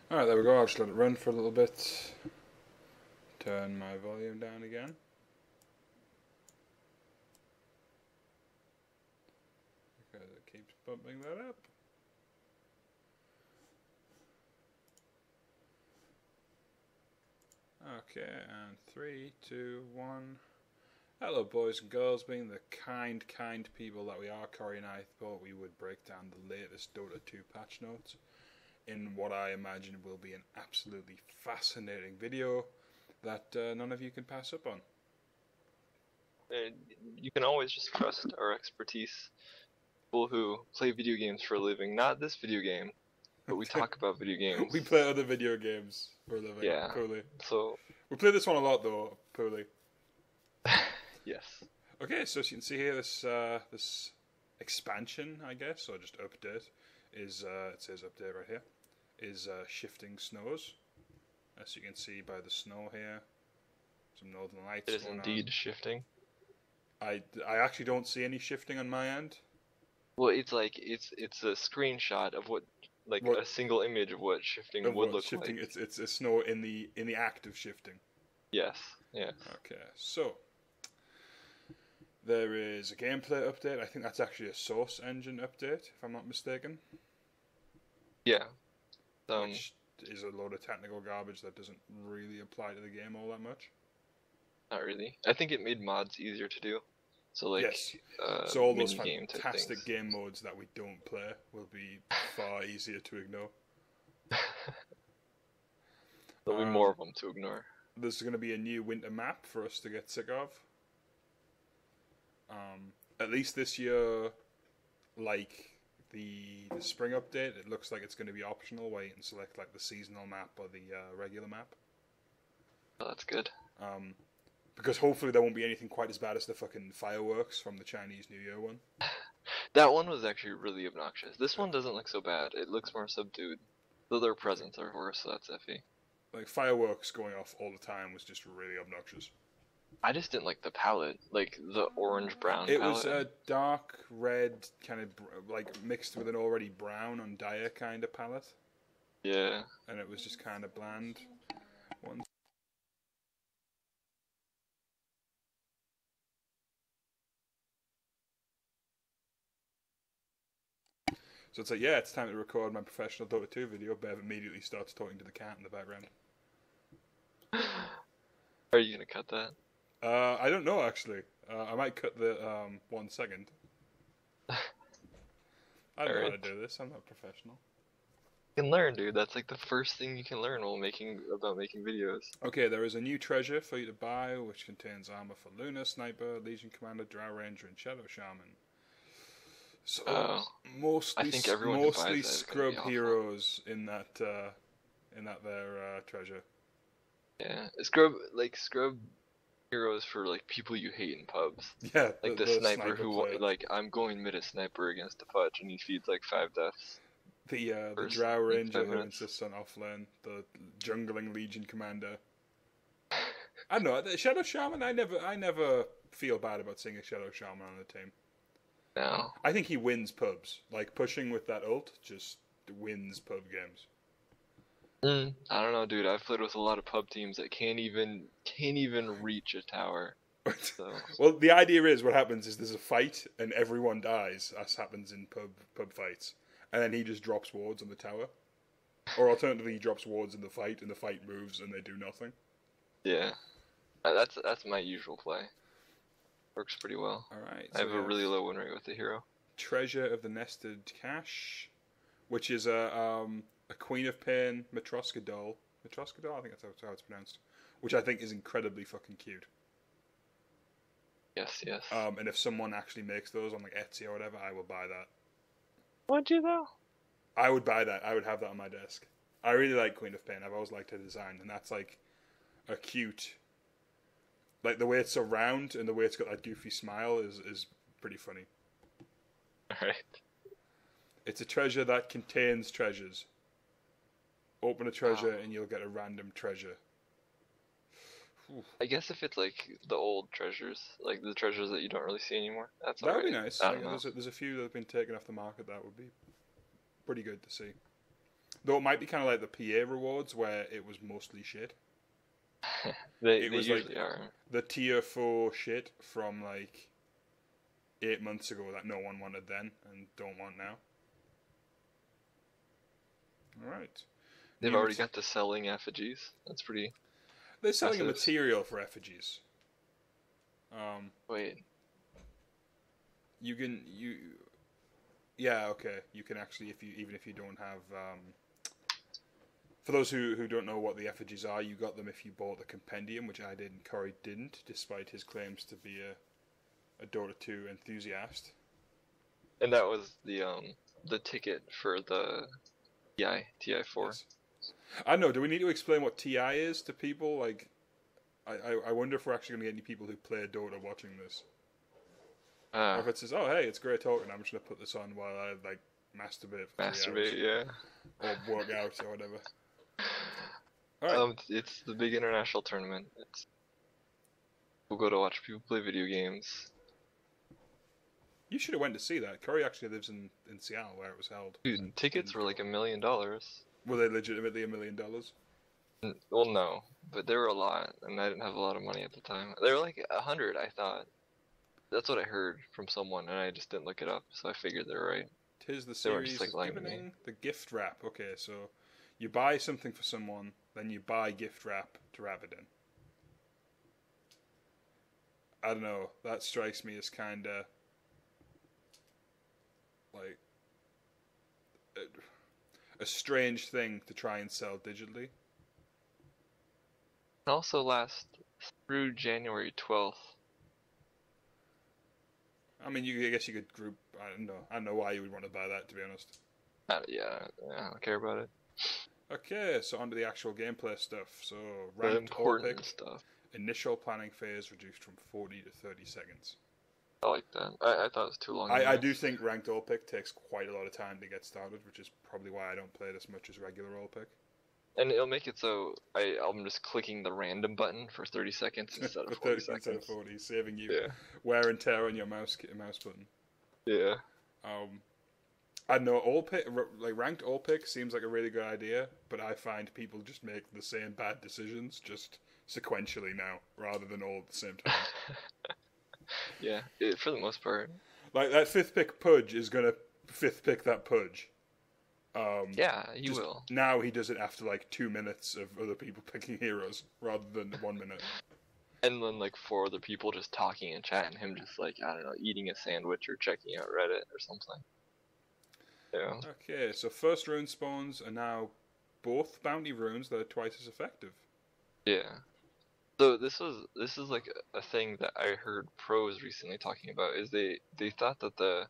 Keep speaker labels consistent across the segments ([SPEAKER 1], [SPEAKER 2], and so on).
[SPEAKER 1] Alright, there we go. I'll just let it run for a little bit. Turn my volume down again. Because it keeps bumping that up. Okay, and 3, 2, 1. Hello, boys and girls. Being the kind people that we are, Cory and I thought we would break down the latest Dota 2 patch notes in what I imagine will be an absolutely fascinating video that none of you can pass up on.
[SPEAKER 2] And you can always just trust our expertise. People who play video games for a living. Not this video game, but we talk about video games.
[SPEAKER 1] We play other video games for a living.
[SPEAKER 2] Yeah.
[SPEAKER 1] Coolly.
[SPEAKER 2] So
[SPEAKER 1] We play this one a lot though, poorly.
[SPEAKER 2] yes.
[SPEAKER 1] Okay, so as you can see here, this this expansion, I guess, or just update, is it says update right here, is shifting snows. As you can see by the snow here, some northern lights.
[SPEAKER 2] It is indeed shifting.
[SPEAKER 1] I actually don't see any shifting on my end.
[SPEAKER 2] Well, it's like it's a screenshot of what a single image of what shifting would look
[SPEAKER 1] shifting,
[SPEAKER 2] like.
[SPEAKER 1] It's a snow in the act of shifting.
[SPEAKER 2] Yes. Yes.
[SPEAKER 1] Okay, so there is a gameplay update. I think that's actually a source engine update, if I'm not mistaken.
[SPEAKER 2] Yeah.
[SPEAKER 1] Which is a load of technical garbage that doesn't really apply to the game all that much.
[SPEAKER 2] Not really. I think it made mods easier to do. So like,
[SPEAKER 1] yes. So all those fantastic game modes that we don't play will be far easier to ignore.
[SPEAKER 2] There'll be more of them to ignore.
[SPEAKER 1] There's going to be a new winter map for us to get sick of. At least this year, like the spring update, it looks like it's going to be optional where you can select like the seasonal map or the regular map.
[SPEAKER 2] Oh, that's good.
[SPEAKER 1] Because hopefully there won't be anything quite as bad as the fucking fireworks from the Chinese New Year one.
[SPEAKER 2] That one was actually really obnoxious. This one doesn't look so bad. It looks more subdued. Though their presents are worse, so that's iffy.
[SPEAKER 1] Like, fireworks going off all the time was just really obnoxious.
[SPEAKER 2] I just didn't like the palette. Like, the orange-brown palette.
[SPEAKER 1] It was a dark red, kind of, like, mixed with an already brown on dye kind of palette.
[SPEAKER 2] Yeah.
[SPEAKER 1] And it was just kind of bland. So it's like, yeah, it's time to record my professional Dota 2 video. Bev immediately starts talking to the cat in the background.
[SPEAKER 2] Are you gonna cut that?
[SPEAKER 1] I don't know, actually. I might cut the 1 second. I don't know how to do this. I'm not professional.
[SPEAKER 2] You can learn, dude. That's like the first thing you can learn while making videos.
[SPEAKER 1] Okay, there is a new treasure for you to buy, which contains armor for Luna, Sniper, Legion Commander, Drow Ranger, and Shadow Shaman. So mostly scrub heroes in that their treasure.
[SPEAKER 2] Yeah, scrub heroes for like people you hate in pubs.
[SPEAKER 1] Yeah,
[SPEAKER 2] like the sniper who like I'm going mid a sniper against a fudge and he feeds like 5 deaths.
[SPEAKER 1] The Drow Ranger who insists on offlane, the jungling Legion Commander. I don't know, the Shadow Shaman. I never feel bad about seeing a Shadow Shaman on the team.
[SPEAKER 2] No.
[SPEAKER 1] I think he wins pubs. Like, pushing with that ult just wins pub games.
[SPEAKER 2] I don't know, dude. I've played with a lot of pub teams that can't even reach a tower. So.
[SPEAKER 1] Well, the idea is what happens is there's a fight and everyone dies, as happens in pub fights, and then he just drops wards on the tower. Or alternatively, he drops wards in the fight, and the fight moves and they do nothing.
[SPEAKER 2] Yeah, that's my usual play. Works pretty well.
[SPEAKER 1] Alright.
[SPEAKER 2] I have a really low win rate with the hero.
[SPEAKER 1] Treasure of the Nested Cache, which is a Queen of Pain Matroska doll. Matroska doll? I think that's how it's pronounced. Which I think is incredibly fucking cute.
[SPEAKER 2] Yes, yes.
[SPEAKER 1] And if someone actually makes those on like Etsy or whatever, I will buy that.
[SPEAKER 2] Would you though?
[SPEAKER 1] I would buy that. I would have that on my desk. I really like Queen of Pain. I've always liked her design, and that's like a cute. Like, the way it's so round and the way it's got that goofy smile is pretty funny.
[SPEAKER 2] Alright.
[SPEAKER 1] It's a treasure that contains treasures. Open a treasure and you'll get a random treasure.
[SPEAKER 2] I guess if it's like the old treasures, like the treasures that you don't really see anymore, that
[SPEAKER 1] would be nice. Like, there's a few that have been taken off the market that would be pretty good to see. Though it might be kind of like the PA rewards, where it was mostly shit.
[SPEAKER 2] They
[SPEAKER 1] was
[SPEAKER 2] usually
[SPEAKER 1] like
[SPEAKER 2] are.
[SPEAKER 1] the tier 4 shit from like 8 months ago that no one wanted then and don't want now. Alright.
[SPEAKER 2] They've already got the selling effigies. That's pretty.
[SPEAKER 1] They're selling a
[SPEAKER 2] massive.
[SPEAKER 1] material for effigies.
[SPEAKER 2] Wait.
[SPEAKER 1] Yeah, okay. You can actually, even if you don't have. For those who don't know what the effigies are, you got them if you bought the compendium, which I did and Cory didn't, despite his claims to be a Dota 2 enthusiast.
[SPEAKER 2] And that was the ticket for the TI4.
[SPEAKER 1] Yes. I don't know. Do we need to explain what TI is to people? Like, I wonder if we're actually going to get any people who play Dota watching this. Or if it says, "Oh, hey, it's great talking. I'm just going to put this on while I like masturbate for 3 hours."
[SPEAKER 2] Yeah.
[SPEAKER 1] Or work out or whatever. All right.
[SPEAKER 2] It's the big international tournament. We'll go to watch people play video games.
[SPEAKER 1] You should have went to see that. Cory actually lives in Seattle, where it was held.
[SPEAKER 2] Dude, tickets were like $1 million.
[SPEAKER 1] Were they legitimately $1 million?
[SPEAKER 2] Well, no, but they were a lot, and I didn't have a lot of money at the time. They were like 100, I thought. That's what I heard from someone, and I just didn't look it up, so I figured they're right.
[SPEAKER 1] Tis the
[SPEAKER 2] They weren't
[SPEAKER 1] series
[SPEAKER 2] just, like, lying to me.
[SPEAKER 1] giving the gift wrap. Okay, so you buy something for someone, then you buy gift wrap to wrap it in. I don't know. That strikes me as kind of like a strange thing to try and sell digitally.
[SPEAKER 2] It also lasts through January 12th.
[SPEAKER 1] I mean, I guess you could group. I don't know why you would want to buy that, to be honest.
[SPEAKER 2] Yeah, I don't care about it.
[SPEAKER 1] Okay, so on to the actual gameplay stuff. So
[SPEAKER 2] The
[SPEAKER 1] ranked all
[SPEAKER 2] important
[SPEAKER 1] pick,
[SPEAKER 2] stuff.
[SPEAKER 1] initial planning phase reduced from 40 to 30 seconds.
[SPEAKER 2] I like that. I thought it was too long.
[SPEAKER 1] I do think ranked all pick takes quite a lot of time to get started, which is probably why I don't play it as much as regular all pick.
[SPEAKER 2] And it'll make it so I'm just clicking the random button for 30 seconds instead of 40 seconds.
[SPEAKER 1] Instead of 40, saving you
[SPEAKER 2] Yeah.
[SPEAKER 1] wear and tear on your mouse button.
[SPEAKER 2] Yeah.
[SPEAKER 1] I know all pick, like ranked all pick seems like a really good idea, but I find people just make the same bad decisions just sequentially now, rather than all at the same time.
[SPEAKER 2] Yeah, for the most part.
[SPEAKER 1] Like that 5th pick Pudge is gonna 5th pick that Pudge.
[SPEAKER 2] Yeah, he will.
[SPEAKER 1] Now he does it after like 2 minutes of other people picking heroes rather than 1 minute.
[SPEAKER 2] And then like 4 other people just talking and chatting, him just like, I don't know, eating a sandwich or checking out Reddit or something. Yeah.
[SPEAKER 1] Okay, so first rune spawns are now both bounty runes that are twice as effective.
[SPEAKER 2] Yeah. So this is like a thing that I heard pros recently talking about, is they thought that the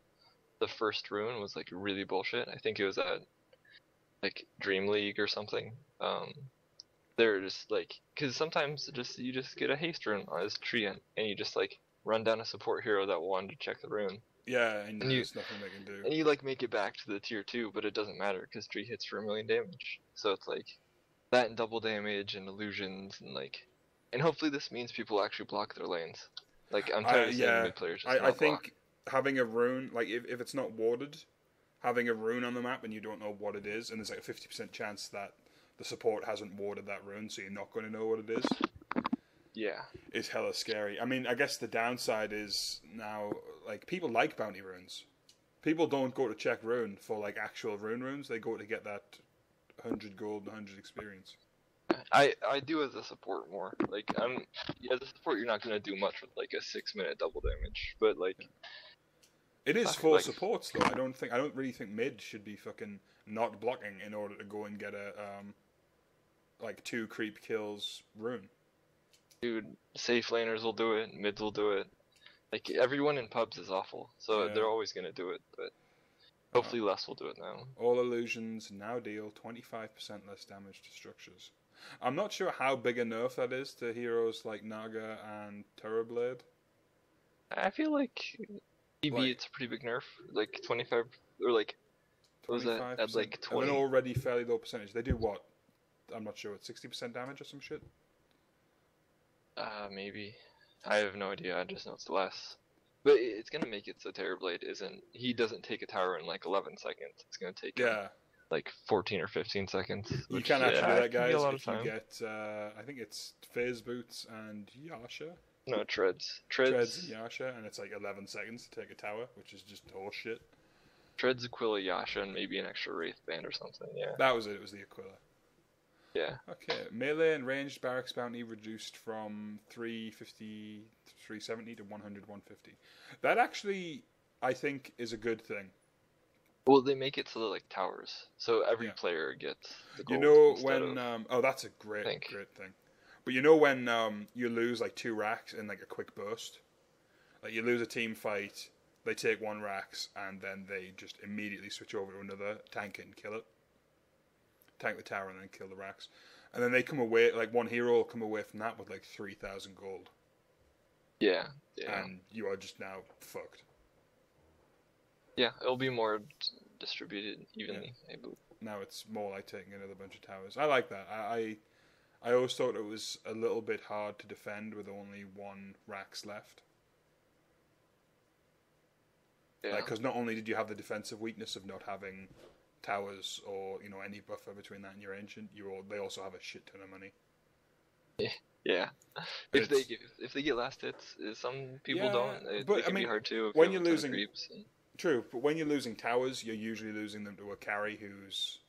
[SPEAKER 2] first rune was like really bullshit. I think it was at like Dream League or something. They're just like, because sometimes you just get a haste rune on this tree and you just like run down a support hero that wanted to check the rune.
[SPEAKER 1] Yeah, and there's nothing they can do.
[SPEAKER 2] And you like make it back to the tier 2, but it doesn't matter because tree hits for 1 million damage. So it's like that and double damage and illusions and like, and hopefully this means people actually block their lanes. Like I'm tired of seeing mid players just
[SPEAKER 1] I think
[SPEAKER 2] block.
[SPEAKER 1] having a rune, like if it's not warded, having a rune on the map and you don't know what it is, and there's like a 50% chance that the support hasn't warded that rune, so you're not going to know what it is.
[SPEAKER 2] Yeah.
[SPEAKER 1] Is hella scary. I mean, I guess the downside is now, like, people like bounty runes. People don't go to check rune for, like, actual rune runes. They go to get that 100 gold and 100 experience.
[SPEAKER 2] I do as a support more. Like, as a support, you're not going to do much with, like, a 6-minute double damage. But, like...
[SPEAKER 1] It is for supports, though. I don't really think mid should be fucking not blocking in order to go and get a, like, 2 creep kills rune.
[SPEAKER 2] Dude, safe laners will do it, mids will do it. Like, everyone in pubs is awful, so they're always going to do it, but hopefully less will do it now.
[SPEAKER 1] All illusions now deal 25% less damage to structures. I'm not sure how big a nerf that is to heroes like Naga and Terrorblade.
[SPEAKER 2] I feel like EB it's a pretty big nerf, like 25, or like, what was that, at like 20?
[SPEAKER 1] An already fairly low percentage. They do what? I'm not sure, 60% damage or some shit?
[SPEAKER 2] Maybe. I have no idea, I just know it's less. But it's gonna make it so Terrorblade he doesn't take a tower in like 11 seconds. It's gonna take him like 14 or 15 seconds.
[SPEAKER 1] You
[SPEAKER 2] Which,
[SPEAKER 1] can actually do that,
[SPEAKER 2] can be
[SPEAKER 1] guys,
[SPEAKER 2] a lot
[SPEAKER 1] if
[SPEAKER 2] of
[SPEAKER 1] you
[SPEAKER 2] time.
[SPEAKER 1] get, I think it's Phase Boots and Yasha.
[SPEAKER 2] No, Treads.
[SPEAKER 1] Treads and Yasha, and it's like 11 seconds to take a tower, which is just horseshit.
[SPEAKER 2] Treads, Aquila, Yasha, and maybe an extra Wraith Band or something, yeah.
[SPEAKER 1] That was it, it was the Aquila.
[SPEAKER 2] Yeah.
[SPEAKER 1] Okay, melee and ranged barracks bounty reduced from 350, 370 to 100, 150. That actually, I think, is a good thing.
[SPEAKER 2] Well, they make it so they're like towers, so every
[SPEAKER 1] Yeah.
[SPEAKER 2] player gets the
[SPEAKER 1] You
[SPEAKER 2] gold
[SPEAKER 1] know
[SPEAKER 2] instead
[SPEAKER 1] when,
[SPEAKER 2] of...
[SPEAKER 1] oh, that's a great
[SPEAKER 2] Think.
[SPEAKER 1] thing. But you know when you lose like 2 racks in like a quick burst? Like you lose a team fight, they take 1 racks, and then they just immediately switch over to another, tank it and kill it. Tank the tower and then kill the racks. And then they come away, like one hero will come away from that with like 3,000 gold.
[SPEAKER 2] Yeah.
[SPEAKER 1] And you are just now fucked.
[SPEAKER 2] Yeah, it'll be more distributed evenly, I believe.
[SPEAKER 1] Now it's more like taking another bunch of towers. I like that. I always thought it was a little bit hard to defend with only 1 racks left.
[SPEAKER 2] Yeah.
[SPEAKER 1] Because not only did you have the defensive weakness of not having towers or any buffer between that and your ancient, they also have a shit ton of money.
[SPEAKER 2] Yeah. If they get last hits, some people don't. It can be hard too.
[SPEAKER 1] When you're losing creeps. True, but when you're losing towers, you're usually losing them to a carry who's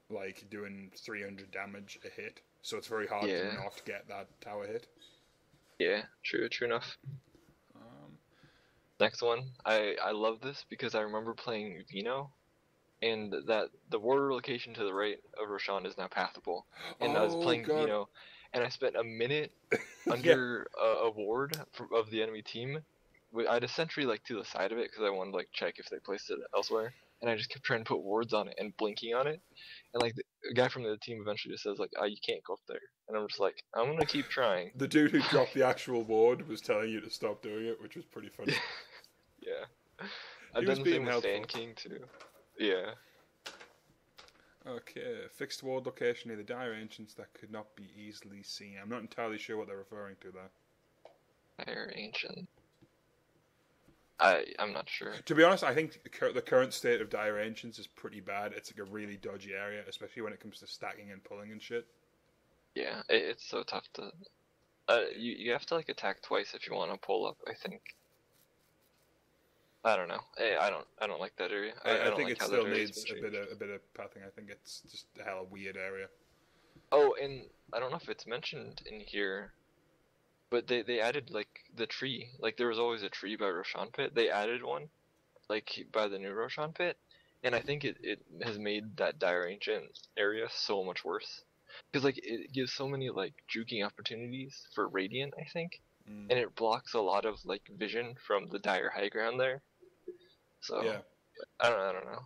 [SPEAKER 1] like doing 300 damage a hit. So it's very hard to not get that tower hit.
[SPEAKER 2] Yeah, true enough. Next one, I love this because I remember playing Vino, and that the warrior location to the right of Roshan is now pathable. And I was playing Vino, and I spent a minute under a ward of the enemy team. I had a sentry like to the side of it because I wanted to like check if they placed it elsewhere, and I just kept trying to put wards on it and blinking on it, and like the guy from the team eventually just says like, "Oh, you can't go up there," and I'm just like, "I'm gonna keep trying."
[SPEAKER 1] The dude who dropped the actual ward was telling you to stop doing it, which was pretty funny.
[SPEAKER 2] Yeah, I've done the same with Fan King too. Yeah.
[SPEAKER 1] Okay, fixed ward location near the Dire Ancients that could not be easily seen. I'm not entirely sure what they're referring to there.
[SPEAKER 2] Dire Ancient. I'm not sure.
[SPEAKER 1] To be honest, I think the current state of Dire Ancients is pretty bad. It's like a really dodgy area, especially when it comes to stacking and pulling and shit.
[SPEAKER 2] Yeah, it's so tough to... you have to like attack twice if you want to pull up, I think. I don't know. I don't like that area.
[SPEAKER 1] I think it still needs a bit of pathing. I think it's just a hell of a weird area.
[SPEAKER 2] Oh, and I don't know if it's mentioned in here, but they added like the tree. Like there was always a tree by Roshan Pit. They added one, like by the new Roshan Pit, and I think it has made that Dire Ancient area so much worse. Because like it gives so many like juking opportunities for Radiant, I think, and it blocks a lot of like vision from the Dire high ground there. So
[SPEAKER 1] yeah,
[SPEAKER 2] I don't know.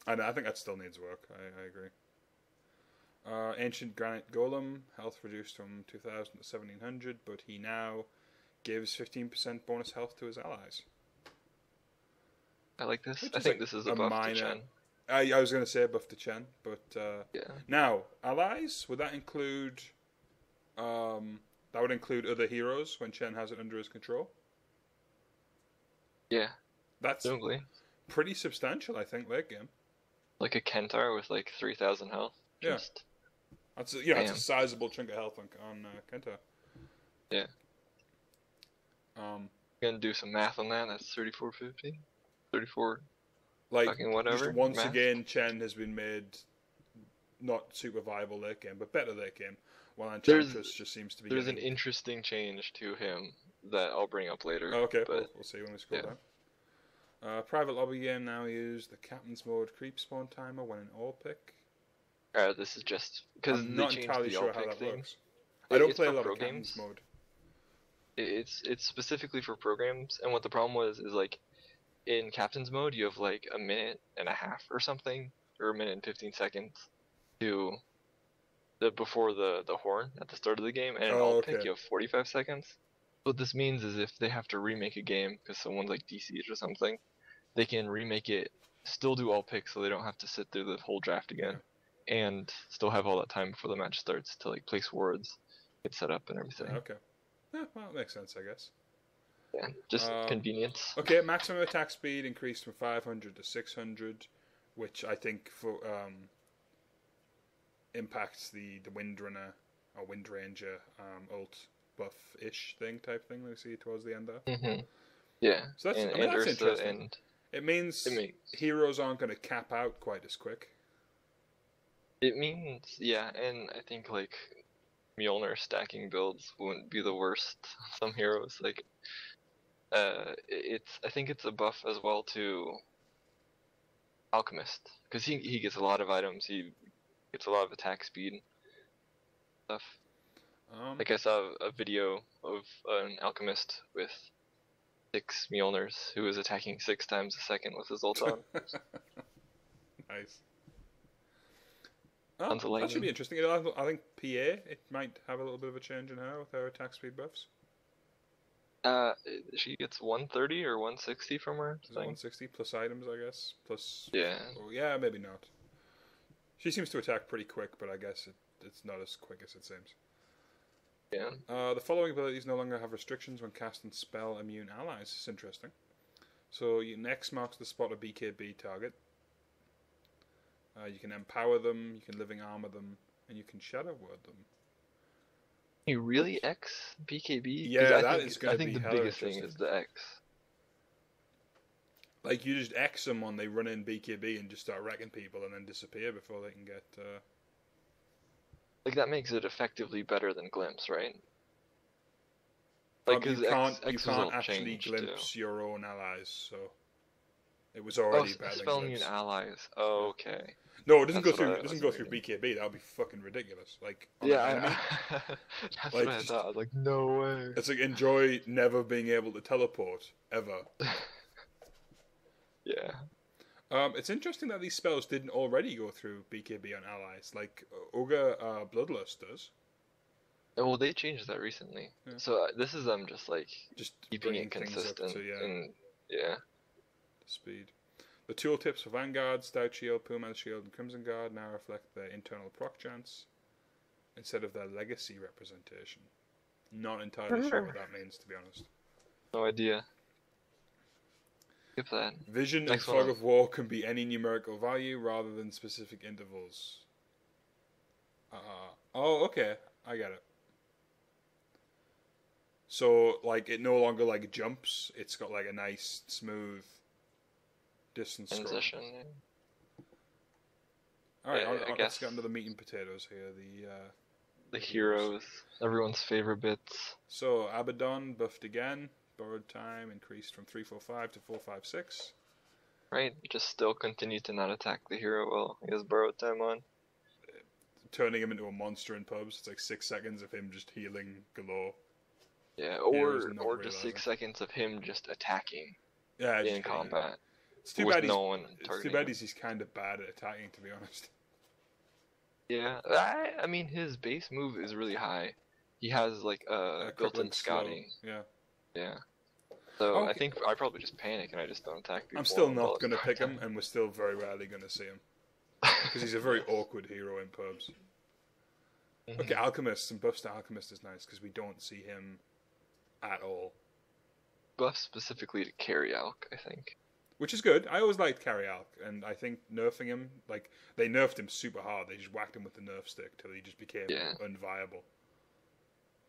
[SPEAKER 1] I think that still needs work. I agree. Ancient Granite Golem, health reduced from 2,000 to 1,700, but he now gives 15% bonus health to his allies.
[SPEAKER 2] I like this. I think this is a buff to Chen.
[SPEAKER 1] I was going to say a buff to Chen, but
[SPEAKER 2] yeah.
[SPEAKER 1] Now, allies, would that include... that would include other heroes when Chen has it under his control?
[SPEAKER 2] Yeah.
[SPEAKER 1] That's pretty substantial, I think, late game.
[SPEAKER 2] Like a Kentaur with like 3,000 health.
[SPEAKER 1] Yeah. That's it's a sizable chunk of health on Kentaur.
[SPEAKER 2] Yeah. Gonna do some math on that. That's 3450. 34.
[SPEAKER 1] Like
[SPEAKER 2] fucking whatever.
[SPEAKER 1] Just once again, Chen has been made not super viable late game, but better late game. While Enchantress just seems to be.
[SPEAKER 2] There's an interesting change to him that I'll bring up later.
[SPEAKER 1] Oh, okay, but we'll see when we scroll down. Private lobby game now use the captain's mode creep spawn timer when an all pick.
[SPEAKER 2] This is just because
[SPEAKER 1] I'm not entirely sure how that works. I don't play a lot of captain's mode.
[SPEAKER 2] It's specifically for programs, and what the problem was is like in captain's mode you have like a minute and a half or something, or a minute and 15 seconds to before the horn at the start of the game, and an alt pick you have 45 seconds. What this means is if they have to remake a game because someone's like DC'd or something, they can remake it, still do all picks so they don't have to sit through the whole draft again, and still have all that time before the match starts to like place wards, get set up and everything.
[SPEAKER 1] Okay. Yeah, well, that makes sense, I guess.
[SPEAKER 2] Yeah, just convenience.
[SPEAKER 1] Okay, maximum attack speed increased from 500 to 600. which I think impacts the Windrunner or Windranger ult buff-ish type thing we see towards the end there.
[SPEAKER 2] Mm-hmm. Yeah,
[SPEAKER 1] So that's,
[SPEAKER 2] and,
[SPEAKER 1] I mean,
[SPEAKER 2] and
[SPEAKER 1] that's
[SPEAKER 2] Ursa
[SPEAKER 1] interesting.
[SPEAKER 2] and
[SPEAKER 1] It means heroes aren't going to cap out quite as quick.
[SPEAKER 2] it means, yeah, and I think like Mjolnir stacking builds wouldn't be the worst. Some heroes like I think it's a buff as well to Alchemist because he gets a lot of items. He gets a lot of attack speed stuff. Like I saw a video of an Alchemist with 6 Mjolnirs who was attacking 6 times a second with his ult on.
[SPEAKER 1] Nice. That should be interesting. I think PA, it might have a little bit of a change in her with her attack speed buffs.
[SPEAKER 2] She gets 130 or 160 from her.
[SPEAKER 1] 160 plus items, I guess. Plus.
[SPEAKER 2] Yeah.
[SPEAKER 1] Oh, yeah, maybe not. She seems to attack pretty quick, but I guess it's not as quick as it seems.
[SPEAKER 2] Yeah.
[SPEAKER 1] The following abilities no longer have restrictions when casting spell immune allies. It's interesting. So X marks the spot a BKB target. You can empower them, you can living armor them, and you can shadow word them.
[SPEAKER 2] You really X BKB?
[SPEAKER 1] Yeah, that is going to be
[SPEAKER 2] I think the biggest thing is the X.
[SPEAKER 1] Like, you just X someone, they run in BKB and just start wrecking people and then disappear before they can get...
[SPEAKER 2] Like, that makes it effectively better than Glimpse, right? Like,
[SPEAKER 1] you can't actually glimpse your own allies, so... It was already better than
[SPEAKER 2] spell
[SPEAKER 1] Glimpse.
[SPEAKER 2] immune allies. Oh, okay.
[SPEAKER 1] No, it doesn't go through BKB. That would be fucking ridiculous. Like,
[SPEAKER 2] yeah, that's
[SPEAKER 1] like,
[SPEAKER 2] what I thought. I was like, no way.
[SPEAKER 1] It's like, enjoy never being able to teleport ever.
[SPEAKER 2] Yeah.
[SPEAKER 1] It's interesting that these spells didn't already go through BKB on allies. Like Ogre Bloodlust does.
[SPEAKER 2] Oh, well, they changed that recently. Yeah. So this is them just keeping it consistent. Yeah.
[SPEAKER 1] Speed. The tooltips for Vanguard, Stout Shield, Puma's Shield, and Crimson Guard now reflect their internal proc chance instead of their legacy representation. Not entirely sure what that means, to be honest.
[SPEAKER 2] No idea. Skip that.
[SPEAKER 1] Vision and Fog of War can be any numerical value rather than specific intervals. Oh, okay. I get it. So, like, it no longer, like, jumps. It's got, like, a nice, smooth... distance
[SPEAKER 2] transition.
[SPEAKER 1] Alright, let's get into the meat and potatoes here.
[SPEAKER 2] The heroes, everyone's favorite bits.
[SPEAKER 1] So Abaddon buffed again, borrowed time increased from 345 to 456.
[SPEAKER 2] Right, just still continue to not attack the hero while he has borrowed time on.
[SPEAKER 1] Turning him into a monster in pubs. It's like 6 seconds of him just healing galore.
[SPEAKER 2] Yeah, or just 6 seconds of him just attacking in combat.
[SPEAKER 1] It's too bad he's kind of bad at attacking, to be honest.
[SPEAKER 2] Yeah, I mean, his base move is really high. He has, like, built-in scouting.
[SPEAKER 1] Yeah.
[SPEAKER 2] Yeah. So I think I probably just panic and I just don't attack people.
[SPEAKER 1] I'm still not going to pick him, and we're still very rarely going to see him. Because he's a very awkward hero in pubs. Okay, Alchemist, some buffs to Alchemist is nice, because we don't see him at all.
[SPEAKER 2] Buff specifically to carry Alch, I think.
[SPEAKER 1] Which is good. I always liked Carry Alch, and I think nerfing him, like, they nerfed him super hard. They just whacked him with the nerf stick till he just became unviable.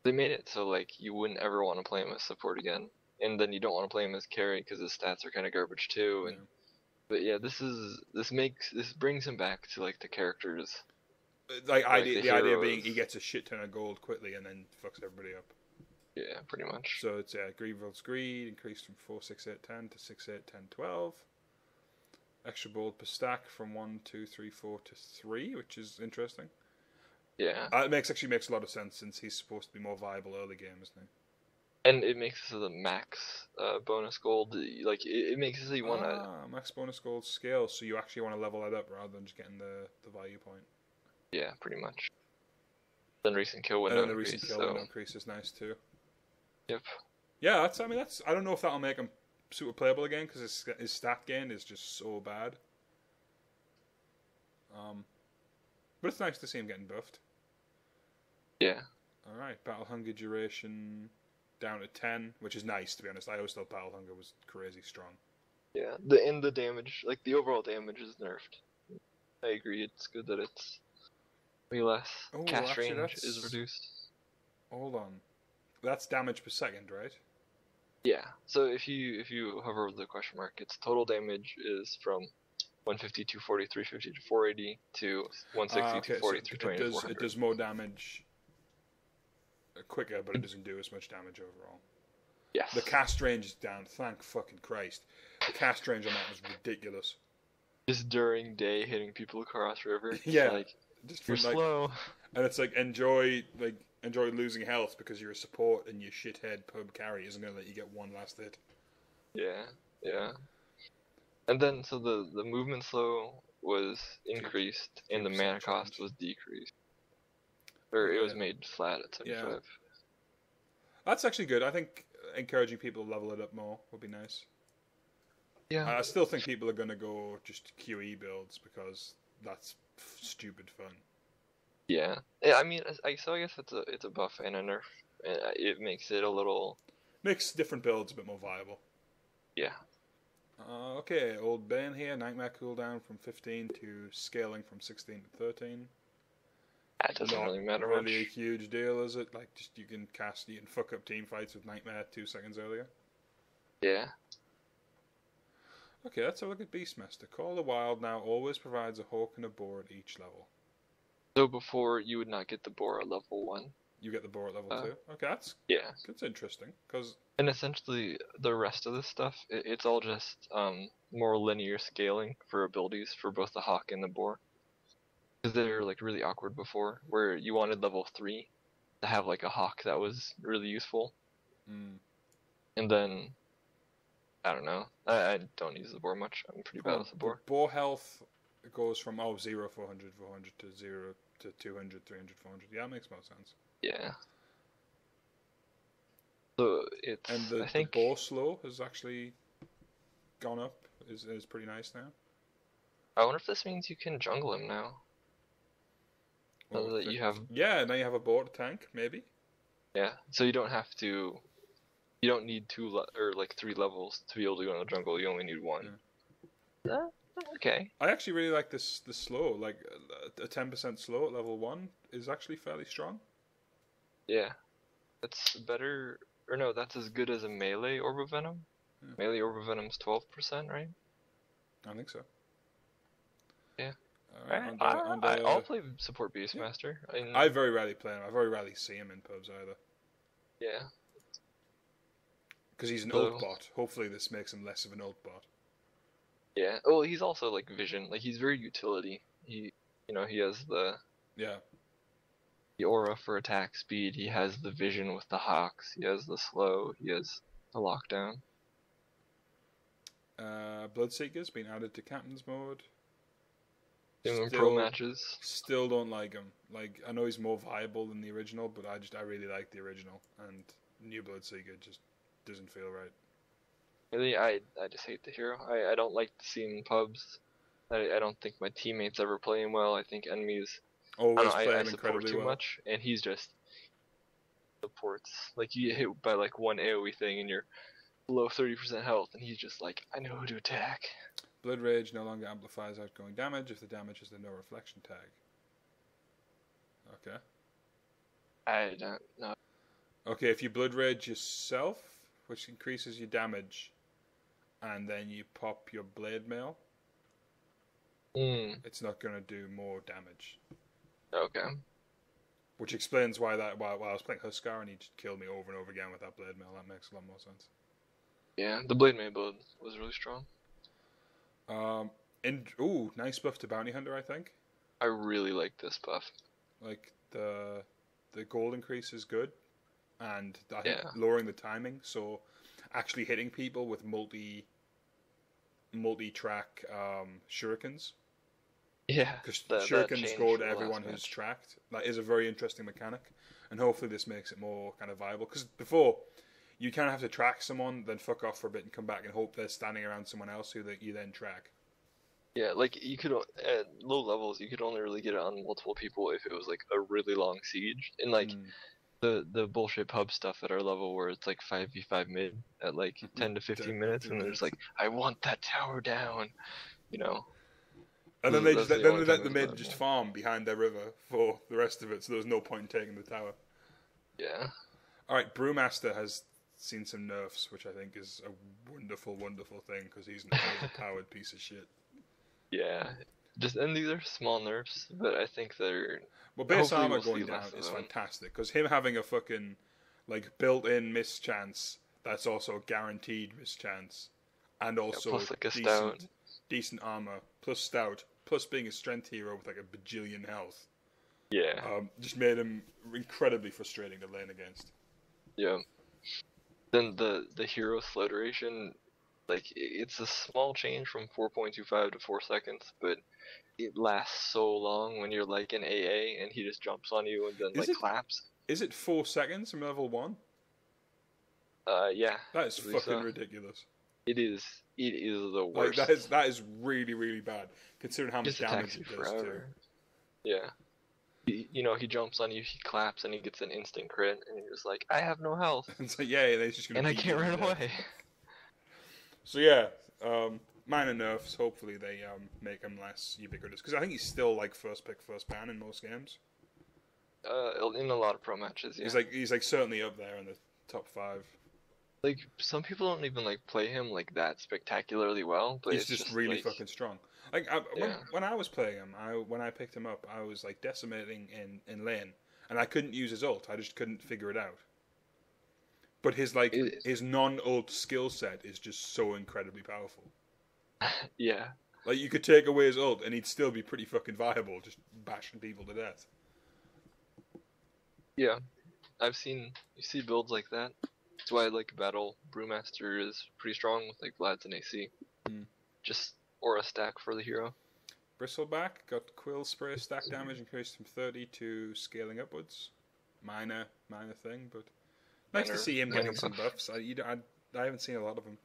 [SPEAKER 2] They made it so, like, you wouldn't ever want to play him as support again. And then you don't want to play him as carry because his stats are kind of garbage too. And but yeah, this brings him back to, like, the characters.
[SPEAKER 1] Like, the idea being he gets a shit ton of gold quickly and then fucks everybody up.
[SPEAKER 2] Yeah, pretty much.
[SPEAKER 1] So it's Grievel's Greed increased from 4, 6, 8, 10 to 6, 8, 10, 12. Extra gold per stack from 1, 2, 3, 4 to 3, which is interesting.
[SPEAKER 2] Yeah.
[SPEAKER 1] It actually makes a lot of sense since he's supposed to be more viable early game, isn't he?
[SPEAKER 2] And it makes it so the max bonus gold, like, it makes it so you want to...
[SPEAKER 1] max bonus gold scale, so you actually want to level that up rather than just getting the value point.
[SPEAKER 2] Yeah, pretty much. Then recent kill window increase.
[SPEAKER 1] And the recent kill window increase is nice too.
[SPEAKER 2] Yep.
[SPEAKER 1] Yeah, I don't know if that'll make him super playable again, because his stat gain is just so bad. But it's nice to see him getting buffed.
[SPEAKER 2] Yeah.
[SPEAKER 1] Alright, Battle Hunger duration... down to 10, which is nice, to be honest. I always thought Battle Hunger was crazy strong.
[SPEAKER 2] Yeah, the damage, like the overall damage is nerfed. I agree. It's good that it's way less.
[SPEAKER 1] Oh,
[SPEAKER 2] Cast
[SPEAKER 1] actually,
[SPEAKER 2] range is
[SPEAKER 1] that's...
[SPEAKER 2] reduced.
[SPEAKER 1] Hold on. That's damage per second, right?
[SPEAKER 2] Yeah. So if you hover over the question mark, its total damage is from 150, 240, 350 to 480 to 160,
[SPEAKER 1] Okay, so
[SPEAKER 2] 240, 320 to
[SPEAKER 1] it
[SPEAKER 2] 400.
[SPEAKER 1] does more damage quicker, but it doesn't do as much damage overall.
[SPEAKER 2] Yes.
[SPEAKER 1] The cast range is down. Thank fucking Christ. The cast range on that was ridiculous.
[SPEAKER 2] Just during day hitting people across river.
[SPEAKER 1] Yeah.
[SPEAKER 2] Like,
[SPEAKER 1] Just
[SPEAKER 2] you're
[SPEAKER 1] from,
[SPEAKER 2] slow.
[SPEAKER 1] and it's like enjoy losing health because you're a support and your shithead pub carry isn't gonna let you get one last hit.
[SPEAKER 2] Yeah. Yeah. And then so the movement slow was increased and the
[SPEAKER 1] 2%
[SPEAKER 2] mana cost
[SPEAKER 1] change.
[SPEAKER 2] was decreased. Or it was made flat at 75.
[SPEAKER 1] Yeah. That's actually good. I think encouraging people to level it up more would be nice.
[SPEAKER 2] Yeah.
[SPEAKER 1] I still think people are going to go just QE builds because that's stupid fun.
[SPEAKER 2] Yeah. I mean, so I guess it's a buff and a nerf. And it makes it a little.
[SPEAKER 1] Makes different builds a bit more viable.
[SPEAKER 2] Yeah.
[SPEAKER 1] Okay, old Ben here. Nightmare cooldown from 15 to scaling from 16 to 13.
[SPEAKER 2] That doesn't
[SPEAKER 1] Not
[SPEAKER 2] really matter
[SPEAKER 1] really
[SPEAKER 2] much.
[SPEAKER 1] a huge deal, is it? Like, just you can fuck up team fights with Nightmare 2 seconds earlier.
[SPEAKER 2] Yeah.
[SPEAKER 1] Okay, let's have a look at Beastmaster. Call of the Wild now always provides a hawk and a boar at each level.
[SPEAKER 2] So before you would not get the boar at level 1.
[SPEAKER 1] You get the boar at level 2. Okay, that's interesting because.
[SPEAKER 2] And essentially, the rest of this stuff, it's all just more linear scaling for abilities for both the hawk and the boar. Because they're like really awkward before, where you wanted level 3 to have like a hawk that was really useful. And then, I don't know, I don't use the boar much. I'm pretty bad with the boar.
[SPEAKER 1] Boar health goes from 0, 400, 400 to 0 to 200, 300, 400. Yeah, that makes more sense.
[SPEAKER 2] Yeah. So it's.
[SPEAKER 1] And the boar slow has actually gone up. Is pretty nice now.
[SPEAKER 2] I wonder if this means you can jungle him now. Now that you have.
[SPEAKER 1] Yeah, now you have a boar to tank, maybe.
[SPEAKER 2] Yeah, so you don't have to. You don't need 3 levels to be able to go in the jungle. You only need 1. Yeah. Okay.
[SPEAKER 1] I actually really like the slow. Like a 10% slow at level 1 is actually fairly strong.
[SPEAKER 2] Yeah, that's better. Or no, that's as good as a melee Orb of Venom. Yeah. Melee Orb of Venom's 12%, right?
[SPEAKER 1] I think so.
[SPEAKER 2] Yeah. I'll play support Beastmaster.
[SPEAKER 1] Yeah. I very rarely play him. I very rarely see him in pubs either.
[SPEAKER 2] Yeah.
[SPEAKER 1] Because he's an ult bot. Hopefully this makes him less of an ult bot.
[SPEAKER 2] Yeah. Well, he's also like vision. Like he's very utility. He has the aura for attack speed. He has the vision with the hawks. He has the slow. He has the lockdown.
[SPEAKER 1] Bloodseeker's been added to captain's mode.
[SPEAKER 2] In pro matches.
[SPEAKER 1] Still don't like him. Like I know he's more viable than the original, but I really like the original, and new Bloodseeker just doesn't feel right.
[SPEAKER 2] Really, I just hate the hero. I don't like to see him in pubs. I don't think my teammates ever play him well. I think enemies
[SPEAKER 1] always play him
[SPEAKER 2] I support
[SPEAKER 1] incredibly
[SPEAKER 2] too
[SPEAKER 1] well.
[SPEAKER 2] much, and he's just supports. Like you get hit by like one AoE thing and you're below 30% health, and he's just like, I know who to attack.
[SPEAKER 1] Blood Rage no longer amplifies outgoing damage if the damage has the no reflection tag. Okay.
[SPEAKER 2] I don't know.
[SPEAKER 1] Okay, if you Blood Rage yourself, which increases your damage, and then you pop your Blade Mail, it's not going to do more damage.
[SPEAKER 2] Okay.
[SPEAKER 1] Which explains why while I was playing Huskar and he just killed me over and over again with that Blade Mail. That makes a lot more sense.
[SPEAKER 2] Yeah, the Blade Mail build was really strong.
[SPEAKER 1] Nice buff to Bounty Hunter, I think.
[SPEAKER 2] I really like this buff.
[SPEAKER 1] Like the gold increase is good, and I think lowering the timing, so actually hitting people with multi-track shurikens.
[SPEAKER 2] Yeah,
[SPEAKER 1] because shurikens go to everyone who's tracked. That is a very interesting mechanic, and hopefully this makes it more kind of viable. Because before, you kind of have to track someone, then fuck off for a bit and come back and hope they're standing around someone else who you then track.
[SPEAKER 2] Yeah, like you could at low levels, you could only really get it on multiple people if it was like a really long siege, and like the bullshit pub stuff at our level where it's like 5v5 mid at like 10 to 15 minutes, and they're just like, I want that tower down, you know.
[SPEAKER 1] And then they
[SPEAKER 2] That's
[SPEAKER 1] just
[SPEAKER 2] the
[SPEAKER 1] then
[SPEAKER 2] only
[SPEAKER 1] they let
[SPEAKER 2] thing
[SPEAKER 1] the
[SPEAKER 2] that's
[SPEAKER 1] mid
[SPEAKER 2] valuable.
[SPEAKER 1] just farm behind their river for the rest of it, so there was no point in taking the tower.
[SPEAKER 2] Yeah.
[SPEAKER 1] All right, Brewmaster has seen some nerfs, which I think is a wonderful, wonderful thing because he's an overpowered piece of shit.
[SPEAKER 2] Yeah. And these are small nerfs, but I think they're.
[SPEAKER 1] Well, base
[SPEAKER 2] Hopefully
[SPEAKER 1] armor
[SPEAKER 2] we'll
[SPEAKER 1] going
[SPEAKER 2] see
[SPEAKER 1] down
[SPEAKER 2] less of
[SPEAKER 1] is
[SPEAKER 2] them.
[SPEAKER 1] fantastic because him having a fucking like built-in mischance that's also a guaranteed mischance, and also
[SPEAKER 2] plus like a stout.
[SPEAKER 1] decent armor plus stout plus being a strength hero with like a bajillion health.
[SPEAKER 2] Yeah.
[SPEAKER 1] Just made him incredibly frustrating to lane against.
[SPEAKER 2] Yeah. Then the hero slow duration, like it's a small change from 4.25 to 4 seconds, but it lasts so long when you're like in AA and he just jumps on you and then claps.
[SPEAKER 1] Is it 4 seconds from level 1?
[SPEAKER 2] Yeah.
[SPEAKER 1] That is fucking ridiculous.
[SPEAKER 2] It is the worst.
[SPEAKER 1] Like that is really, really bad considering how much damage it does too.
[SPEAKER 2] Yeah. He jumps on you, he claps, and he gets an instant crit, and you're just like, I have no health.
[SPEAKER 1] And so yeah, they're just gonna.
[SPEAKER 2] And I can't run away.
[SPEAKER 1] So yeah, minor nerfs. Hopefully they make him less ubiquitous because I think he's still like first pick, first ban in most games.
[SPEAKER 2] In a lot of pro matches, yeah.
[SPEAKER 1] He's like certainly up there in the top 5.
[SPEAKER 2] Like some people don't even like play him like that spectacularly well, but
[SPEAKER 1] he's just really fucking strong. Like when I was playing him, when I picked him up, I was like decimating in lane, and I couldn't use his ult. I just couldn't figure it out. But his non-ult skill set is just so incredibly powerful.
[SPEAKER 2] Yeah.
[SPEAKER 1] Like you could take away his ult, and he'd still be pretty fucking viable, just bashing people to death.
[SPEAKER 2] Yeah, you see builds like that. That's why I like Battle. Brewmaster is pretty strong with like Vlad's and AC. Just aura stack for the hero.
[SPEAKER 1] Bristleback got Quill Spray stack damage increased from 30 to scaling upwards. Minor thing, but nice to see him getting some buffs. I haven't seen a lot of him.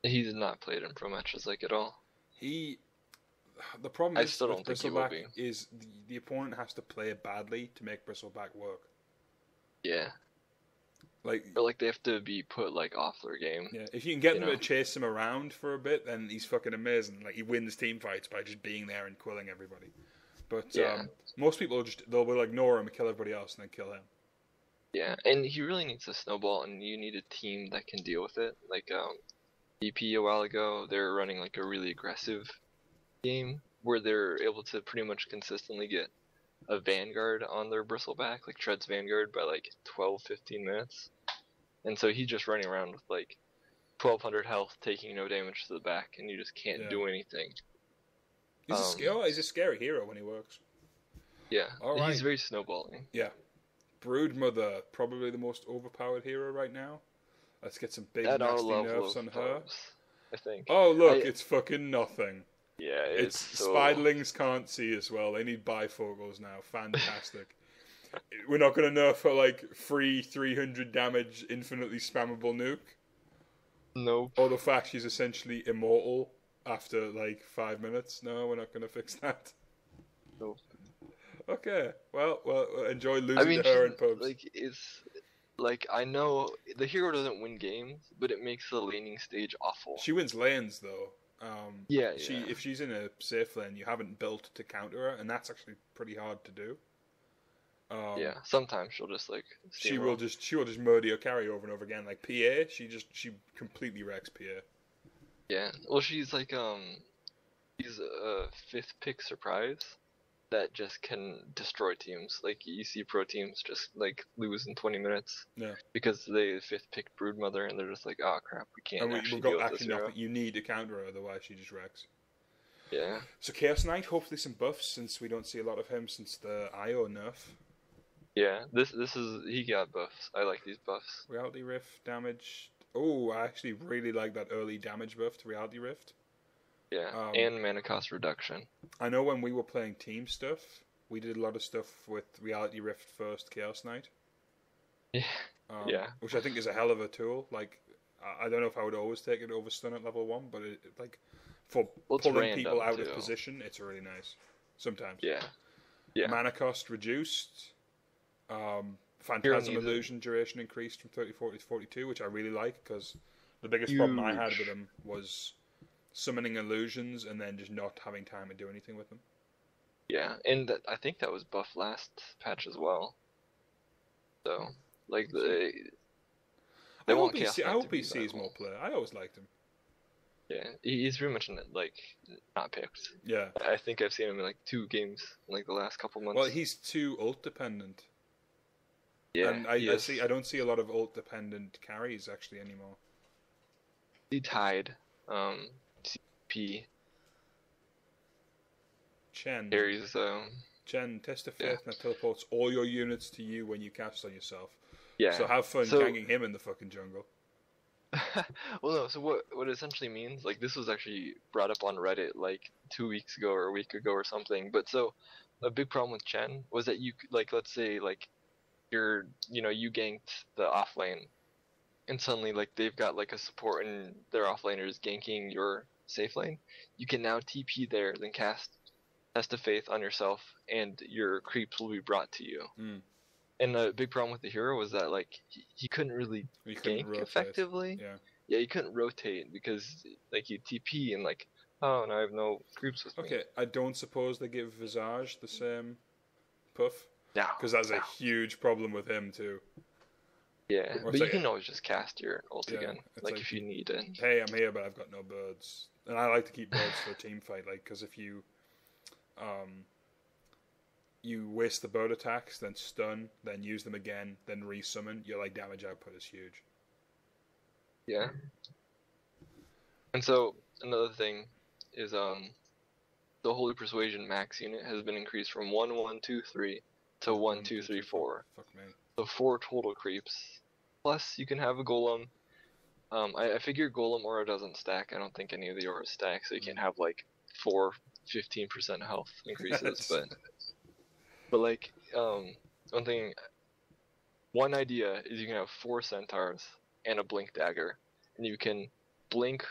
[SPEAKER 2] He's not played in pro matches like at all.
[SPEAKER 1] The problem is
[SPEAKER 2] still don't think he will be.
[SPEAKER 1] Is the opponent has to play it badly to make Bristleback work.
[SPEAKER 2] Yeah. Or they have to be put like off their game.
[SPEAKER 1] Yeah, if you can get them to chase him around for a bit, then he's fucking amazing. Like he wins team fights by just being there and quilling everybody. But most people they'll ignore him and kill everybody else and then kill him.
[SPEAKER 2] Yeah, and he really needs to snowball, and you need a team that can deal with it. Like EP a while ago, they were running like a really aggressive game where they're able to pretty much consistently get a Vanguard on their Bristleback, like Tread's Vanguard, by like 12-15 minutes. And so he's just running around with like 1200 health, taking no damage to the back, and you just can't do anything.
[SPEAKER 1] He's a scary hero when he works.
[SPEAKER 2] Yeah, he's very snowballing.
[SPEAKER 1] Yeah. Broodmother, probably the most overpowered hero right now. Let's get some big nasty nerfs on her.
[SPEAKER 2] I think.
[SPEAKER 1] Oh look, it's fucking nothing.
[SPEAKER 2] Yeah,
[SPEAKER 1] it's Spiderlings can't see as well. They need bifocals now. Fantastic. We're not going to nerf her like free 300 damage, infinitely spammable nuke.
[SPEAKER 2] Nope.
[SPEAKER 1] Or the fact she's essentially immortal after like 5 minutes. No, we're not going to fix that.
[SPEAKER 2] Nope.
[SPEAKER 1] Okay. Well, enjoy losing to her in pubs.
[SPEAKER 2] I know the hero doesn't win games, but it makes the laning stage awful.
[SPEAKER 1] She wins lanes though.
[SPEAKER 2] If
[SPEAKER 1] she's in a safe lane, you haven't built to counter her, and that's actually pretty hard to do.
[SPEAKER 2] Sometimes she'll just
[SPEAKER 1] she will just murder your carry over and over again. Like PA, she completely wrecks PA.
[SPEAKER 2] Yeah, well, she's she's a 5th pick surprise that just can destroy teams. Like you see pro teams just like lose in 20 minutes.
[SPEAKER 1] Yeah.
[SPEAKER 2] Because they 5th picked Broodmother and they're just like, oh crap, we can't actually deal with this hero.
[SPEAKER 1] You need to counter her, otherwise she just wrecks.
[SPEAKER 2] Yeah.
[SPEAKER 1] So Chaos Knight, hopefully some buffs since we don't see a lot of him since the IO nerf.
[SPEAKER 2] Yeah, he got buffs. I like these buffs.
[SPEAKER 1] Reality Rift damage. Oh, I actually really like that early damage buff to Reality Rift.
[SPEAKER 2] Yeah, and mana cost reduction.
[SPEAKER 1] I know when we were playing team stuff, we did a lot of stuff with Reality Rift first Chaos Knight.
[SPEAKER 2] Yeah.
[SPEAKER 1] Which I think is a hell of a tool. Like, I don't know if I would always take it over stun at level 1, but for pulling people out of position, it's really nice. Sometimes.
[SPEAKER 2] Yeah.
[SPEAKER 1] Mana cost reduced. Phantasm Illusion duration increased from 34 to 42, which I really like, because the biggest problem I had with him was summoning illusions and then just not having time to do anything with them.
[SPEAKER 2] Yeah, and I think that was buffed last patch as well. So, like,
[SPEAKER 1] I hope he sees more play. I always liked him.
[SPEAKER 2] Yeah, he's pretty much like not picked.
[SPEAKER 1] Yeah,
[SPEAKER 2] I think I've seen him in like 2 games in like the last couple months.
[SPEAKER 1] Well, he's too ult dependent.
[SPEAKER 2] Yeah,
[SPEAKER 1] and I don't see a lot of ult dependent carries actually anymore.
[SPEAKER 2] He tied CP.
[SPEAKER 1] Chen
[SPEAKER 2] carries
[SPEAKER 1] Chen, test of faith, and that teleports all your units to you when you cast on yourself.
[SPEAKER 2] Yeah.
[SPEAKER 1] So have fun ganging him in the fucking jungle.
[SPEAKER 2] Well, no. So what it essentially means, like, this was actually brought up on Reddit like 2 weeks ago or a week ago or something. But so a big problem with Chen was that you, like, let's say like you ganked the off lane, and suddenly like they've got like a support and their off laner is ganking your safe lane. You can now TP there, then cast Test of Faith on yourself, and your creeps will be brought to you. And the big problem with the hero was that like he couldn't really gank effectively. Yeah, he couldn't rotate because like you TP and like, oh, now I have no creeps with me.
[SPEAKER 1] Okay, I don't suppose they give Visage the same puff.
[SPEAKER 2] No,
[SPEAKER 1] because that's a huge problem with him too.
[SPEAKER 2] Yeah, but you can always just cast your ult again, like if you need it.
[SPEAKER 1] Hey, I'm here, but I've got no birds, and I like to keep birds for a team fight, like because if you you waste the bird attacks, then stun, then use them again, then resummon, your like damage output is huge.
[SPEAKER 2] Yeah. And so another thing is the Holy Persuasion max unit has been increased from 1, 1, 2, 3 to 1, 2, 3, 4.
[SPEAKER 1] Fuck me.
[SPEAKER 2] So 4 total creeps. Plus you can have a golem. I figure golem aura doesn't stack. I don't think any of the auras stack, so you can't have like 4 15% health increases, but like one idea is you can have 4 centaurs and a blink dagger, and you can blink,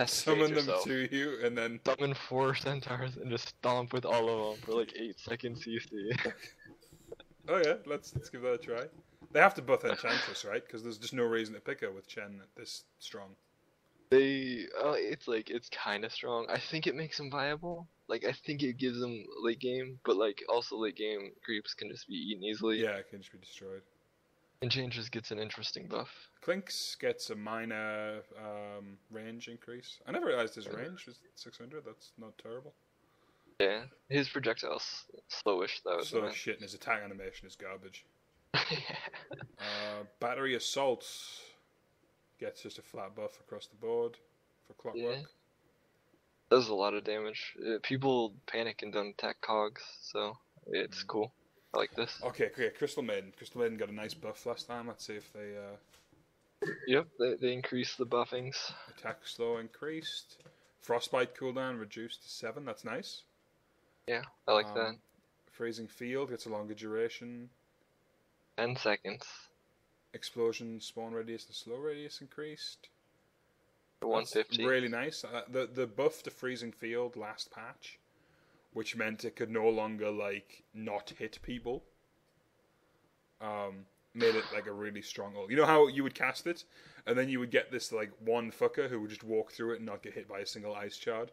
[SPEAKER 1] summon them to you, and then
[SPEAKER 2] summon 4 centaurs and just stomp with all of them for like 8 seconds CC.
[SPEAKER 1] Oh yeah, let's give that a try. They have to buff Enchantress, right? Because there's just no reason to pick her with Chen this strong.
[SPEAKER 2] It's kind of strong. I think it makes them viable. Like, I think it gives them late game, but like also late game creeps can just be eaten easily.
[SPEAKER 1] Yeah, it can just be destroyed.
[SPEAKER 2] Enchantress gets an interesting buff.
[SPEAKER 1] Clinks gets a minor range increase. I never realized his range was 600. That's not terrible.
[SPEAKER 2] Yeah, his projectile's slowish though.
[SPEAKER 1] So shit, and his attack animation is garbage. Battery Assault gets just a flat buff across the board for Clockwork.
[SPEAKER 2] Yeah. Does a lot of damage. People panic and don't attack cogs, so it's cool. I like this.
[SPEAKER 1] Okay, Crystal Maiden. Crystal Maiden got a nice buff last time. Let's see if they...
[SPEAKER 2] Yep, they increased the buffings.
[SPEAKER 1] Attack slow increased. Frostbite cooldown reduced to 7. That's nice.
[SPEAKER 2] Yeah, I like that.
[SPEAKER 1] Freezing Field gets a longer duration.
[SPEAKER 2] 10 seconds.
[SPEAKER 1] Explosion spawn radius and slow radius increased.
[SPEAKER 2] 150.
[SPEAKER 1] That's really nice. The buff to Freezing Field last patch, which meant it could no longer like not hit people, made it like a really strong ult. You know how you would cast it, and then you would get this like one fucker who would just walk through it and not get hit by a single ice shard.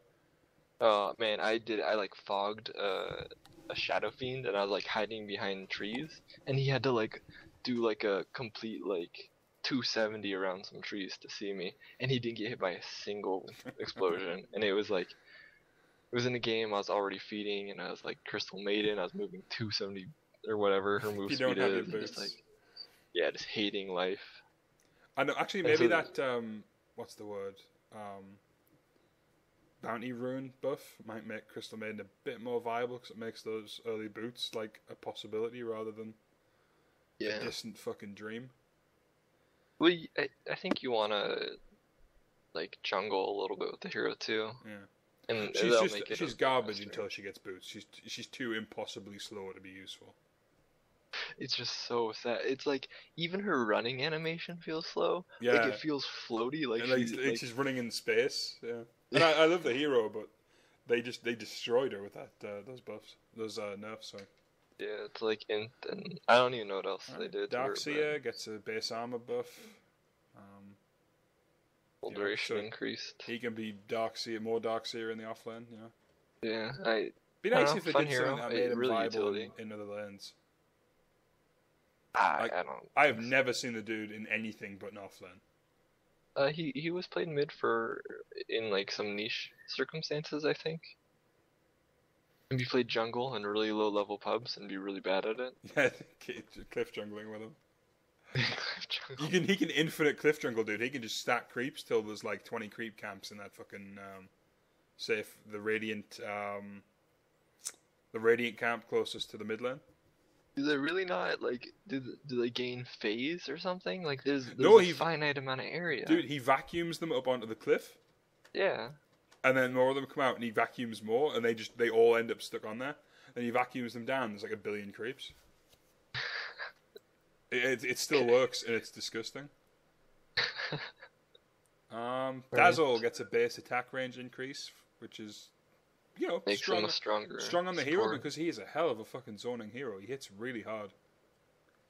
[SPEAKER 2] Oh man, I like fogged a Shadow Fiend, and I was like hiding behind trees, and he had to like do like a complete like 270 around some trees to see me, and he didn't get hit by a single explosion. And it was in a game I was already feeding, and I was like Crystal Maiden, I was moving 270 or whatever her move speed is, and just like just hating life.
[SPEAKER 1] I know, actually maybe that what's the word, Bounty Rune buff might make Crystal Maiden a bit more viable, because it makes those early boots like a possibility rather than a distant fucking dream.
[SPEAKER 2] Well, I think you want to like jungle a little bit with the hero too.
[SPEAKER 1] Yeah, and she's garbage until she gets boots. She's too impossibly slow to be useful.
[SPEAKER 2] It's just so sad. It's like even her running animation feels slow.
[SPEAKER 1] Yeah,
[SPEAKER 2] like it feels floaty. Like,
[SPEAKER 1] she's running in space. Yeah, and I love the hero, but they destroyed her with that those buffs, those nerfs. Sorry.
[SPEAKER 2] Yeah, it's like int, and I don't even know what else they did to her,
[SPEAKER 1] Darkseer
[SPEAKER 2] but
[SPEAKER 1] gets a base armor buff.
[SPEAKER 2] full
[SPEAKER 1] You know,
[SPEAKER 2] duration
[SPEAKER 1] so
[SPEAKER 2] increased.
[SPEAKER 1] he can be more Darkseer in the offlane. You know,
[SPEAKER 2] Yeah,
[SPEAKER 1] be
[SPEAKER 2] I don't
[SPEAKER 1] nice
[SPEAKER 2] know,
[SPEAKER 1] if they
[SPEAKER 2] fun
[SPEAKER 1] did something
[SPEAKER 2] hero,
[SPEAKER 1] that made him
[SPEAKER 2] really
[SPEAKER 1] viable
[SPEAKER 2] utility.
[SPEAKER 1] in other lanes.
[SPEAKER 2] I
[SPEAKER 1] Like,
[SPEAKER 2] don't
[SPEAKER 1] I have
[SPEAKER 2] think so.
[SPEAKER 1] never seen the dude in anything but an offlane.
[SPEAKER 2] He was played mid for in like some niche circumstances, I think. And he played jungle in really low level pubs and be really bad at it.
[SPEAKER 1] Yeah, cliff jungling with him.
[SPEAKER 2] Jungle.
[SPEAKER 1] He can infinite cliff jungle, dude. He can just stack creeps till there's like 20 creep camps in that fucking say if the radiant camp closest to the mid lane.
[SPEAKER 2] Do they really not like? Do they gain phase or something? Like there's
[SPEAKER 1] No,
[SPEAKER 2] a finite amount of area.
[SPEAKER 1] Dude, he vacuums them up onto the cliff,
[SPEAKER 2] Yeah.
[SPEAKER 1] and then more of them come out, and he vacuums more, and they all end up stuck on there. And he vacuums them down. There's like a billion creeps. It still works, and it's disgusting. Dazzle gets a base attack range increase, which is, you know,
[SPEAKER 2] Makes him a stronger
[SPEAKER 1] strong on the hero
[SPEAKER 2] support.
[SPEAKER 1] because he is a hell of a fucking zoning hero. He hits really hard.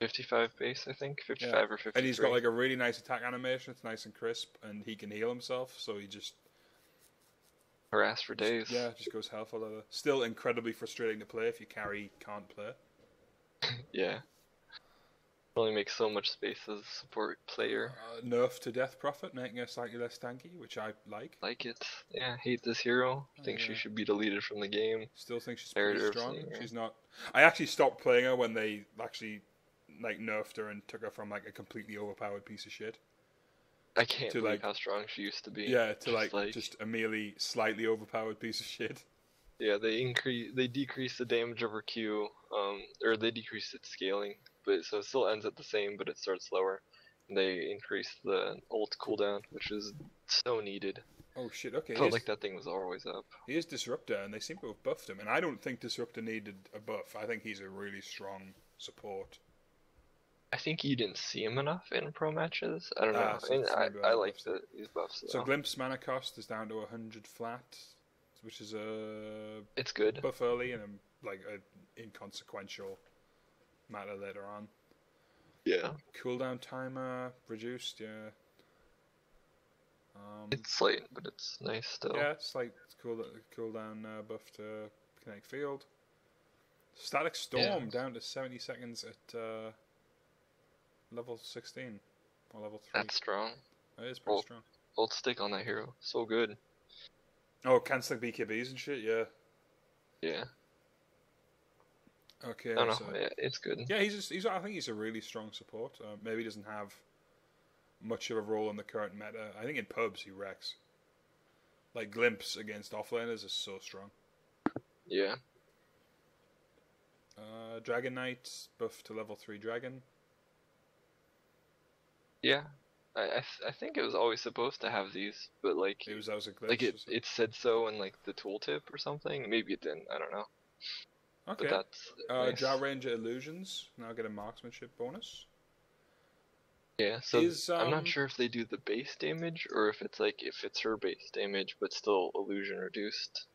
[SPEAKER 2] 55 base, I think. 55
[SPEAKER 1] Yeah.
[SPEAKER 2] or 53.
[SPEAKER 1] And he's got like a really nice attack animation. It's nice and crisp, and he can heal himself, so he just
[SPEAKER 2] harass for days.
[SPEAKER 1] just goes hell for leather. Still incredibly frustrating to play if your carry can't play.
[SPEAKER 2] Yeah. Only makes so much space as a support player.
[SPEAKER 1] Nerf to Death Prophet, making her slightly less tanky, which I like.
[SPEAKER 2] Like it. Yeah, hate this hero. Think she should be deleted from the game.
[SPEAKER 1] Still think she's
[SPEAKER 2] Very
[SPEAKER 1] pretty strong.
[SPEAKER 2] nerfy, yeah.
[SPEAKER 1] She's not. I actually stopped playing her when they actually like nerfed her and took her from like a completely overpowered piece of shit.
[SPEAKER 2] I can't believe
[SPEAKER 1] like-
[SPEAKER 2] how strong she used to be.
[SPEAKER 1] Yeah, to just a merely slightly overpowered piece of shit.
[SPEAKER 2] Yeah, they decrease the damage of her Q, or they decrease its scaling, but so it still ends at the same, but it starts slower. And they increase the ult cooldown, which is so needed.
[SPEAKER 1] Oh shit! Okay,
[SPEAKER 2] Felt like that thing was always up.
[SPEAKER 1] he is Disruptor, and they seem to have buffed him. And I don't think Disruptor needed a buff. I think he's a really strong support.
[SPEAKER 2] I think you didn't see him enough in pro matches. I don't know.
[SPEAKER 1] So
[SPEAKER 2] And
[SPEAKER 1] it's maybe
[SPEAKER 2] I
[SPEAKER 1] all
[SPEAKER 2] like
[SPEAKER 1] buffs.
[SPEAKER 2] these buffs.
[SPEAKER 1] So
[SPEAKER 2] though.
[SPEAKER 1] Glimpse mana cost is down to 100 flat, which is a
[SPEAKER 2] It's good.
[SPEAKER 1] buff early and a inconsequential matter later on.
[SPEAKER 2] Yeah.
[SPEAKER 1] Cooldown timer reduced, yeah.
[SPEAKER 2] It's slight, but it's nice still.
[SPEAKER 1] Yeah, it's like cooldown buff to kinetic field. Static storm down to 70 seconds at level 16 or level 3.
[SPEAKER 2] That's strong.
[SPEAKER 1] It is pretty strong.
[SPEAKER 2] Ult stick on that hero. So good.
[SPEAKER 1] Oh, cancelling BKBs and shit, yeah.
[SPEAKER 2] Yeah.
[SPEAKER 1] Okay,
[SPEAKER 2] I don't know.
[SPEAKER 1] so
[SPEAKER 2] Yeah, it's good.
[SPEAKER 1] yeah, I think he's a really strong support. Maybe he doesn't have much of a role in the current meta. I think in pubs he wrecks. Like Glimpse against offlaners is so strong.
[SPEAKER 2] Yeah.
[SPEAKER 1] Dragon Knight buff to level 3 dragon.
[SPEAKER 2] Yeah. I think it was always supposed to have these, but like
[SPEAKER 1] That was a glitch.
[SPEAKER 2] like it said so in like the tooltip or something. Maybe it didn't. I don't know.
[SPEAKER 1] Okay.
[SPEAKER 2] But that's nice.
[SPEAKER 1] Drow Ranger Illusions now get a marksmanship bonus.
[SPEAKER 2] Yeah, so I'm
[SPEAKER 1] um,
[SPEAKER 2] not sure if they do the base damage or if it's like if it's her base damage but still illusion reduced.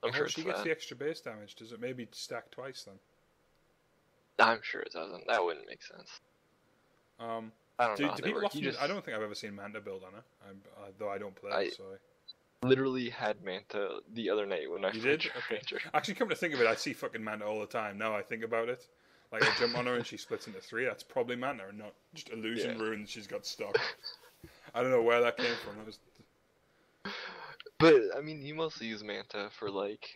[SPEAKER 2] I'm sure
[SPEAKER 1] she
[SPEAKER 2] it's
[SPEAKER 1] gets
[SPEAKER 2] that.
[SPEAKER 1] the extra base damage. Does it maybe stack twice then?
[SPEAKER 2] I'm sure it doesn't. That wouldn't make sense. I don't know.
[SPEAKER 1] Do
[SPEAKER 2] how they
[SPEAKER 1] people
[SPEAKER 2] work.
[SPEAKER 1] often?
[SPEAKER 2] You just
[SPEAKER 1] I don't think I've ever seen Manta build on her. Though I don't play,
[SPEAKER 2] I-
[SPEAKER 1] so.
[SPEAKER 2] literally had Manta the other night when I
[SPEAKER 1] You
[SPEAKER 2] played
[SPEAKER 1] did?
[SPEAKER 2] Drow
[SPEAKER 1] Okay.
[SPEAKER 2] Ranger.
[SPEAKER 1] Actually, come to think of it, I see fucking Manta all the time. Now I think about it. Like, I jump on her and she splits into 3. That's probably Manta and not just Illusion
[SPEAKER 2] Yeah.
[SPEAKER 1] Rune she's got stuck. I don't know where that came from. That was...
[SPEAKER 2] But I mean, you mostly use Manta for like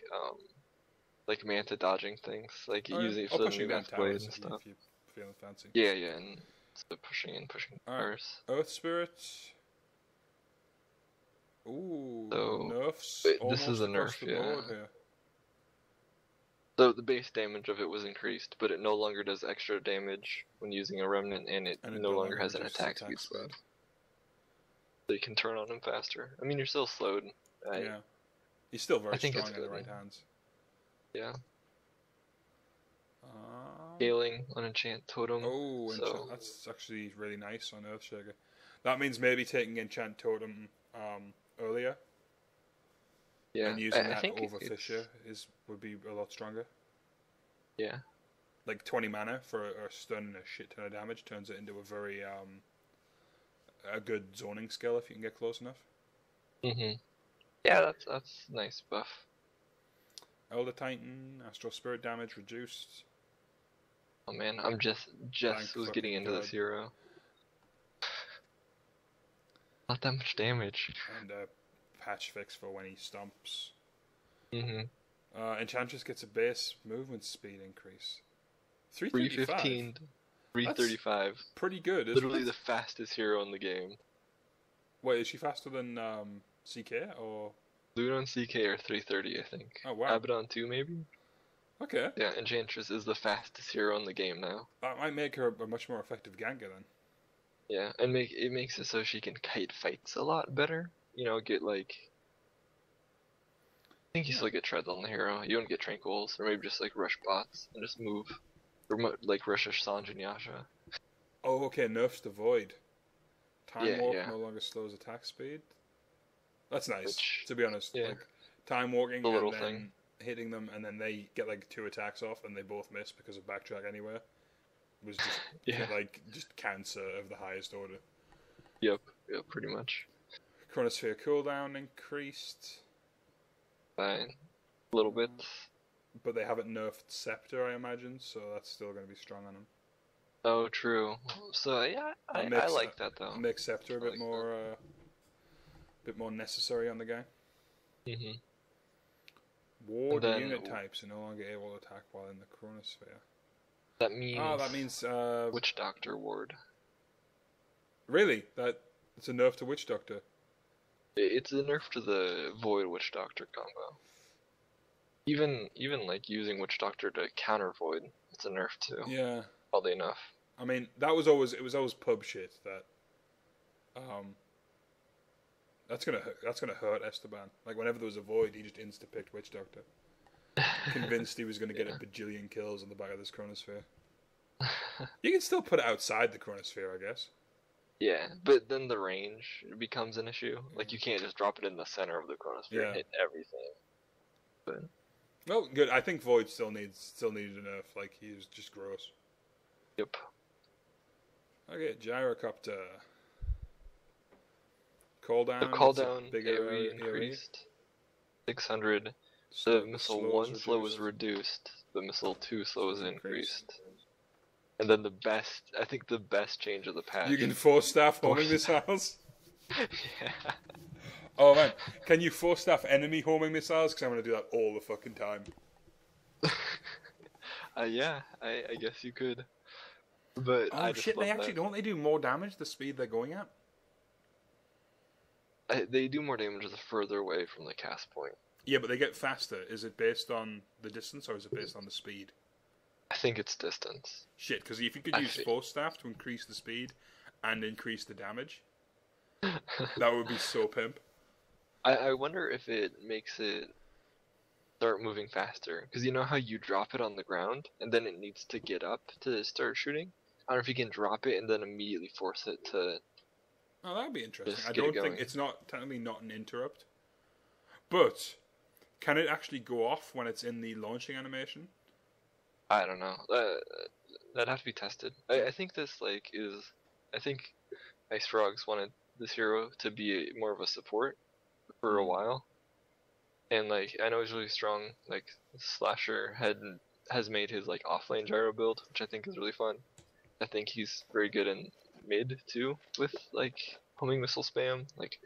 [SPEAKER 2] Manta dodging things, like
[SPEAKER 1] Oh, yeah.
[SPEAKER 2] using it
[SPEAKER 1] Or
[SPEAKER 2] for the
[SPEAKER 1] pushing
[SPEAKER 2] new
[SPEAKER 1] down
[SPEAKER 2] Math Blade
[SPEAKER 1] towers
[SPEAKER 2] and
[SPEAKER 1] if
[SPEAKER 2] stuff.
[SPEAKER 1] you're feeling fancy.
[SPEAKER 2] Yeah, and so pushing
[SPEAKER 1] Alright.
[SPEAKER 2] powers.
[SPEAKER 1] Earth Spirit. Ooh,
[SPEAKER 2] So,
[SPEAKER 1] nerfs.
[SPEAKER 2] this is
[SPEAKER 1] almost
[SPEAKER 2] a
[SPEAKER 1] across
[SPEAKER 2] nerf,
[SPEAKER 1] the
[SPEAKER 2] yeah.
[SPEAKER 1] board here.
[SPEAKER 2] So the base damage of it was increased, but it no longer does extra damage when using a remnant, and it no longer has an
[SPEAKER 1] reduces
[SPEAKER 2] attack speed slowed. So you can turn on him faster. I mean, you're still slowed.
[SPEAKER 1] Yeah. He's still very
[SPEAKER 2] I think
[SPEAKER 1] strong
[SPEAKER 2] it's
[SPEAKER 1] in the
[SPEAKER 2] good.
[SPEAKER 1] right hands.
[SPEAKER 2] Yeah.
[SPEAKER 1] Um,
[SPEAKER 2] Scaling on enchant totem.
[SPEAKER 1] Oh,
[SPEAKER 2] so
[SPEAKER 1] that's actually really nice on Earthshaker. That means maybe taking enchant totem earlier.
[SPEAKER 2] Yeah,
[SPEAKER 1] And using
[SPEAKER 2] I
[SPEAKER 1] that
[SPEAKER 2] think
[SPEAKER 1] over Fisher would be a lot stronger.
[SPEAKER 2] Yeah.
[SPEAKER 1] Like 20 mana for a stun and a shit ton of damage turns it into a very a good zoning skill if you can get close enough.
[SPEAKER 2] Mhm. Yeah, that's nice buff.
[SPEAKER 1] Elder Titan, Astral Spirit damage reduced.
[SPEAKER 2] Oh man, I'm just
[SPEAKER 1] Thank
[SPEAKER 2] was getting
[SPEAKER 1] fucking
[SPEAKER 2] into
[SPEAKER 1] God.
[SPEAKER 2] this hero. Not that much damage.
[SPEAKER 1] And a patch fix for when he stomps.
[SPEAKER 2] Mhm.
[SPEAKER 1] Enchantress gets a base movement speed increase.
[SPEAKER 2] 315 to 335.
[SPEAKER 1] That's pretty good, isn't
[SPEAKER 2] Literally
[SPEAKER 1] it?
[SPEAKER 2] the fastest hero in the game.
[SPEAKER 1] Wait, is she faster than CK or?
[SPEAKER 2] Luna and CK are 330, I think.
[SPEAKER 1] Oh wow.
[SPEAKER 2] Abaddon 2 maybe?
[SPEAKER 1] Okay.
[SPEAKER 2] Yeah, Enchantress is the fastest hero in the game now.
[SPEAKER 1] That might make her a much more effective ganker then.
[SPEAKER 2] Yeah, and it makes it so she can kite fights a lot better. You know, get like I think you still get treads on the hero. You don't get tranquils, or maybe just like rush bots and just move. Or like rush a Sanj and Yasha.
[SPEAKER 1] Oh, okay, nerfs the Void. Time Walk
[SPEAKER 2] yeah.
[SPEAKER 1] no longer slows attack speed. That's nice, to be honest.
[SPEAKER 2] Yeah.
[SPEAKER 1] Like, time walking
[SPEAKER 2] The
[SPEAKER 1] and
[SPEAKER 2] little
[SPEAKER 1] then
[SPEAKER 2] thing.
[SPEAKER 1] hitting them, and then they get like 2 attacks off, and they both miss because of backtrack anywhere. Was just just cancer of the highest order.
[SPEAKER 2] Yep, pretty much.
[SPEAKER 1] Chronosphere cooldown increased.
[SPEAKER 2] Fine. A little bit.
[SPEAKER 1] But they haven't nerfed Scepter, I imagine, so that's still going to be strong on them.
[SPEAKER 2] Oh, true. So yeah, I like that though.
[SPEAKER 1] Make Scepter a bit more necessary on the guy.
[SPEAKER 2] Mhm.
[SPEAKER 1] Ward unit types are no longer able to attack while in the Chronosphere.
[SPEAKER 2] That means.
[SPEAKER 1] Oh, that means
[SPEAKER 2] Witch Doctor Ward.
[SPEAKER 1] Really? It's a nerf to Witch Doctor.
[SPEAKER 2] It's a nerf to the Void Witch Doctor combo. Even like using Witch Doctor to counter Void, it's a nerf too.
[SPEAKER 1] Yeah.
[SPEAKER 2] Oddly enough.
[SPEAKER 1] I mean, it was always pub shit that that's gonna hurt Esteban. Like whenever there was a Void, he just insta picked Witch Doctor. Convinced he was gonna get a bajillion kills on the back of this Chronosphere. You can still put it outside the Chronosphere, I guess.
[SPEAKER 2] Yeah, but then the range becomes an issue. Like you can't just drop it in the center of the Chronosphere and hit everything. But
[SPEAKER 1] well, good. I think Void still needed a nerf. Like he was just gross.
[SPEAKER 2] Yep.
[SPEAKER 1] Okay, Gyrocopter. Cooldown.
[SPEAKER 2] The cooldown
[SPEAKER 1] bigger
[SPEAKER 2] AoE increased. 600. The missile 1 slow is reduced. The missile 2 slow is increased. And then the best change of the patch.
[SPEAKER 1] You can force staff homing missiles.
[SPEAKER 2] Yeah.
[SPEAKER 1] Oh man, can you force staff enemy homing missiles? Because I'm gonna do that all the fucking time.
[SPEAKER 2] Yeah, I guess you could. But
[SPEAKER 1] oh shit, don't they do more damage the speed they're going at?
[SPEAKER 2] They do more damage the further away from the cast point.
[SPEAKER 1] Yeah, but they get faster. Is it based on the distance or is it based on the speed?
[SPEAKER 2] I think it's distance.
[SPEAKER 1] Shit, because if you could use force staff to increase the speed and increase the damage, that would be so pimp.
[SPEAKER 2] I wonder if it makes it start moving faster. Because you know how you drop it on the ground and then it needs to get up to start shooting? I don't know if you can drop it and then immediately force it to...
[SPEAKER 1] Oh, that would be interesting. I don't think it's technically not an interrupt. But can it actually go off when it's in the launching animation?
[SPEAKER 2] I don't know. That'd have to be tested. I think this I think Ice Frogs wanted this hero to be more of a support for a while, and like I know he's really strong. Like Slasher has made his like offlane gyro build, which I think is really fun. I think he's very good in mid too with like homing missile spam. Like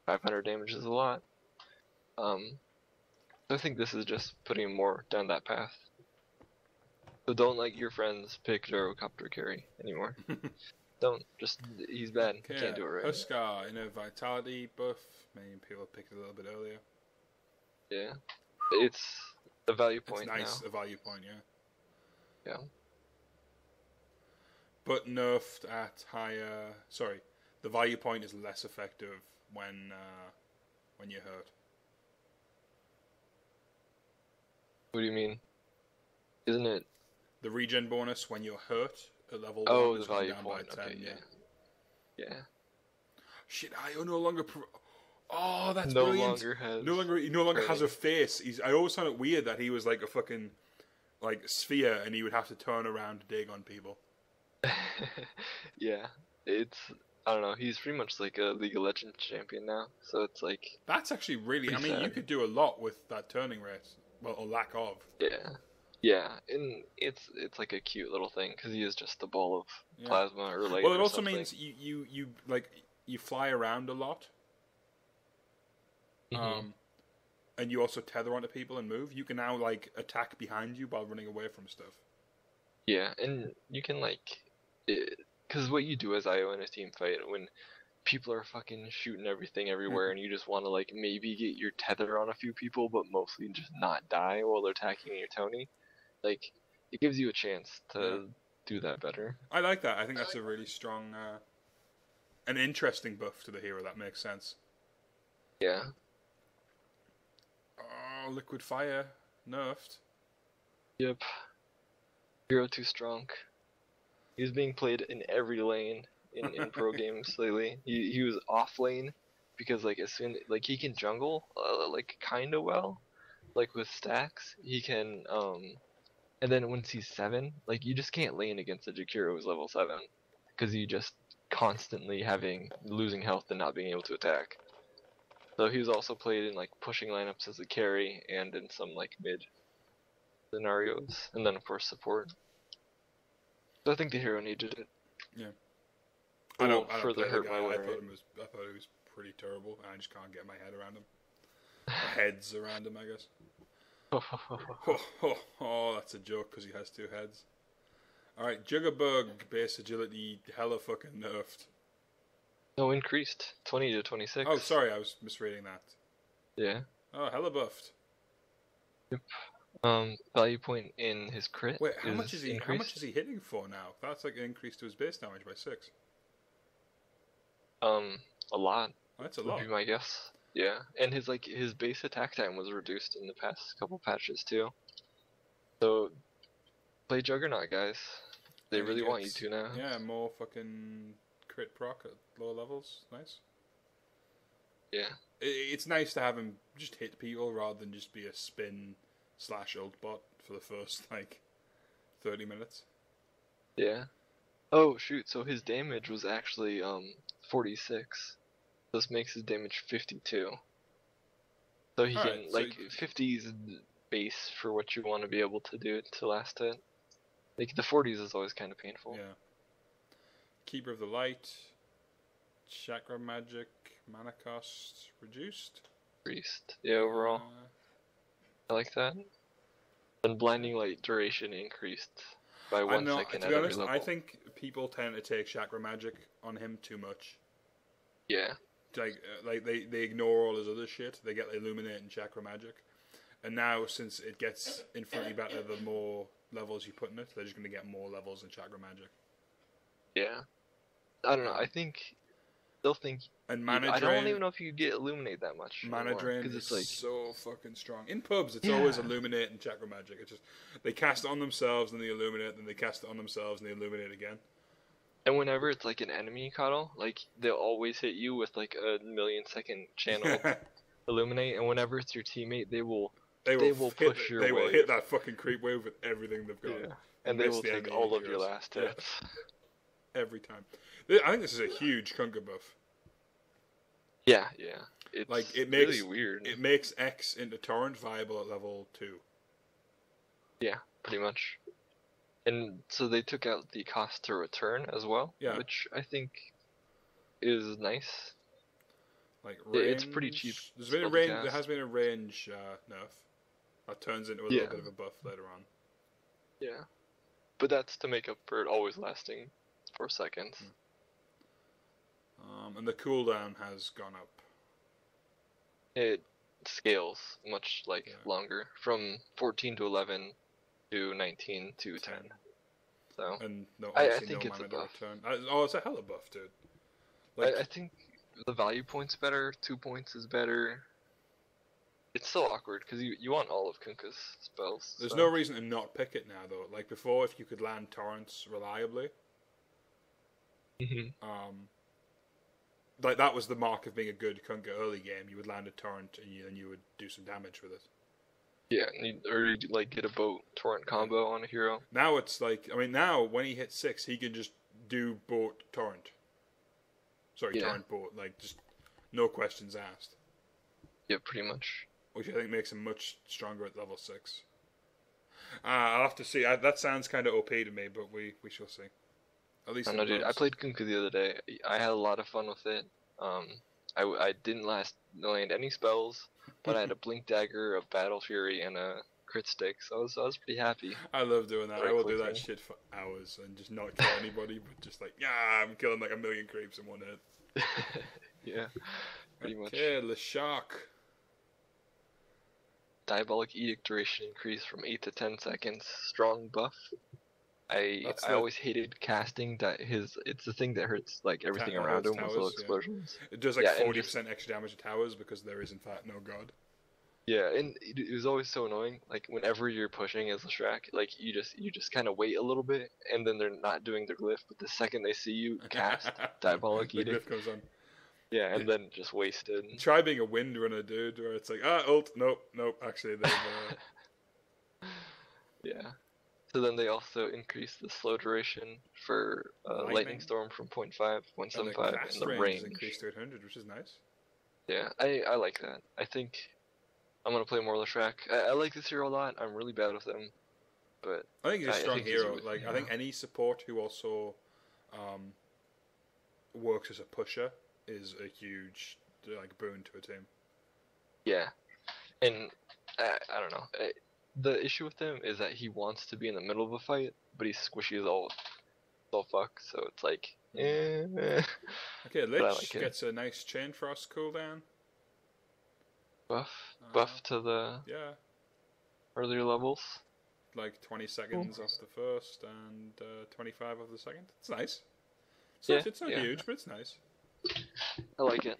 [SPEAKER 2] 500 damage is a lot. I think this is just putting him more down that path. So don't let your friends pick Gyrocopter carry anymore. Don't. He's bad.
[SPEAKER 1] Okay,
[SPEAKER 2] Can't do it right.
[SPEAKER 1] Huskar in a vitality buff. Many people picked it a little bit earlier.
[SPEAKER 2] Yeah. It's a value point
[SPEAKER 1] now. It's nice,
[SPEAKER 2] now.
[SPEAKER 1] A value point, yeah.
[SPEAKER 2] Yeah.
[SPEAKER 1] But nerfed at higher... Sorry, the value point is less effective when you're hurt.
[SPEAKER 2] What do you mean? Isn't it...
[SPEAKER 1] The regen bonus when you're hurt at level 1
[SPEAKER 2] the
[SPEAKER 1] is
[SPEAKER 2] value
[SPEAKER 1] down
[SPEAKER 2] point.
[SPEAKER 1] by 10.
[SPEAKER 2] Okay, yeah.
[SPEAKER 1] Shit, I no longer... Oh, that's
[SPEAKER 2] no
[SPEAKER 1] brilliant.
[SPEAKER 2] longer has
[SPEAKER 1] He no longer has
[SPEAKER 2] turning.
[SPEAKER 1] a face. I always found it weird that he was like a fucking like sphere, and he would have to turn around to dig on people.
[SPEAKER 2] Yeah, it's I don't know. He's pretty much like a League of Legends champion now, so it's like
[SPEAKER 1] That's actually really. I
[SPEAKER 2] pretty
[SPEAKER 1] mean, you
[SPEAKER 2] sad.
[SPEAKER 1] could do a lot with that turning rate. Well, or lack of.
[SPEAKER 2] Yeah, yeah, and it's like a cute little thing because he is just a ball of
[SPEAKER 1] Yeah.
[SPEAKER 2] plasma or light
[SPEAKER 1] Well, it
[SPEAKER 2] or
[SPEAKER 1] also
[SPEAKER 2] something.
[SPEAKER 1] means you like you fly around a lot.
[SPEAKER 2] Mhm.
[SPEAKER 1] And you also tether onto people and move. You can now like attack behind you while running away from stuff.
[SPEAKER 2] Yeah, and you can like, because what you do as IO in a team fight when people are fucking shooting everything everywhere and you just want to like maybe get your tether on a few people but mostly just not die while they're attacking your Tony, like it gives you a chance to do that better.
[SPEAKER 1] I like that. I think that's a really strong, an interesting buff to the hero. That makes sense.
[SPEAKER 2] Yeah.
[SPEAKER 1] Oh, liquid fire nerfed.
[SPEAKER 2] Yep. Hero too strong. He's being played in every lane in pro games lately. He was off lane because like as soon like he can jungle like kinda well, like with stacks he can and then once he's 7 like you just can't lane against a Jakiro who's level 7 because you just constantly losing health and not being able to attack. So he was also played in like pushing lineups as a carry and in some like mid scenarios, and then of course support. So I think the hero needed it.
[SPEAKER 1] Yeah.
[SPEAKER 2] It
[SPEAKER 1] I
[SPEAKER 2] won't
[SPEAKER 1] don't
[SPEAKER 2] further
[SPEAKER 1] play the
[SPEAKER 2] hurt
[SPEAKER 1] guy.
[SPEAKER 2] my win
[SPEAKER 1] I
[SPEAKER 2] rate.
[SPEAKER 1] thought he was pretty terrible. I just can't get my head around him. Heads around him, I guess. Oh, that's a joke because he has 2 heads. Alright, Jugabug, base agility, hella fucking nerfed.
[SPEAKER 2] No, increased 20 to 26.
[SPEAKER 1] Oh, sorry, I was misreading that.
[SPEAKER 2] Yeah.
[SPEAKER 1] Oh, hella buffed.
[SPEAKER 2] Yep. Value point in his crit.
[SPEAKER 1] Wait, how much is he?
[SPEAKER 2] increased.
[SPEAKER 1] How much is he hitting for now? That's like an increase to his base damage by 6.
[SPEAKER 2] A lot.
[SPEAKER 1] That's a
[SPEAKER 2] Would
[SPEAKER 1] lot.
[SPEAKER 2] be my guess. Yeah, and his base attack time was reduced in the past couple patches too. So play Juggernaut, guys. They
[SPEAKER 1] And he
[SPEAKER 2] really want you
[SPEAKER 1] gets-
[SPEAKER 2] to now.
[SPEAKER 1] Yeah, more fucking crit proc at lower levels. Nice.
[SPEAKER 2] Yeah.
[SPEAKER 1] It's nice to have him just hit people rather than just be a spin/ult bot for the first like 30 minutes.
[SPEAKER 2] Yeah. Oh shoot! So his damage was actually 46. This makes his damage 52. So he
[SPEAKER 1] Alright,
[SPEAKER 2] can
[SPEAKER 1] so
[SPEAKER 2] like 50 is base for what you want to be able to do to last it. Like the 40s is always kind of painful.
[SPEAKER 1] Yeah. Keeper of the Light, Chakra Magic, mana cost reduced.
[SPEAKER 2] Increased. Yeah, overall, I like that. And blinding light duration increased by
[SPEAKER 1] I
[SPEAKER 2] 1
[SPEAKER 1] know.
[SPEAKER 2] second
[SPEAKER 1] To
[SPEAKER 2] at
[SPEAKER 1] be
[SPEAKER 2] every
[SPEAKER 1] honest,
[SPEAKER 2] level.
[SPEAKER 1] I think people tend to take Chakra Magic on him too much.
[SPEAKER 2] Yeah.
[SPEAKER 1] Like they ignore all his other shit. They get Illuminate and Chakra Magic, and now since it gets infinitely better the more levels you put in it, they're just going to get more levels in Chakra Magic.
[SPEAKER 2] Yeah. I don't know. I think they'll think.
[SPEAKER 1] And Mana
[SPEAKER 2] I
[SPEAKER 1] Drain.
[SPEAKER 2] don't even know if you get illuminate that much.
[SPEAKER 1] Mana Drain
[SPEAKER 2] because
[SPEAKER 1] is
[SPEAKER 2] it's like
[SPEAKER 1] so fucking strong. In pubs, it's
[SPEAKER 2] Yeah.
[SPEAKER 1] always Illuminate and Chakra Magic. It's just they cast it on themselves, and they illuminate, then they cast it on themselves, and they illuminate again.
[SPEAKER 2] And whenever it's like an enemy cuddle, like they'll always hit you with like a 1,000,000-second channel illuminate, and whenever it's your teammate, they will push your
[SPEAKER 1] They will
[SPEAKER 2] wave.
[SPEAKER 1] hit that fucking creep wave with everything they've got.
[SPEAKER 2] and they
[SPEAKER 1] miss
[SPEAKER 2] will
[SPEAKER 1] the
[SPEAKER 2] take
[SPEAKER 1] enemy
[SPEAKER 2] all of your
[SPEAKER 1] heroes.
[SPEAKER 2] last
[SPEAKER 1] Yeah.
[SPEAKER 2] hits.
[SPEAKER 1] Every time. I think this is a huge Kunka buff.
[SPEAKER 2] Yeah, it's
[SPEAKER 1] Like it makes
[SPEAKER 2] really weird.
[SPEAKER 1] It makes X into torrent viable at level 2.
[SPEAKER 2] Yeah, pretty much. And so they took out the cost to return as well,
[SPEAKER 1] Yeah.
[SPEAKER 2] which I think is nice.
[SPEAKER 1] Like
[SPEAKER 2] It's pretty cheap
[SPEAKER 1] There's been a
[SPEAKER 2] spell to
[SPEAKER 1] range.
[SPEAKER 2] cast.
[SPEAKER 1] There has been a range nerf that turns into a
[SPEAKER 2] Yeah.
[SPEAKER 1] little bit of a buff later on.
[SPEAKER 2] Yeah. But that's to make up for it always lasting 4 seconds.
[SPEAKER 1] And the cooldown has gone up.
[SPEAKER 2] It scales much like
[SPEAKER 1] Yeah.
[SPEAKER 2] longer from 14 to 11 to 19 to 10. So
[SPEAKER 1] And no,
[SPEAKER 2] I
[SPEAKER 1] obviously
[SPEAKER 2] think
[SPEAKER 1] no
[SPEAKER 2] it's a
[SPEAKER 1] mana to
[SPEAKER 2] buff.
[SPEAKER 1] return. It's a hella buff, dude. Like,
[SPEAKER 2] I think the value point's better, 2 points is better. It's so awkward because you want all of Kunka's spells.
[SPEAKER 1] there's
[SPEAKER 2] so.
[SPEAKER 1] no reason to not pick it now, though. Like before, if you could land torrents reliably,
[SPEAKER 2] Mhm.
[SPEAKER 1] like that was the mark of being a good Kunga early game. You would land a torrent and then you would do some damage with it.
[SPEAKER 2] Yeah, or you'd like get a boat torrent combo on a hero.
[SPEAKER 1] Now it's like, I mean, now when he hits 6, he can just do boat torrent. Sorry, torrent boat, like just no questions asked.
[SPEAKER 2] Yeah, pretty much.
[SPEAKER 1] Which I think makes him much stronger at level 6. I'll have to see. That sounds kind of OP to me, but we shall see. At least
[SPEAKER 2] I don't know, dude. I played Kunku the other day. I had a lot of fun with it. I didn't land any spells, but I had a Blink Dagger, a Battle Fury, and a Crit Stick, so I was pretty happy.
[SPEAKER 1] I love doing that. I will do that shit for hours and just not kill anybody, but just like, I'm killing like a million creeps in one hit.
[SPEAKER 2] Yeah, pretty much.
[SPEAKER 1] Okay, the shark.
[SPEAKER 2] Diabolic Edict duration increased from 8 to 10 seconds. Strong buff. I always hated casting that it's the thing that hurts like everything around him with little explosions.
[SPEAKER 1] Yeah. It does like 40% extra damage to towers because there is in fact no god.
[SPEAKER 2] Yeah, and it was always so annoying. Like whenever you're pushing as Leshrac, like you just kind of wait a little bit, and then they're not doing their glyph. But the second they see you cast Diabolic Edict,
[SPEAKER 1] the glyph comes on.
[SPEAKER 2] Yeah, and then just wasted.
[SPEAKER 1] Try being a wind runner, dude, where it's like ult, nope. Actually, they've.
[SPEAKER 2] Yeah. So then they also increased the slow duration for Lightning Storm from 0.5 to 0.75, and the range
[SPEAKER 1] increased to 800, which is nice.
[SPEAKER 2] Yeah, I like that. I think I'm gonna play more Leshrac. I like this hero a lot. I'm really bad with him, but
[SPEAKER 1] I think he's a strong hero. I think any support who also works as a pusher is a huge boon to a team. Yeah,
[SPEAKER 2] and I don't know. The issue with him is that he wants to be in the middle of a fight, but he's squishy as all fuck. So it's like,
[SPEAKER 1] Okay, Lich gets a nice Chain Frost cooldown.
[SPEAKER 2] Buff to the earlier levels.
[SPEAKER 1] Like 20 seconds off the first and 25 off the second. It's nice. It's not huge, but it's nice.
[SPEAKER 2] I like it.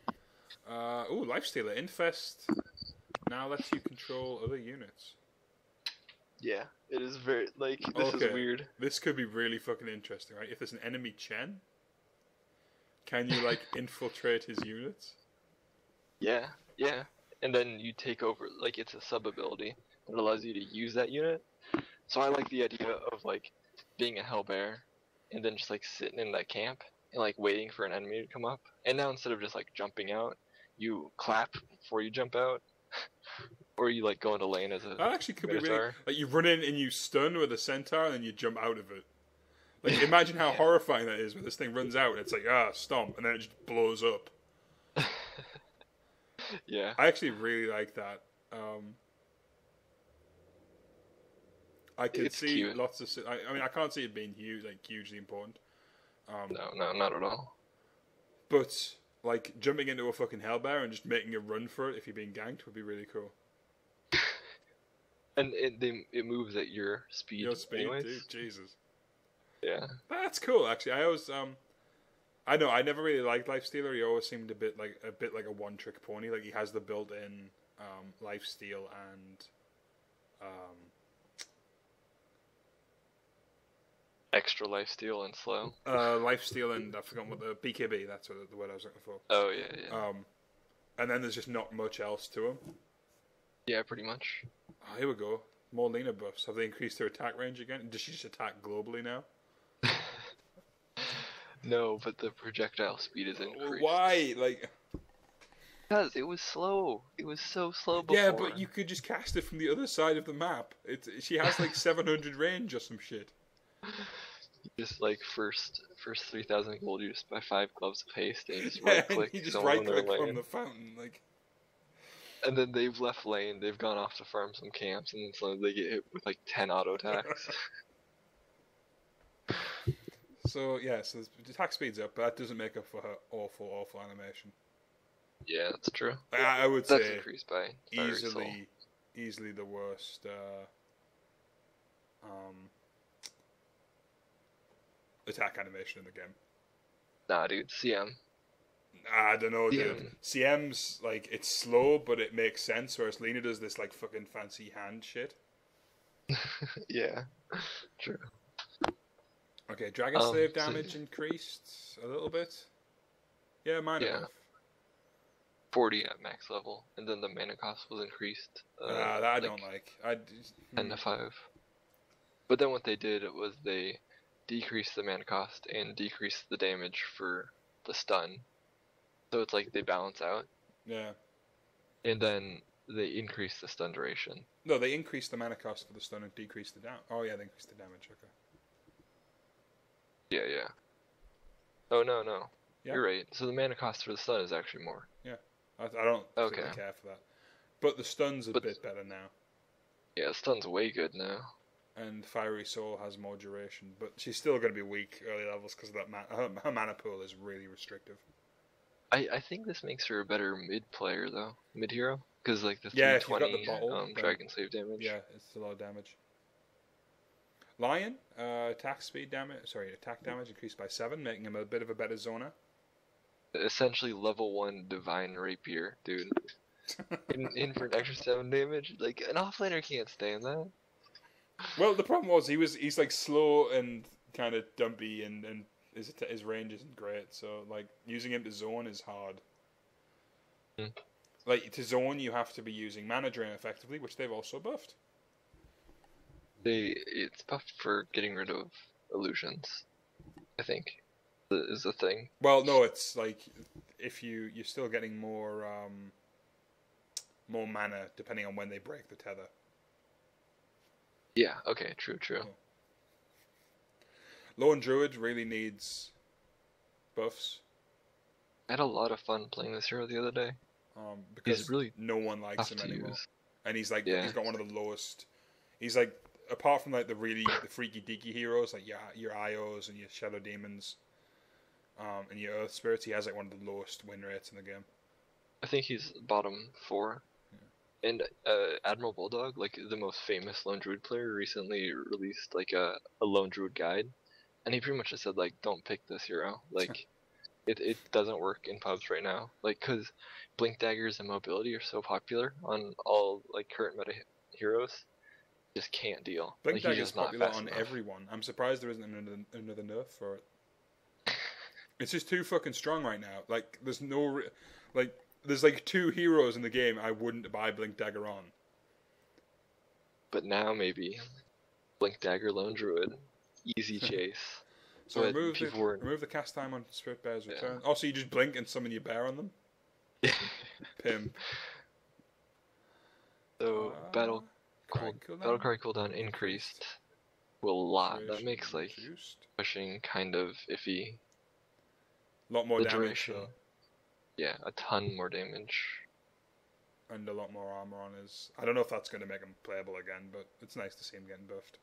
[SPEAKER 1] Lifestealer. Infest now lets you control other units.
[SPEAKER 2] Yeah, it is very, this is weird.
[SPEAKER 1] This could be really fucking interesting, right? If there's an enemy Chen, can you, infiltrate his units?
[SPEAKER 2] Yeah. And then you take over, it's a sub-ability that allows you to use that unit. So I like the idea of, being a Hellbear, and then just, sitting in that camp, and, waiting for an enemy to come up. And now instead of just, jumping out, you clap before you jump out. Or you go into lane as a
[SPEAKER 1] that actually could Minotaur. Be really you run in and you stun with a centaur and then you jump out of it. Imagine how horrifying that is when this thing runs out and it's stomp and then it just blows up.
[SPEAKER 2] Yeah.
[SPEAKER 1] I actually really like that. I can see cute. Lots of I can't see it being hugely important.
[SPEAKER 2] No, not at all.
[SPEAKER 1] But jumping into a fucking Hellbear and just making a run for it if you're being ganked would be really cool.
[SPEAKER 2] And it moves at your speed.
[SPEAKER 1] Your speed,
[SPEAKER 2] anyways.
[SPEAKER 1] Dude. Jesus.
[SPEAKER 2] Yeah.
[SPEAKER 1] That's cool, actually. I always I know I never really liked Lifestealer. He always seemed a bit like a one-trick pony. He has the built-in lifesteal and
[SPEAKER 2] extra lifesteal and slow.
[SPEAKER 1] Lifesteal and I forgot what the BKB. That's what the word I was looking for.
[SPEAKER 2] Oh yeah.
[SPEAKER 1] And then there's just not much else to him.
[SPEAKER 2] Yeah, pretty much.
[SPEAKER 1] Oh, here we go. More Lena buffs. Have they increased her attack range again? Does she just attack globally now?
[SPEAKER 2] No, but the projectile speed is increased.
[SPEAKER 1] Why?
[SPEAKER 2] Because it was slow. It was so slow before.
[SPEAKER 1] Yeah, but you could just cast it from the other side of the map. She has 700 range or some shit.
[SPEAKER 2] Just first 3,000 gold, you just buy 5 gloves of haste and you just right click.
[SPEAKER 1] You just right click on the fountain,
[SPEAKER 2] And then they've left lane, they've gone off to farm some camps, and then suddenly they get hit with 10 auto attacks.
[SPEAKER 1] So the attack speed's up, but that doesn't make up for her awful animation.
[SPEAKER 2] Yeah, that's true.
[SPEAKER 1] I would
[SPEAKER 2] that's
[SPEAKER 1] say
[SPEAKER 2] increased by
[SPEAKER 1] easily the worst attack animation in the game.
[SPEAKER 2] Nah, dude, CM.
[SPEAKER 1] I don't know, dude. CM's it's slow, but it makes sense. Whereas Lena does this fucking fancy hand shit.
[SPEAKER 2] Yeah, true.
[SPEAKER 1] Okay, Dragon Slave damage increased a little bit. Yeah, mine
[SPEAKER 2] Yeah.
[SPEAKER 1] have.
[SPEAKER 2] 40 at max level, and then the mana cost was increased.
[SPEAKER 1] That I don't like.
[SPEAKER 2] 10 to 5. But then what they did was they decreased the mana cost and decreased the damage for the stun. So it's like they balance out.
[SPEAKER 1] Yeah.
[SPEAKER 2] And then they increased the stun duration.
[SPEAKER 1] No, they increased the mana cost for the stun and decreased the damage. Oh yeah, they increased the damage. Okay.
[SPEAKER 2] Yeah. Oh no.
[SPEAKER 1] Yeah.
[SPEAKER 2] You're right. So the mana cost for the stun is actually more.
[SPEAKER 1] Yeah. I don't really care for that. But the stun's a bit better now.
[SPEAKER 2] Yeah, stun's way good now.
[SPEAKER 1] And Fiery Soul has more duration, but she's still going to be weak early levels because of that her mana pool is really restrictive.
[SPEAKER 2] I think this makes her a better mid player though, mid hero, because like the 320
[SPEAKER 1] if you've got the bottle,
[SPEAKER 2] dragon save damage.
[SPEAKER 1] Yeah, it's a lot of damage. Lion, attack damage increased by 7, making him a bit of a better zoner.
[SPEAKER 2] Essentially level 1 divine rapier, dude. in for an extra 7 damage. Like an offlaner can't stand that.
[SPEAKER 1] Well, the problem was he's like slow and kind of dumpy, and his range isn't great. So like using him to zone is hard. Like to zone, you have to be using mana drain effectively, which they've also buffed.
[SPEAKER 2] It's buffed for getting rid of illusions, I think, is the thing.
[SPEAKER 1] Well, no, it's like if you're still getting more mana depending on when they break the tether.
[SPEAKER 2] Yeah. Okay. True.
[SPEAKER 1] Yeah. Lone Druid really needs buffs.
[SPEAKER 2] I had a lot of fun playing this hero the other day.
[SPEAKER 1] Because
[SPEAKER 2] he's really
[SPEAKER 1] no one likes him anymore,
[SPEAKER 2] use.
[SPEAKER 1] And he's like he's got one of the lowest. He's like apart from like the freaky deaky heroes like your Ios and your Shadow Demons, and your Earth Spirits, he has like one of the lowest win rates in the game.
[SPEAKER 2] I think he's bottom 4. And Admiral Bulldog, like the most famous Lone Druid player, recently released like a Lone Druid guide, and he pretty much just said like, don't pick this hero. Like, it doesn't work in pubs right now. Like, cause Blink Daggers and mobility are so popular on all like current meta heroes, just can't deal.
[SPEAKER 1] Blink
[SPEAKER 2] like,
[SPEAKER 1] Dagger's popular on everyone. I'm surprised there isn't another nerf for it. It's just too fucking strong right now. Like, there's no there's like 2 heroes in the game I wouldn't buy Blink Dagger on.
[SPEAKER 2] But now maybe Blink Dagger Lone Druid, easy chase.
[SPEAKER 1] So remove the cast time on Spirit Bear's return. Yeah. Also, you just blink and summon your bear on them. Pim.
[SPEAKER 2] So battle cry cooldown increased a lot. That makes like pushing kind of iffy.
[SPEAKER 1] A lot more damage.
[SPEAKER 2] Duration. Yeah, a ton more damage.
[SPEAKER 1] And a lot more armor on his. I don't know if that's going to make him playable again, but it's nice to see him getting buffed.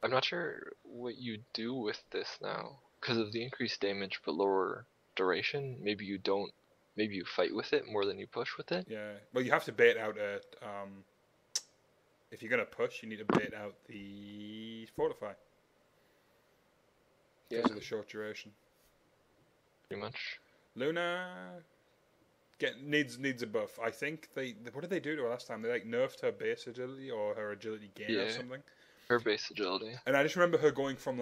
[SPEAKER 2] I'm not sure what you do with this now. Because of the increased damage but lower duration, maybe you don't. Maybe you fight with it more than you push with it.
[SPEAKER 1] Yeah, well, you have to bait out a. If you're going to push, you need to bait out the Fortify. Because of the short duration.
[SPEAKER 2] Pretty much.
[SPEAKER 1] Luna needs a buff. I think what did they do to her last time? They like nerfed her base agility or her agility gain or something.
[SPEAKER 2] Her base agility.
[SPEAKER 1] And I just remember her going from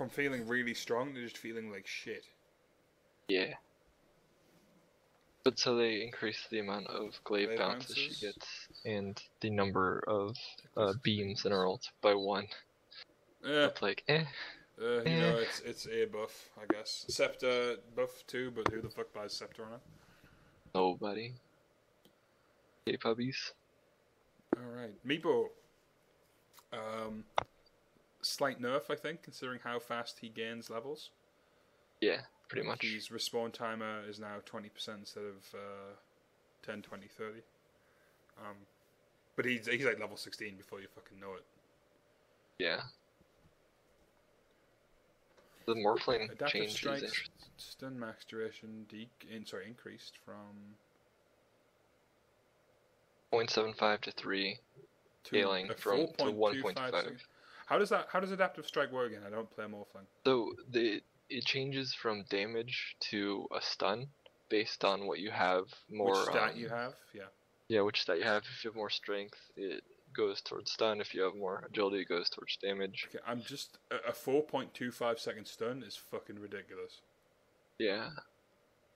[SPEAKER 1] feeling really strong to just feeling like shit.
[SPEAKER 2] Yeah. But so they increased the amount of glaive bounces she gets and the number of beams in her ult by 1. It's like
[SPEAKER 1] you know, it's a buff, I guess. Scepter buff too, but who the fuck buys Scepter on it?
[SPEAKER 2] Nobody. Hey, puppies.
[SPEAKER 1] Alright. Meepo. Slight nerf, I think, considering how fast he gains levels.
[SPEAKER 2] Yeah, pretty much.
[SPEAKER 1] His respawn timer is now 20% instead of 10, 20, 30. But he's like level 16 before you fucking know it.
[SPEAKER 2] Yeah. The Morphling
[SPEAKER 1] Adaptive
[SPEAKER 2] change
[SPEAKER 1] strikes,
[SPEAKER 2] is interesting.
[SPEAKER 1] Stun max duration increased from
[SPEAKER 2] 0.75 to 3, scaling to 1.5.
[SPEAKER 1] How does adaptive strike work again? I don't play Morphling.
[SPEAKER 2] So it changes from damage to a stun based on what you have more.
[SPEAKER 1] Which stat you have, yeah.
[SPEAKER 2] Yeah, which stat you have. If you have more strength, it goes towards stun. If you have more agility, it goes towards damage.
[SPEAKER 1] Okay, I'm just a 4.25 second stun is fucking ridiculous.
[SPEAKER 2] Yeah.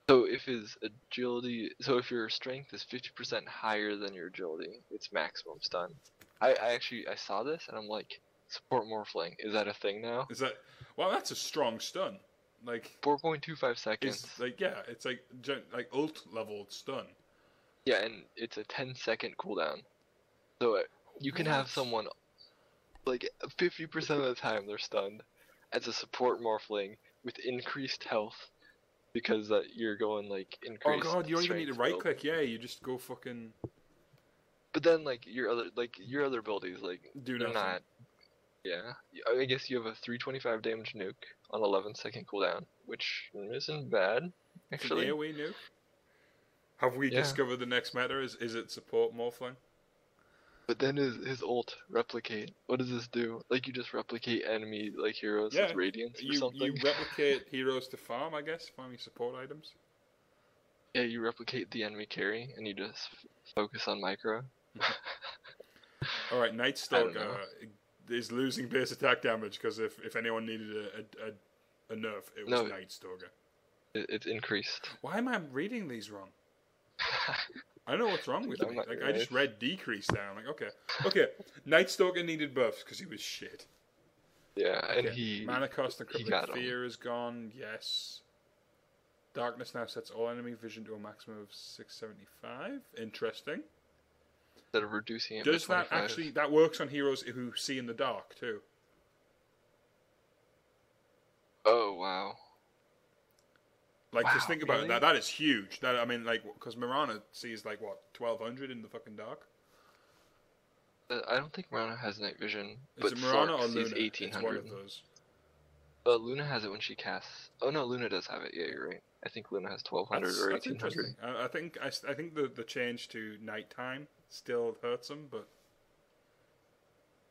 [SPEAKER 2] So if his agility, so if your strength is 50% higher than your agility, it's maximum stun. I saw this and I'm like, support Morphling, is that a thing now?
[SPEAKER 1] Is that? Well, that's a strong stun. Like
[SPEAKER 2] 4.25 seconds.
[SPEAKER 1] it's like yeah, it's like ult level stun.
[SPEAKER 2] Yeah, and it's a 10-second cooldown. So you can have someone like 50% of the time they're stunned as a support Morphling with increased health because you're going like increased.
[SPEAKER 1] Oh god, you don't even need to right
[SPEAKER 2] build.
[SPEAKER 1] click. Yeah, you just go fucking.
[SPEAKER 2] But then like your other abilities like
[SPEAKER 1] Do
[SPEAKER 2] they're
[SPEAKER 1] nothing.
[SPEAKER 2] not. Yeah, I guess you have a 325 damage nuke on 11-second cooldown, which isn't bad actually.
[SPEAKER 1] It's an AoE nuke. Have we discovered the next meta? Is it support Morphling?
[SPEAKER 2] But then his ult replicate. What does this do? Like you just replicate enemy like heroes with radiance or something?
[SPEAKER 1] You replicate heroes to farm, I guess, farming support items.
[SPEAKER 2] Yeah, you replicate the enemy carry and you just focus on micro.
[SPEAKER 1] Alright, Night Stalker is losing base attack damage because if anyone needed a nerf, it was Night Stalker.
[SPEAKER 2] It's increased.
[SPEAKER 1] Why am I reading these wrong? I don't know what's wrong with me. Like I just read decrease down. Like okay. Night Stalker needed buffs because he was shit.
[SPEAKER 2] Yeah, and he
[SPEAKER 1] mana cost and crippling fear is gone. Yes. Darkness now sets all enemy vision to a maximum of 675. Interesting.
[SPEAKER 2] Instead of reducing it.
[SPEAKER 1] Does that actually that works on heroes who see in the dark too?
[SPEAKER 2] Oh wow.
[SPEAKER 1] Like, just think about it. That is huge. That I mean, like, because Mirana sees like what 1200 in the fucking dark.
[SPEAKER 2] I don't think Mirana has night vision.
[SPEAKER 1] Is it Mirana or Luna?
[SPEAKER 2] 1800.
[SPEAKER 1] It's one of those.
[SPEAKER 2] Luna has it when she casts. Oh no, Luna does have it. Yeah, you're right. I think Luna has 1200 or 1800.
[SPEAKER 1] I think the change to nighttime still hurts them, but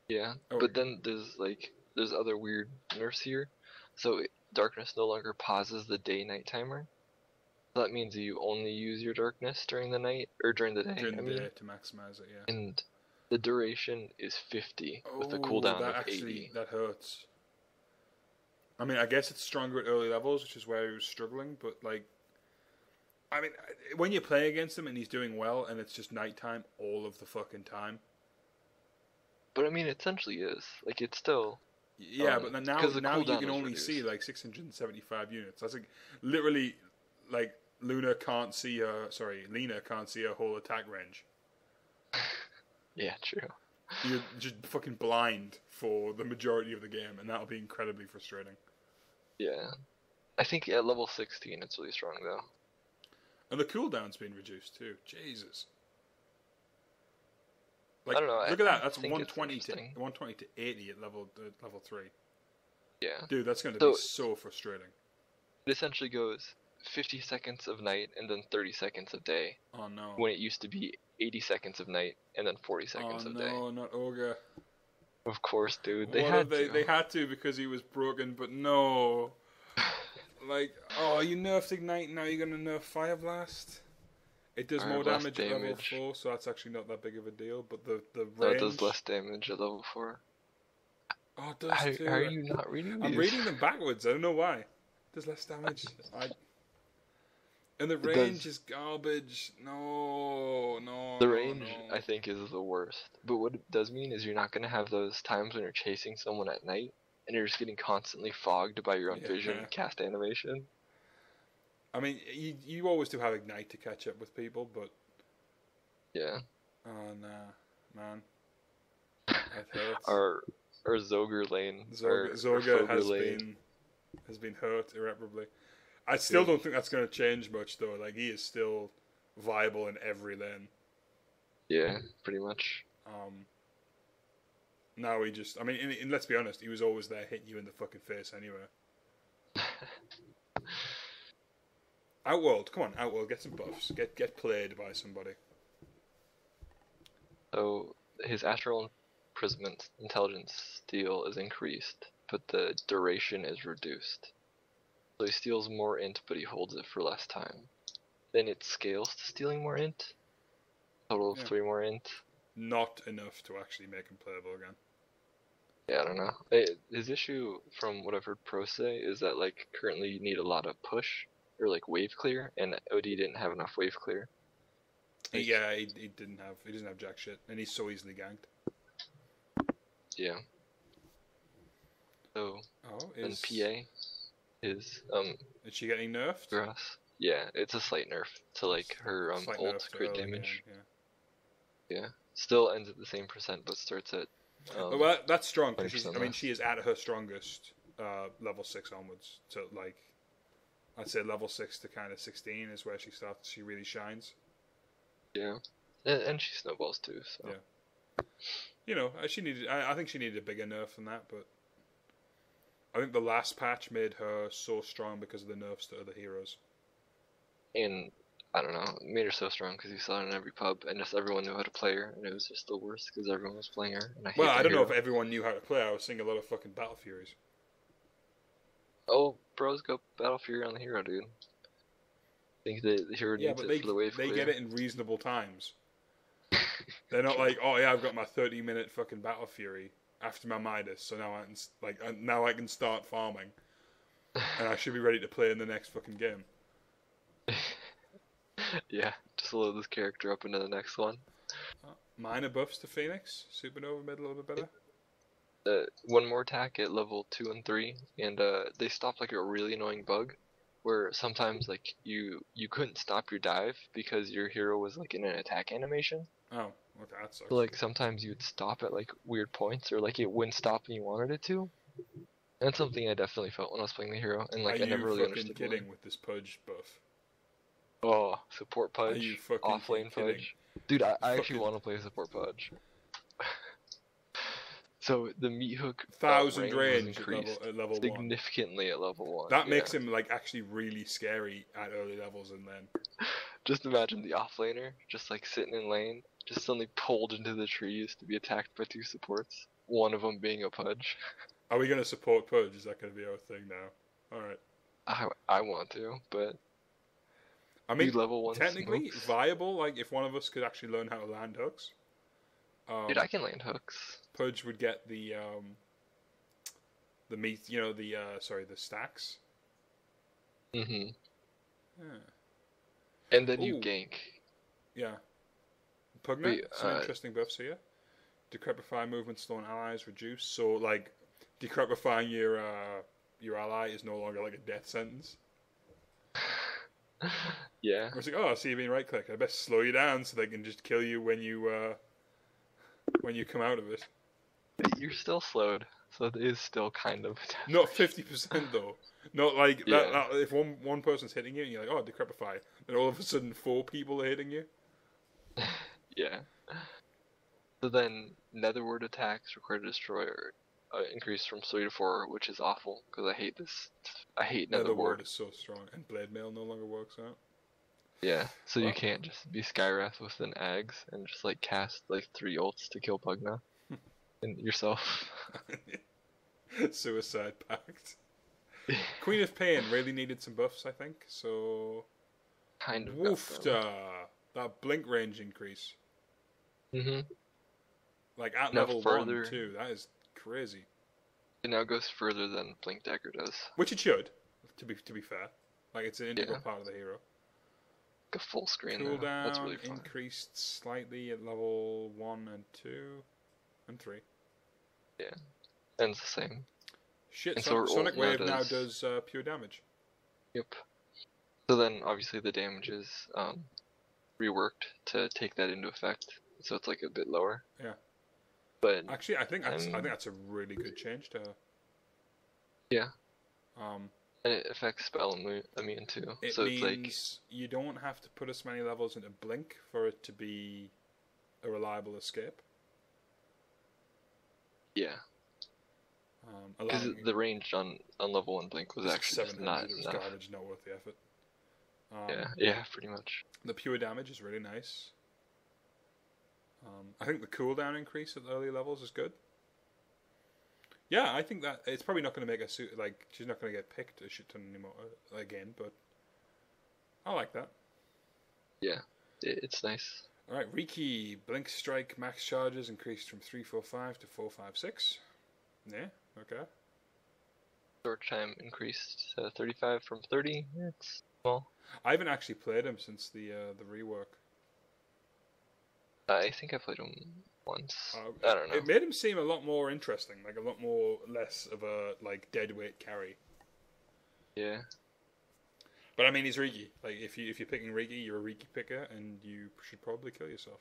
[SPEAKER 2] yeah. But then there's other weird nerfs here. So darkness no longer pauses the day-night timer. So that means you only use your darkness during the night or during the day.
[SPEAKER 1] During the day to maximize it, yeah.
[SPEAKER 2] And the duration is 50 with a cooldown of 80.
[SPEAKER 1] That hurts. I mean, I guess it's stronger at early levels, which is where he was struggling. But like, I mean, when you play against him and he's doing well, and it's just nighttime all of the fucking time.
[SPEAKER 2] But I mean, it essentially is like it's still.
[SPEAKER 1] Yeah, but now you can only see like 675 units. That's like literally like Lena can't see her whole attack range.
[SPEAKER 2] Yeah, true.
[SPEAKER 1] You're just fucking blind for the majority of the game, and that'll be incredibly frustrating.
[SPEAKER 2] Yeah, I think at level 16 it's really strong though.
[SPEAKER 1] And the cooldown's been reduced too. Jesus. Like,
[SPEAKER 2] I don't know.
[SPEAKER 1] Look at that. That's 120 to 80 at level 3.
[SPEAKER 2] Yeah.
[SPEAKER 1] Dude, that's going to be so frustrating.
[SPEAKER 2] It essentially goes 50 seconds of night and then 30 seconds of day.
[SPEAKER 1] Oh no.
[SPEAKER 2] When it used to be 80 seconds of night and then 40 seconds of day.
[SPEAKER 1] Oh no, not Ogre.
[SPEAKER 2] Of course, dude.
[SPEAKER 1] They had to because he was broken, but no. Like, you nerfed Ignite, now you're going to nerf Fire Blast? It does more damage at level 4, so that's actually not that big of a deal. But the range...
[SPEAKER 2] it does less damage at level 4.
[SPEAKER 1] Oh, it does too.
[SPEAKER 2] How are you not reading these?
[SPEAKER 1] I'm reading them backwards. I don't know why. It does less damage. And the range is garbage. No.
[SPEAKER 2] The range, I think, is the worst. But what it does mean is you're not going to have those times when you're chasing someone at night and you're just getting constantly fogged by your own vision cast animation. I mean,
[SPEAKER 1] you always do have Ignite to catch up with people, but...
[SPEAKER 2] Yeah.
[SPEAKER 1] Oh, nah. Man. That hurts.
[SPEAKER 2] Our Zogre lane...
[SPEAKER 1] Zogre has been hurt irreparably. I still don't think that's going to change much, though. Like, he is still viable in every lane.
[SPEAKER 2] Yeah, pretty much.
[SPEAKER 1] Now he just... I mean, and let's be honest, he was always there hitting you in the fucking face anyway. Outworld, come on, Outworld, get some buffs. Get played by somebody.
[SPEAKER 2] So, his Astral Imprisonment Intelligence steal is increased, but the duration is reduced. So he steals more int, but he holds it for less time. Then it scales to stealing more int. Total of 3 more int.
[SPEAKER 1] Not enough to actually make him playable again.
[SPEAKER 2] Yeah, I don't know. His issue, from what I've heard pros say, is that like currently you need a lot of push or like wave clear, and OD didn't have enough wave clear. Like,
[SPEAKER 1] yeah, he doesn't have jack shit, and he's so easily ganked.
[SPEAKER 2] Yeah. So then PA is
[SPEAKER 1] she getting nerfed?
[SPEAKER 2] Grass. Yeah, it's a slight nerf to like her ult crit damage. Yeah. Still ends at the same percent, but starts at.
[SPEAKER 1] Well, that's strong because she is at her strongest level 6 onwards. So like, I'd say level 6 to kind of 16 is where she really shines.
[SPEAKER 2] Yeah, and she snowballs too. So.
[SPEAKER 1] Yeah. I think she needed a bigger nerf than that, but I think the last patch made her so strong because of the nerfs to other heroes.
[SPEAKER 2] And I don't know, it made her so strong because you saw her in every pub, and just everyone knew how to play her, and it was just the worst because everyone was playing her. And I don't
[SPEAKER 1] know if everyone knew how to play. I was seeing a lot of fucking Battle Furies.
[SPEAKER 2] Oh, bros go Battle Fury on the hero, dude. I think the hero needs it for the wave clear.
[SPEAKER 1] They get it in reasonable times. They're not like, oh yeah, I've got my 30-minute fucking Battle Fury after my Midas, so now I can start farming, and I should be ready to play in the next fucking game.
[SPEAKER 2] Yeah, just load this character up into the next one.
[SPEAKER 1] Minor buffs to Phoenix. Supernova made a little bit better.
[SPEAKER 2] One more attack at level 2 and 3, and they stopped like a really annoying bug, where sometimes like you couldn't stop your dive because your hero was like in an attack animation.
[SPEAKER 1] Oh, okay, that sucks.
[SPEAKER 2] So like sometimes you'd stop at like weird points, or like it wouldn't stop when you wanted it to. And that's something I definitely felt when I was playing the hero, and like I never really understood.
[SPEAKER 1] Are you fucking kidding with this Pudge buff?
[SPEAKER 2] Oh, support Pudge,
[SPEAKER 1] Are you fucking
[SPEAKER 2] off lane
[SPEAKER 1] kidding?
[SPEAKER 2] Pudge. Dude, I actually want to play support Pudge. So the meat hook
[SPEAKER 1] 1,000 range at level 1.
[SPEAKER 2] Significantly at level 1.
[SPEAKER 1] That makes him like actually really scary at early levels, and then
[SPEAKER 2] just imagine the offlaner just like sitting in lane, just suddenly pulled into the trees to be attacked by 2 supports, one of them being a Pudge.
[SPEAKER 1] Are we gonna support Pudge? Is that gonna be our thing now? Alright.
[SPEAKER 2] I want to, but
[SPEAKER 1] I mean,
[SPEAKER 2] level 1
[SPEAKER 1] technically
[SPEAKER 2] smokes.
[SPEAKER 1] Viable. Like if one of us could actually learn how to land hooks.
[SPEAKER 2] Dude, I can land hooks.
[SPEAKER 1] Pudge would get the meat, the stacks.
[SPEAKER 2] Mm-hmm.
[SPEAKER 1] Yeah.
[SPEAKER 2] And then you gank.
[SPEAKER 1] Yeah. Pugna, some interesting buffs here. Decrepify movement, slow and allies reduce. So like, decrepifying your ally is no longer like a death sentence.
[SPEAKER 2] Yeah.
[SPEAKER 1] It's like, oh, I see you being right click. I best slow you down so they can just kill you when you come out of it.
[SPEAKER 2] You're still slowed, so it is still kind of.
[SPEAKER 1] Not 50% though. Not like that. If one person's hitting you and you're like, oh, decrepify, then all of a sudden 4 people are hitting you.
[SPEAKER 2] Yeah. So then, Netherward attacks require to destroy or increase from 3 to 4, which is awful because I hate this. I hate Netherward.
[SPEAKER 1] Is so strong, and Blade Mail no longer works out.
[SPEAKER 2] Yeah, so you can't just be Skywrath with an Ags and just like cast like 3 ults to kill Pugna and yourself.
[SPEAKER 1] Suicide Pact. Queen of Pain really needed some buffs, I think. So
[SPEAKER 2] kind of.
[SPEAKER 1] Woofda, that blink range increase.
[SPEAKER 2] Mhm.
[SPEAKER 1] Like at level 1 too. That is crazy.
[SPEAKER 2] It now goes further than Blink Dagger does.
[SPEAKER 1] Which it should, to be fair. Like it's an integral part of the hero.
[SPEAKER 2] A full screen.
[SPEAKER 1] Cooldown
[SPEAKER 2] That's really fun.
[SPEAKER 1] Increased slightly at level 1 and 2 and 3.
[SPEAKER 2] Yeah, and it's the same.
[SPEAKER 1] Shit, Sonic Wave now does pure damage.
[SPEAKER 2] Yep. So then, obviously, the damage is reworked to take that into effect, so it's like a bit lower.
[SPEAKER 1] Yeah.
[SPEAKER 2] But
[SPEAKER 1] actually, I think that's a really good change to her.
[SPEAKER 2] Yeah. And it affects spell immune too.
[SPEAKER 1] It means like you don't have to put as many levels into Blink for it to be a reliable escape.
[SPEAKER 2] Yeah. Because the range on level 1 Blink was actually just not enough.
[SPEAKER 1] Garbage, not worth the effort.
[SPEAKER 2] Yeah, pretty much.
[SPEAKER 1] The pure damage is really nice. I think the cooldown increase at the early levels is good. Yeah, I think that it's probably not going to make she's not going to get picked a shit ton anymore again, but I like that.
[SPEAKER 2] Yeah, it's nice.
[SPEAKER 1] Alright, Riki, Blink Strike max charges increased from 345 to 456. Yeah, okay.
[SPEAKER 2] Storage time increased to 35 from 30. It's small.
[SPEAKER 1] I haven't actually played him since the rework.
[SPEAKER 2] I think I played him once. I don't know.
[SPEAKER 1] It made him seem a lot more interesting, like a lot more less of a like deadweight carry.
[SPEAKER 2] Yeah.
[SPEAKER 1] But I mean, he's Riki. Like if you're picking Riki, you're a Riki picker, and you should probably kill yourself.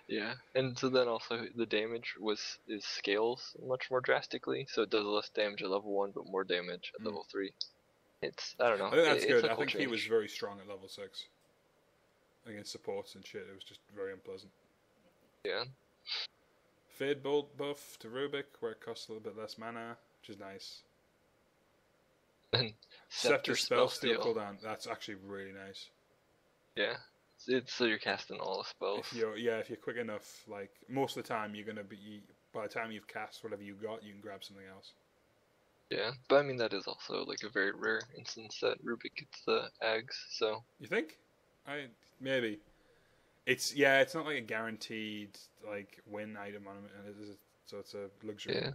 [SPEAKER 2] Yeah, and so then also the damage is scales much more drastically, so it does less damage at level 1, but more damage at level 3. I don't know.
[SPEAKER 1] I think that's good.
[SPEAKER 2] It's a
[SPEAKER 1] I
[SPEAKER 2] cool
[SPEAKER 1] think he
[SPEAKER 2] change.
[SPEAKER 1] was very strong at level 6 against supports and shit. It was just very unpleasant.
[SPEAKER 2] Yeah.
[SPEAKER 1] Fade Bolt buff to Rubik, where it costs a little bit less mana, which is nice.
[SPEAKER 2] And
[SPEAKER 1] Scepter spell steal cooldown. That's actually really nice.
[SPEAKER 2] Yeah. It's so you're casting all the spells.
[SPEAKER 1] If you're quick enough, like most of the time you're gonna be. By the time you've cast whatever you got, you can grab something else.
[SPEAKER 2] Yeah, but I mean that is also like a very rare instance that Rubik gets the Ags. So
[SPEAKER 1] you think? Maybe. It's not like a guaranteed like win item on it, so it's a luxury.
[SPEAKER 2] Yeah.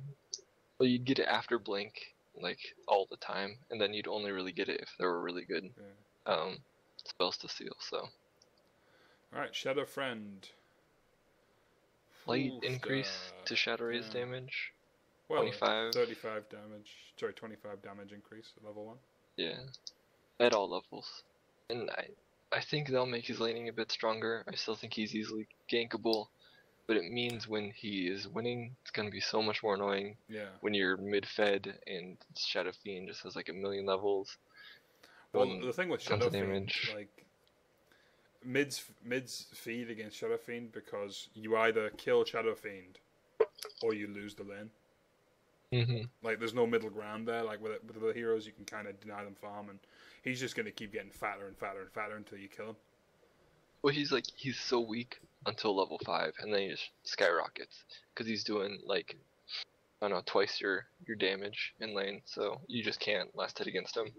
[SPEAKER 2] Well, you'd get it after Blink like all the time, and then you'd only really get it if there were really good spells to steal. So.
[SPEAKER 1] Alright, Shadow Friend.
[SPEAKER 2] Slight increase to Shadow Raise damage.
[SPEAKER 1] Well,
[SPEAKER 2] 25.
[SPEAKER 1] 35 damage. Sorry, 25 damage increase at level 1.
[SPEAKER 2] Yeah. At all levels. And I think they'll make his laning a bit stronger. I still think he's easily gankable. But it means when he is winning, it's going to be so much more annoying.
[SPEAKER 1] Yeah.
[SPEAKER 2] When you're mid-fed and Shadow Fiend just has like a million levels.
[SPEAKER 1] Well, the thing with Shadow Fiend, like, mids feed against Shadow Fiend because you either kill Shadow Fiend or you lose the lane.
[SPEAKER 2] Mm-hmm.
[SPEAKER 1] Like there's no middle ground there. Like with the heroes, you can kind of deny them farm, and he's just going to keep getting fatter and fatter and fatter until you kill him.
[SPEAKER 2] Well, he's so weak until level 5, and then he just skyrockets because he's doing like I don't know twice your damage in lane, so you just can't last hit against him.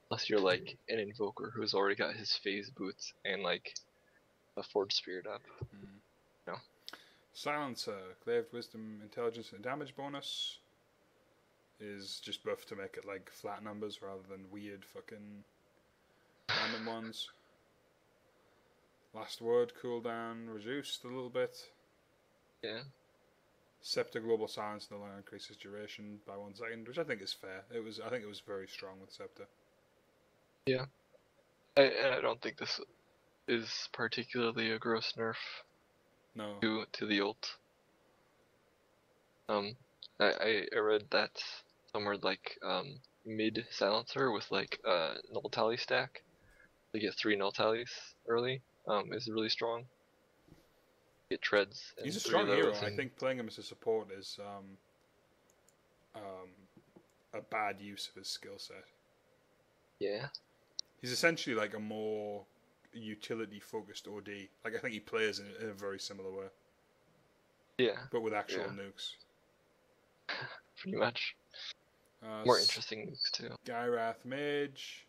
[SPEAKER 2] Unless you're like an invoker who's already got his phase boots and like a forge spirit up. No.
[SPEAKER 1] Silencer, Claved Wisdom, Intelligence, and Damage bonus is just buffed to make it like flat numbers rather than weird fucking random ones. Last Word cooldown reduced a little bit.
[SPEAKER 2] Yeah.
[SPEAKER 1] Scepter Global Silence no longer increases duration by 1 second, which I think is fair. I think it was very strong with Scepter.
[SPEAKER 2] Yeah. I don't think this is particularly a gross nerf.
[SPEAKER 1] No.
[SPEAKER 2] To the ult. I read that somewhere like mid silencer with like null tally stack. They get 3 null tallies early. Is really strong. Get treads.
[SPEAKER 1] He's a strong hero. I think playing him as a support is a bad use of his skill set.
[SPEAKER 2] Yeah.
[SPEAKER 1] He's essentially like a more utility-focused OD. Like I think he plays in a very similar way.
[SPEAKER 2] Yeah.
[SPEAKER 1] But with actual nukes.
[SPEAKER 2] Pretty much. More interesting nukes too.
[SPEAKER 1] Gyrath Mage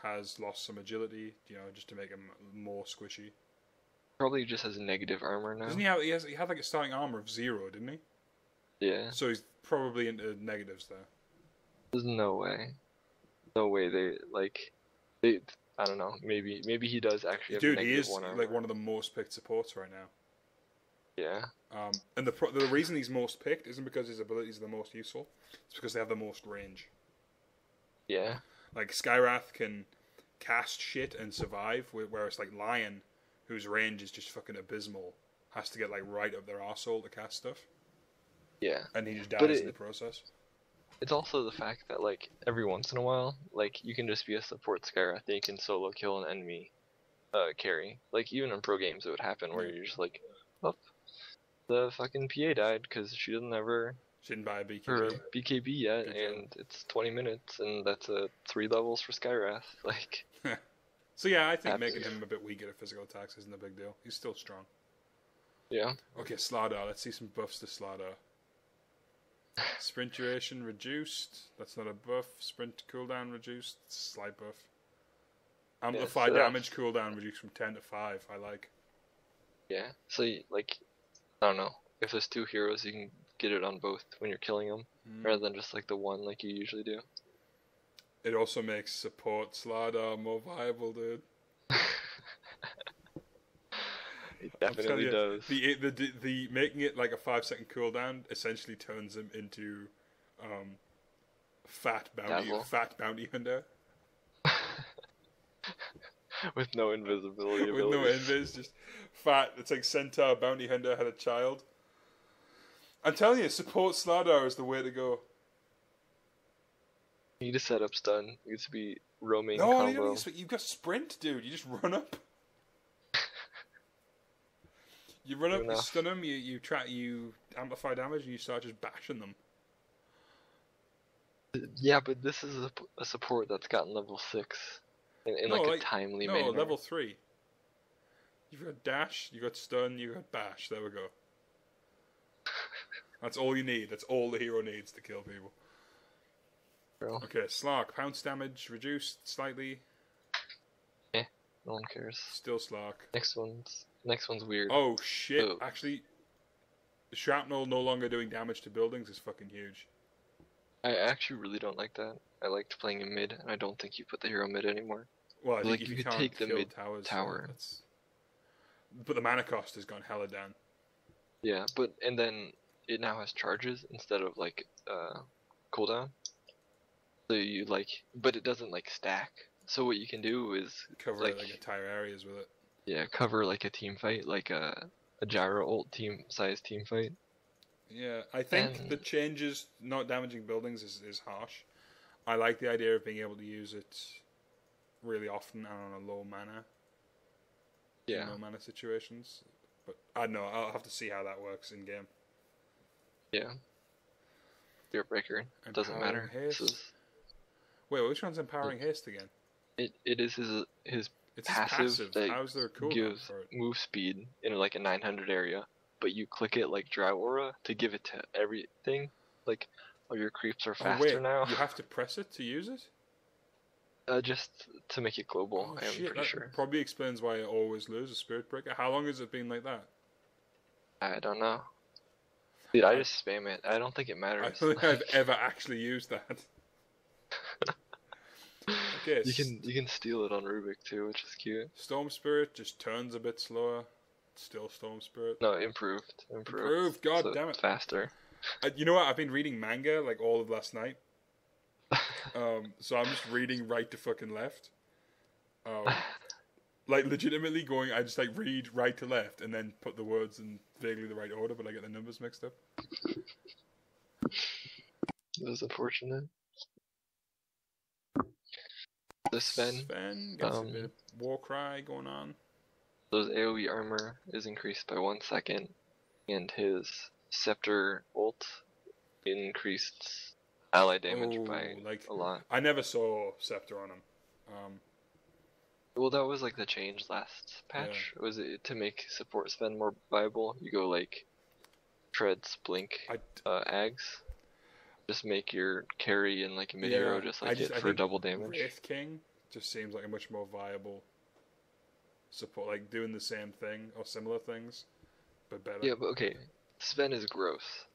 [SPEAKER 1] has lost some agility, just to make him more squishy.
[SPEAKER 2] Probably just has negative armor now.
[SPEAKER 1] Doesn't he have? He had like a starting armor of 0, didn't he?
[SPEAKER 2] Yeah.
[SPEAKER 1] So he's probably into negatives there.
[SPEAKER 2] There's no way. No way they I don't know. Maybe he does actually have
[SPEAKER 1] Dude, he is like one of the most picked supports right now.
[SPEAKER 2] Yeah.
[SPEAKER 1] And the reason he's most picked isn't because his abilities are the most useful. It's because they have the most range.
[SPEAKER 2] Yeah.
[SPEAKER 1] Like Skyrath can cast shit and survive, whereas like Lion, whose range is just fucking abysmal, has to get like right up their arsehole to cast stuff.
[SPEAKER 2] Yeah.
[SPEAKER 1] And he just dies in the process.
[SPEAKER 2] It's also the fact that like every once in a while, like you can just be a support Skyrath and you can solo kill an enemy carry. Like even in pro games it would happen where you're just like, oh, the fucking PA died because she didn't buy a BKB. Her BKB yet, and it's 20 minutes, and that's 3 levels for Skyrath. Like,
[SPEAKER 1] so yeah, I think making him a bit weaker to physical attacks isn't a big deal. He's still strong.
[SPEAKER 2] Yeah.
[SPEAKER 1] Okay, Slardar. Let's see some buffs to Slardar. Sprint duration reduced. That's not a buff. Sprint cooldown reduced. Slight buff. Amplify damage cooldown reduced from 10 to 5. I like.
[SPEAKER 2] Yeah. So like, I don't know. If there's 2 heroes, you can get it on both when you're killing them, rather than just like the one like you usually do.
[SPEAKER 1] It also makes support Slardar more viable, dude.
[SPEAKER 2] It definitely does.
[SPEAKER 1] The making it like a 5-second cooldown essentially turns him into fat bounty hunter.
[SPEAKER 2] With no invisibility abilities.
[SPEAKER 1] With no invis, just fat. It's like Centaur bounty hunter had a child. I'm telling you, support Slardar is the way to go.
[SPEAKER 2] You need to set up stun. You need to be roaming
[SPEAKER 1] No,
[SPEAKER 2] combo.
[SPEAKER 1] you don't need to, you've got sprint, dude. You just run up. You run up, you stun them, you amplify damage, and you start just bashing them.
[SPEAKER 2] Yeah, but this is a support that's gotten level 6 in a timely manner.
[SPEAKER 1] No, level 3. You've got dash, you got stun, you got bash. There we go. That's all you need. That's all the hero needs to kill people.
[SPEAKER 2] Bro.
[SPEAKER 1] Okay, Slark. Pounce damage reduced slightly.
[SPEAKER 2] No one cares.
[SPEAKER 1] Still Slark.
[SPEAKER 2] Next one's weird.
[SPEAKER 1] Oh shit! Oh. Actually, shrapnel no longer doing damage to buildings is fucking huge.
[SPEAKER 2] I actually really don't like that. I liked playing in mid, and I don't think you put the hero mid anymore.
[SPEAKER 1] Well, I think
[SPEAKER 2] like
[SPEAKER 1] if
[SPEAKER 2] you
[SPEAKER 1] you
[SPEAKER 2] could
[SPEAKER 1] can't
[SPEAKER 2] take the mid tower.
[SPEAKER 1] But the mana cost has gone hella down.
[SPEAKER 2] Yeah, and then it now has charges instead of like cooldown. So you but it doesn't like stack. So what you can do is
[SPEAKER 1] cover like entire areas with it.
[SPEAKER 2] Yeah, cover like a team fight, like a gyro ult size team fight.
[SPEAKER 1] Yeah, I think the changes not damaging buildings is harsh. I like the idea of being able to use it really often and on a low mana.
[SPEAKER 2] Yeah.
[SPEAKER 1] Low mana situations. But I don't know, I'll have to see how that works in game.
[SPEAKER 2] Yeah. Spirit Breaker. It doesn't matter.
[SPEAKER 1] Wait, which one's empowering haste again?
[SPEAKER 2] It is his passive that
[SPEAKER 1] How's there a cooldown
[SPEAKER 2] gives
[SPEAKER 1] for it?
[SPEAKER 2] move speed in like a 900 area, but you click it like Dry Aura to give it to everything. Like, all your creeps are faster now.
[SPEAKER 1] You have to press it to use it?
[SPEAKER 2] Just to make it global, I am pretty sure.
[SPEAKER 1] Probably explains why I always lose a Spirit Breaker. How long has it been like that?
[SPEAKER 2] I don't know. Dude, I just spam it. I don't think it matters.
[SPEAKER 1] I don't think I've ever actually used that. Okay,
[SPEAKER 2] you can steal it on Rubik too, which is cute.
[SPEAKER 1] Storm Spirit just turns a bit slower. Still Storm Spirit.
[SPEAKER 2] No, improved.
[SPEAKER 1] God
[SPEAKER 2] so
[SPEAKER 1] damn it!
[SPEAKER 2] Faster.
[SPEAKER 1] You know what? I've been reading manga like all of last night. So I'm just reading right to fucking left. Like legitimately going. I just like read right to left and then put the words in vaguely the right order, but I get the numbers mixed up.
[SPEAKER 2] That was unfortunate.
[SPEAKER 1] Sven gets a bit of war cry going on.
[SPEAKER 2] So his AoE armor is increased by 1 second, and his scepter ult increased ally damage by a lot.
[SPEAKER 1] I never saw scepter on him.
[SPEAKER 2] Well, that was like the change last patch. Yeah. Was it to make support Sven more viable? You go like treads, blink, Ags. Just make your carry and like mid hero just like hit for double damage.
[SPEAKER 1] Wraith King just seems like a much more viable support, like doing the same thing or similar things, but better.
[SPEAKER 2] Yeah, but okay, Sven is gross.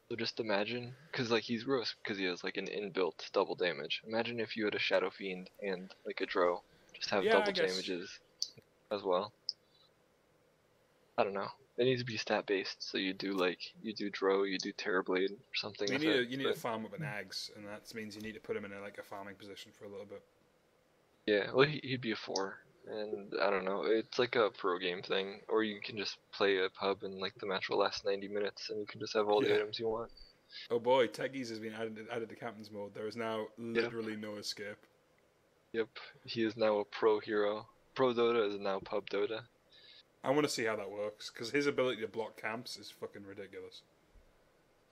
[SPEAKER 2] So just imagine, because like he's gross because he has like an inbuilt double damage. Imagine if you had a Shadow Fiend and like a Drow, just have double damages as well. I don't know. It needs to be stat based, so you do Drow, you do Terrorblade or something.
[SPEAKER 1] You need to farm up an Ags, and that means you need to put him in a farming position for a little bit.
[SPEAKER 2] Yeah, well he'd be a 4, and I don't know, it's like a pro game thing, or you can just play a pub and like the match will last 90 minutes, and you can just have all the items you want.
[SPEAKER 1] Oh boy, Techies has been added to Captain's Mode. There is now literally no escape.
[SPEAKER 2] Yep, he is now a pro hero. Pro Dota is now pub Dota.
[SPEAKER 1] I want to see how that works, because his ability to block camps is fucking ridiculous.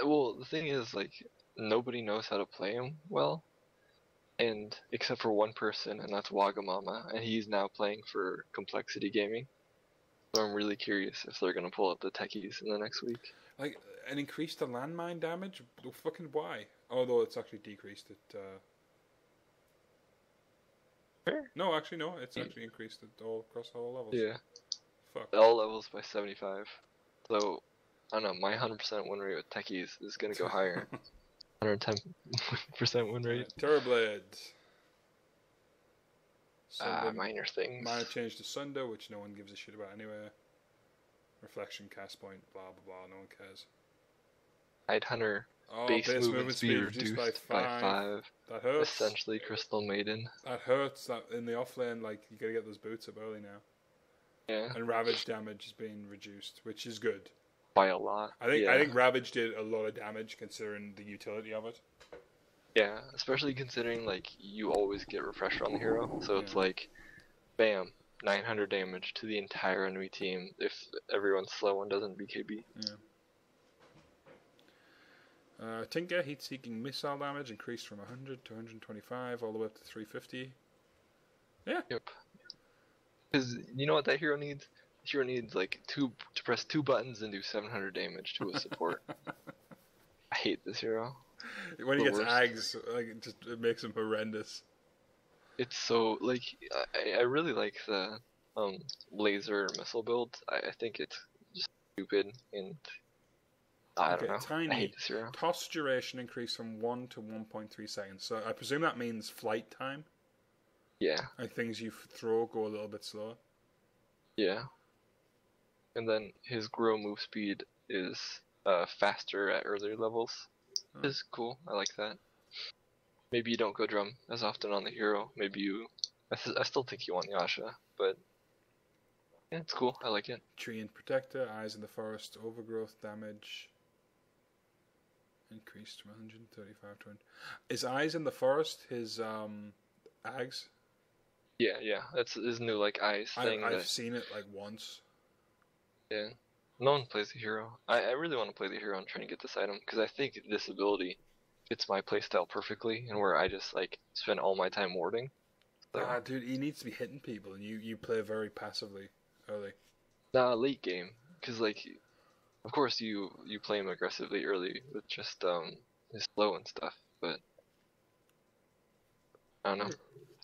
[SPEAKER 2] Well, the thing is, like, nobody knows how to play him well, and except for one person, and that's Wagamama, and he's now playing for Complexity Gaming. So I'm really curious if they're gonna pull up the techies in the next week.
[SPEAKER 1] Like, and increase the landmine damage? Fucking why? Although it's actually decreased it.
[SPEAKER 2] Fair?
[SPEAKER 1] No, actually no. It's actually increased it all across all levels.
[SPEAKER 2] Yeah.
[SPEAKER 1] Fuck.
[SPEAKER 2] All levels by 75. So I don't know, my 100% win rate with techies is gonna go higher. 110% win rate.
[SPEAKER 1] Turboblades.
[SPEAKER 2] Minor things.
[SPEAKER 1] Minor change to Sunder, which no one gives a shit about anyway. Reflection, cast point, blah blah blah, no one cares.
[SPEAKER 2] Tidehunter.
[SPEAKER 1] Oh,
[SPEAKER 2] Base movement speed reduced by 5.
[SPEAKER 1] That hurts.
[SPEAKER 2] Essentially Crystal Maiden.
[SPEAKER 1] That hurts. That in the offlane, like, you gotta get those boots up early now.
[SPEAKER 2] Yeah.
[SPEAKER 1] And Ravage damage is being reduced, which is good.
[SPEAKER 2] By a lot.
[SPEAKER 1] I think Ravage did a lot of damage considering the utility of it.
[SPEAKER 2] Yeah, especially considering like you always get refresher on the hero, so it's like, bam, 900 damage to the entire enemy team if everyone's slow and doesn't BKB.
[SPEAKER 1] Yeah. Tinker, heat-seeking missile damage increased from 100 to 125 all the way up to 350. Yeah.
[SPEAKER 2] Yep. Because you know what that hero needs? The hero needs like to press 2 buttons and do 700 damage to a support. I hate this hero.
[SPEAKER 1] When he gets Ags, like, it makes him horrendous.
[SPEAKER 2] It's so, like, I really like the laser missile build. I think it's just stupid, and I don't know.
[SPEAKER 1] Tiny.
[SPEAKER 2] I hate this hero.
[SPEAKER 1] Toss duration increased from 1 to 1.3 seconds, so I presume that means flight time.
[SPEAKER 2] Yeah.
[SPEAKER 1] Like, things you throw go a little bit slower.
[SPEAKER 2] Yeah. And then his grow move speed is faster at earlier levels. Which is cool. I like that. Maybe you don't go drum as often on the hero. Maybe you... I still think you want Yasha, but... yeah, it's cool. I like it.
[SPEAKER 1] Tree and Protector, Eyes in the Forest, Overgrowth damage increased from 135 to... Is Eyes in the Forest his Ags?
[SPEAKER 2] Yeah. That's his new, like, eyes thing.
[SPEAKER 1] I've seen it, like, once.
[SPEAKER 2] Yeah. No one plays the hero. I really want to play the hero and try and get this item, because I think this ability fits my playstyle perfectly, and where I just, like, spend all my time warding. So.
[SPEAKER 1] Dude, he needs to be hitting people, and you play very passively early.
[SPEAKER 2] Nah, late game. Because, like, of course you play him aggressively early with just his slow and stuff, but I don't know.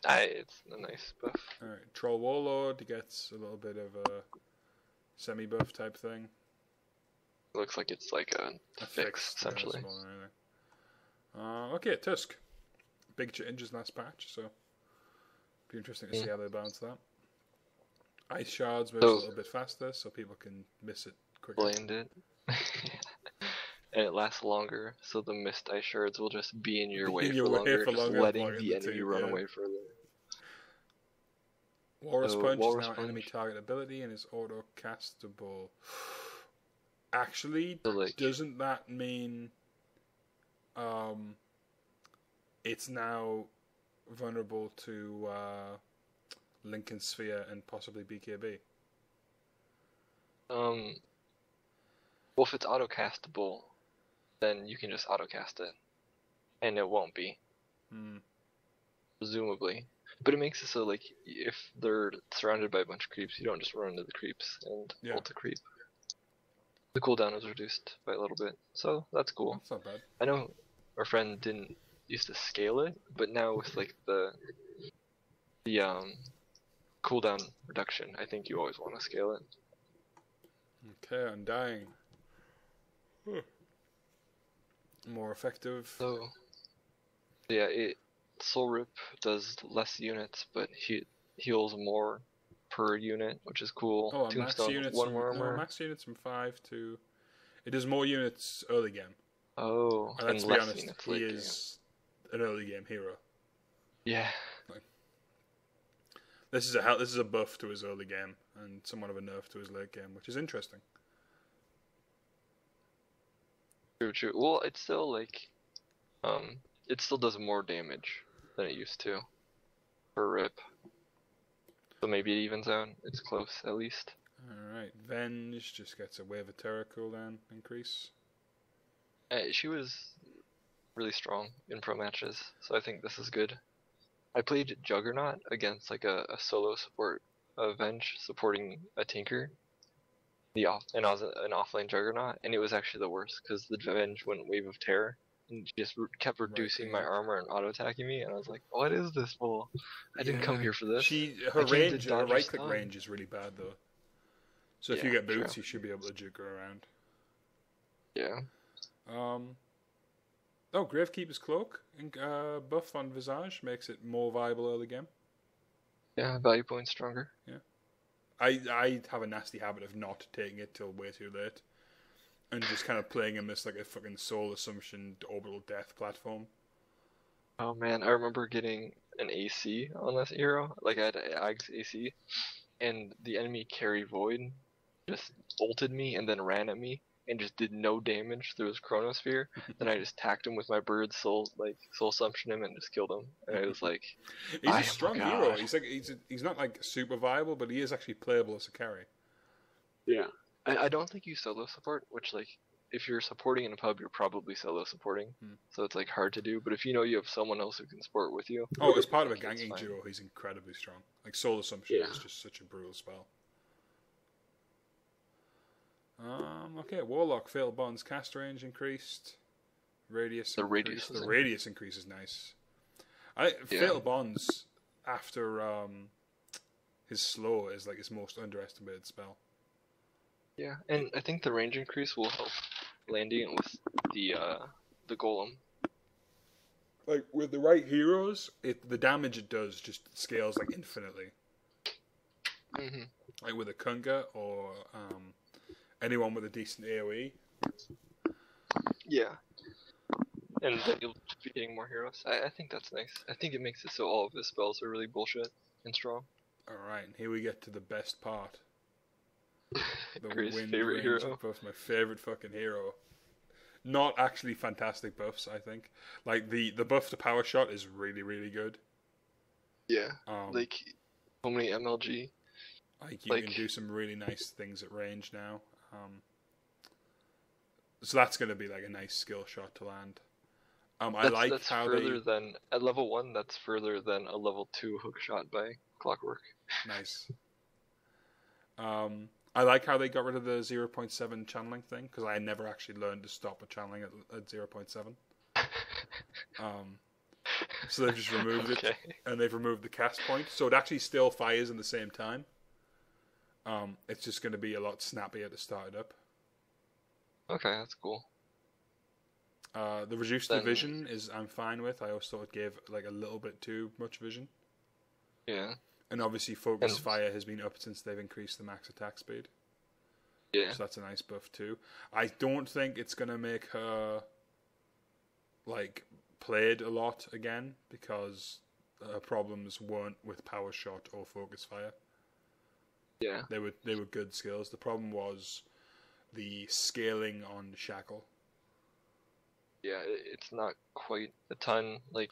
[SPEAKER 2] It's a nice buff.
[SPEAKER 1] Alright, Troll Warlord, he gets a little bit of a semi-buff type thing.
[SPEAKER 2] It looks like it's like a fix, essentially.
[SPEAKER 1] Okay, Tusk. Big changes last patch, so be interesting to see how they balance that. Ice Shards moves a little bit faster, so people can miss it quicker.
[SPEAKER 2] Land it. And it lasts longer, so the missed Ice Shards will just be in your way for longer, just letting the enemy run away further.
[SPEAKER 1] Walrus Punch is now enemy target ability and is auto-castable. Actually, doesn't that mean it's now vulnerable to Lincoln Sphere and possibly BKB?
[SPEAKER 2] Well, if it's auto-castable, then you can just auto-cast it. And it won't be. Presumably. But it makes it so, like, if they're surrounded by a bunch of creeps, you don't just run into the creeps and ult a creep. The cooldown is reduced by a little bit, so that's cool.
[SPEAKER 1] That's not bad.
[SPEAKER 2] I know our friend didn't used to scale it, but now with, like, the cooldown reduction, I think you always want to scale it.
[SPEAKER 1] Okay, Undying. More effective.
[SPEAKER 2] So, yeah, Soul Rip does less units, but heals more per unit, which is cool.
[SPEAKER 1] Oh, max units,
[SPEAKER 2] one more armor.
[SPEAKER 1] No, max units from 5 to... It does more units early game.
[SPEAKER 2] Oh,
[SPEAKER 1] and let's be
[SPEAKER 2] less
[SPEAKER 1] honest,
[SPEAKER 2] units
[SPEAKER 1] he is an early game hero.
[SPEAKER 2] Yeah.
[SPEAKER 1] Like, this is a buff to his early game, and somewhat of a nerf to his late game, which is interesting.
[SPEAKER 2] True. Well, it's still, like... it still does more damage than it used to per rip. So maybe it evens out. It's close, at least.
[SPEAKER 1] Alright, Venge just gets a Wave of Terror cooldown increase.
[SPEAKER 2] She was really strong in pro matches, so I think this is good. I played Juggernaut against like a solo support of Venge supporting a Tinker. And I was an offlane Juggernaut, and it was actually the worst because the Venge went Wave of Terror. And just kept reducing my armor and auto-attacking me, and I was like, what is this bull? I didn't come here for this.
[SPEAKER 1] Her right-click range is really bad, though. So if you get boots, you should be able to juke her around.
[SPEAKER 2] Yeah.
[SPEAKER 1] Oh, Gravekeeper's Cloak buff on Visage makes it more viable early game.
[SPEAKER 2] Yeah, value point stronger.
[SPEAKER 1] Yeah. I have a nasty habit of not taking it till way too late. And just kind of playing him as like a fucking soul assumption orbital death platform.
[SPEAKER 2] Oh man, I remember getting an AC on this hero. Like I had Ag's AC, and the enemy Carry Void just ulted me and then ran at me and just did no damage through his Chronosphere. Then I just tacked him with my bird soul assumption him and just killed him. And I was like,
[SPEAKER 1] he's
[SPEAKER 2] I
[SPEAKER 1] a strong
[SPEAKER 2] am a
[SPEAKER 1] hero.
[SPEAKER 2] god.
[SPEAKER 1] He's not like super viable, but he is actually playable as a carry.
[SPEAKER 3] Yeah.
[SPEAKER 2] I don't think you solo support, which like if you're supporting in a pub, you're probably solo supporting, so it's like hard to do. But if you know you have someone else who can support with you,
[SPEAKER 1] Oh, as part of a
[SPEAKER 2] it's
[SPEAKER 1] ganking
[SPEAKER 2] fine.
[SPEAKER 1] duo, he's incredibly strong. Like Soul Assumption
[SPEAKER 3] Yeah.
[SPEAKER 1] is just such a brutal spell. Okay, Warlock, Fatal Bonds, cast range increased, radius.
[SPEAKER 2] The radius
[SPEAKER 1] increased.
[SPEAKER 2] was
[SPEAKER 1] The radius increase is nice. Fatal Bonds after his slow is like his most underestimated spell.
[SPEAKER 2] Yeah, and I think the range increase will help landing it with the golem.
[SPEAKER 1] Like with the right heroes, the damage it does just scales like infinitely.
[SPEAKER 2] Mm-hmm.
[SPEAKER 1] Like with a Kunga or anyone with a decent AoE.
[SPEAKER 2] Yeah, and then you'll just be getting more heroes. I think that's nice. I think it makes it so all of his spells are really bullshit and strong.
[SPEAKER 1] Alright, and here we get to the best part. The
[SPEAKER 2] Gray's
[SPEAKER 1] wind
[SPEAKER 2] favorite
[SPEAKER 1] range
[SPEAKER 2] hero.
[SPEAKER 1] buff, my favorite fucking hero. Not actually fantastic buffs, I think. Like the buff to power shot is really, really good.
[SPEAKER 2] Yeah,
[SPEAKER 1] Like
[SPEAKER 2] so many MLG.
[SPEAKER 1] you can do some really nice things at range now. So that's going to be like a nice skill shot to land.
[SPEAKER 2] That's further than at level 1. That's further than a level 2 hook shot by Clockwork.
[SPEAKER 1] Nice. I like how they got rid of the 0.7 channeling thing because I never actually learned to stop a channeling at 0.7. So they've just removed it, and they've removed the cast point, so it actually still fires in the same time. It's just going to be a lot snappier to start it up.
[SPEAKER 2] Okay, that's cool.
[SPEAKER 1] The reduced vision is I'm fine with. I also thought it gave like a little bit too much vision.
[SPEAKER 2] Yeah.
[SPEAKER 1] And obviously focus fire has been up since they've increased the max attack speed.
[SPEAKER 2] Yeah.
[SPEAKER 1] So that's a nice buff too. I don't think it's going to make her like played a lot again because her problems weren't with power shot or focus fire.
[SPEAKER 2] Yeah.
[SPEAKER 1] They were good skills. The problem was the scaling on Shackle.
[SPEAKER 2] Yeah, it's not quite a ton. Like,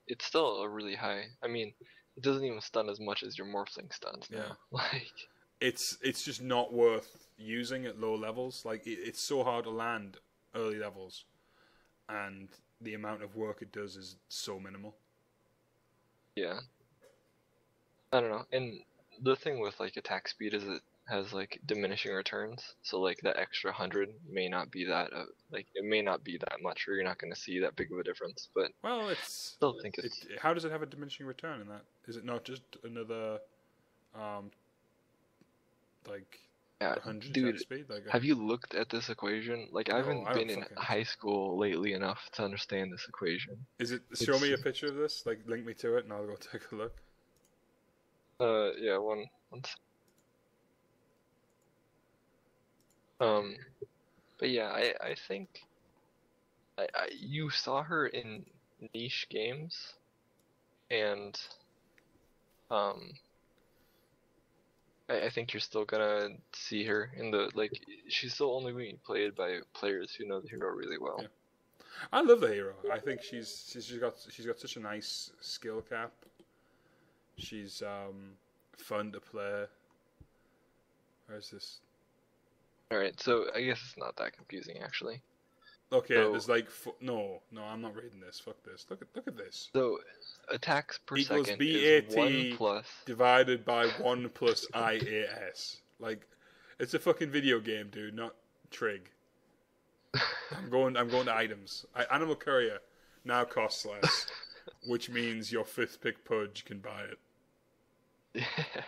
[SPEAKER 2] it's still a really high. I mean, it doesn't even stun as much as your Morphling stuns now.
[SPEAKER 1] Yeah.
[SPEAKER 2] Like,
[SPEAKER 1] it's just not worth using at low levels. Like, it's so hard to land early levels, and the amount of work it does is so minimal.
[SPEAKER 2] yeah. I don't know. And the thing with like attack speed is it has like diminishing returns. So like that extra 100 may not be that like it may not be that much, or you're not going to see that big of a difference. But
[SPEAKER 1] Well,
[SPEAKER 2] still think it's
[SPEAKER 1] how does it have a diminishing return in that? Is it not just another like 100
[SPEAKER 2] dude,
[SPEAKER 1] attack speed? Like
[SPEAKER 2] have you looked at this equation? Like I haven't
[SPEAKER 1] I
[SPEAKER 2] been
[SPEAKER 1] don't
[SPEAKER 2] in
[SPEAKER 1] fucking-
[SPEAKER 2] high school lately enough to understand this equation.
[SPEAKER 1] Is it? Show me a picture of this. Like link me to it, and I'll go take a look.
[SPEAKER 2] Yeah, one but yeah, I think you saw her in niche games, and I think you're still gonna see her in the like. She's still only being played by players who know the hero really well.
[SPEAKER 1] Yeah. I love the hero. I think she's got such a nice skill cap. She's fun to play. Where's this?
[SPEAKER 2] All right, so I guess it's not that confusing actually.
[SPEAKER 1] Okay,
[SPEAKER 2] So-
[SPEAKER 1] there's like no, I'm not reading this. Fuck this. Look at this.
[SPEAKER 2] So attacks per
[SPEAKER 1] Equals
[SPEAKER 2] second
[SPEAKER 1] BAT
[SPEAKER 2] is 1 plus.
[SPEAKER 1] divided by 1 plus IAS. Like, it's a fucking video game, dude, not trig. I'm going to items. Animal Courier now costs less, which means your 5th pick Pudge can buy it.
[SPEAKER 2] Yeah.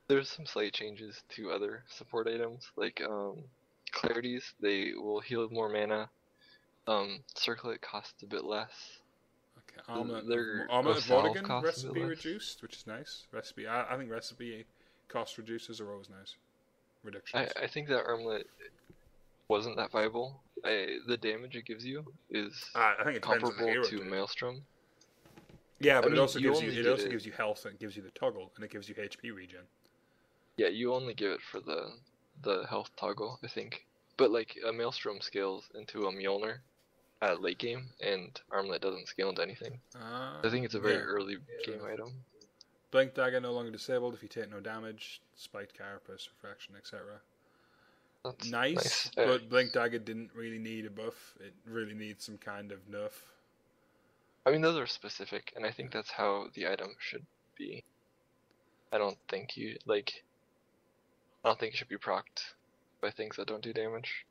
[SPEAKER 2] There's some slight changes to other support items, like clarities. They will heal more mana. Circlet costs a bit less.
[SPEAKER 1] Okay,
[SPEAKER 2] Their
[SPEAKER 1] armor of
[SPEAKER 2] salve
[SPEAKER 1] Vortigern
[SPEAKER 2] costs a bit
[SPEAKER 1] recipe
[SPEAKER 2] less.
[SPEAKER 1] reduced, which is nice. Recipe, I think recipe cost reducers are always nice. Reductions.
[SPEAKER 2] I think that armlet wasn't that viable. The damage it gives you is
[SPEAKER 1] I think it depends on the
[SPEAKER 2] comparable
[SPEAKER 1] hero,
[SPEAKER 2] to
[SPEAKER 1] dude.
[SPEAKER 2] Maelstrom.
[SPEAKER 1] Yeah, but
[SPEAKER 2] I mean,
[SPEAKER 1] it also
[SPEAKER 2] you
[SPEAKER 1] gives you
[SPEAKER 2] only
[SPEAKER 1] it
[SPEAKER 2] get
[SPEAKER 1] also
[SPEAKER 2] it-
[SPEAKER 1] gives you health and it gives you the toggle and it gives you HP regen.
[SPEAKER 2] Yeah, you only give it for the health toggle, I think. But like a Maelstrom scales into a Mjolnir at late game, and Armlet doesn't scale into anything. I think it's a very early game item.
[SPEAKER 1] Blink dagger no longer disabled if you take no damage. Spiked carapace, refraction, etc.
[SPEAKER 2] That's
[SPEAKER 1] Nice, but blink dagger didn't really need a buff. It really needs some kind of nerf.
[SPEAKER 2] I mean, those are specific, and I think that's how the item should be. I don't think you it should be procced by things that don't do damage.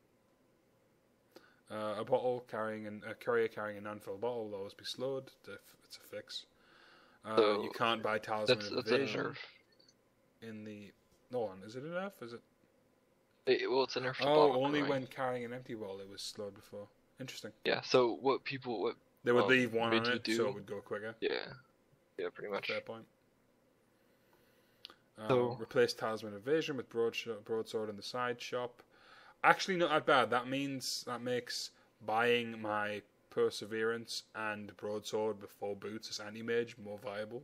[SPEAKER 1] A courier carrying a non-full bottle will always be slowed. It's a fix.
[SPEAKER 2] So
[SPEAKER 1] you can't buy Talisman of
[SPEAKER 2] That's a
[SPEAKER 1] Evasion
[SPEAKER 2] nerf.
[SPEAKER 1] in the. No one. Is it a nerf? Is it?
[SPEAKER 2] Well, it's a nerf. To
[SPEAKER 1] Oh,
[SPEAKER 2] bottle
[SPEAKER 1] only
[SPEAKER 2] crowing.
[SPEAKER 1] when carrying an empty bottle it was slowed before. Interesting.
[SPEAKER 2] Yeah. So what
[SPEAKER 1] They would leave one
[SPEAKER 2] made
[SPEAKER 1] on
[SPEAKER 2] you
[SPEAKER 1] it,
[SPEAKER 2] do-
[SPEAKER 1] so it would go quicker.
[SPEAKER 2] Yeah, pretty much.
[SPEAKER 1] Fair point.
[SPEAKER 2] So-
[SPEAKER 1] Replace Talisman of Evasion with broadsword in the side shop. Actually, not that bad. That makes buying my Perseverance and broadsword with 4 boots as anti-mage more viable.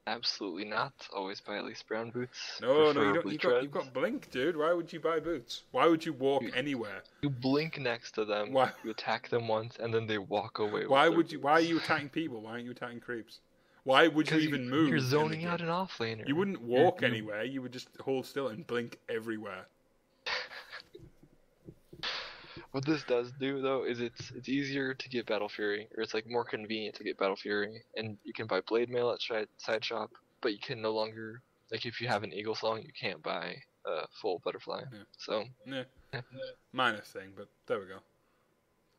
[SPEAKER 2] Absolutely not. Always buy at least brown boots.
[SPEAKER 1] No, you don't.
[SPEAKER 2] preferably
[SPEAKER 1] You've got Blink, dude. Why would you buy boots? Why would you walk anywhere?
[SPEAKER 2] You blink next to them.
[SPEAKER 1] Why?
[SPEAKER 2] You attack them once, and then they walk away.
[SPEAKER 1] Why would you? Why are you attacking people? Why aren't you attacking creeps? Why would you even move?
[SPEAKER 2] You're
[SPEAKER 1] in the
[SPEAKER 2] zoning
[SPEAKER 1] game?
[SPEAKER 2] out an offlaner.
[SPEAKER 1] You wouldn't walk anywhere. You would just hold still and blink everywhere.
[SPEAKER 2] What this does do though is it's easier to get Battle Fury, or it's like more convenient to get Battle Fury, and you can buy Blade Mail at Side Shop, but you can no longer, like if you have an Eagle Song, you can't buy a full Butterfly.
[SPEAKER 1] Yeah.
[SPEAKER 2] So
[SPEAKER 1] Yeah. Minor thing, but there we go.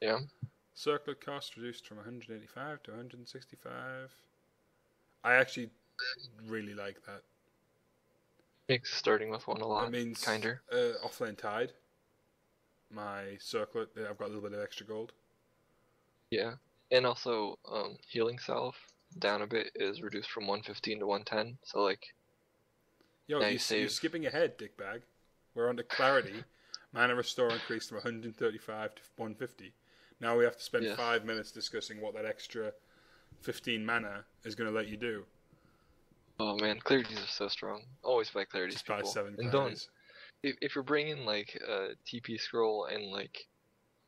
[SPEAKER 2] yeah,
[SPEAKER 1] Circlet cost reduced from 185 to 165. I actually really like that.
[SPEAKER 2] makes starting with one a lot
[SPEAKER 1] That means
[SPEAKER 2] kinder.
[SPEAKER 1] Offlane Tide. My circlet, I've got a little bit of extra gold.
[SPEAKER 2] Yeah, and also Healing Salve down a bit is reduced from 115 to 110. So like,
[SPEAKER 1] Yo,
[SPEAKER 2] now
[SPEAKER 1] you're
[SPEAKER 2] you save.
[SPEAKER 1] skipping ahead, dickbag. We're on to Clarity. Mana Restore increased from 135 to 150. Now we have to spend
[SPEAKER 2] Yes.
[SPEAKER 1] 5 minutes discussing what that extra 15 mana is going to let you do.
[SPEAKER 2] Oh man, clarities are so strong. Always buy clarities,
[SPEAKER 1] Just buy
[SPEAKER 2] people.
[SPEAKER 1] 7
[SPEAKER 2] And
[SPEAKER 1] clarities.
[SPEAKER 2] if you're bringing like a TP scroll and like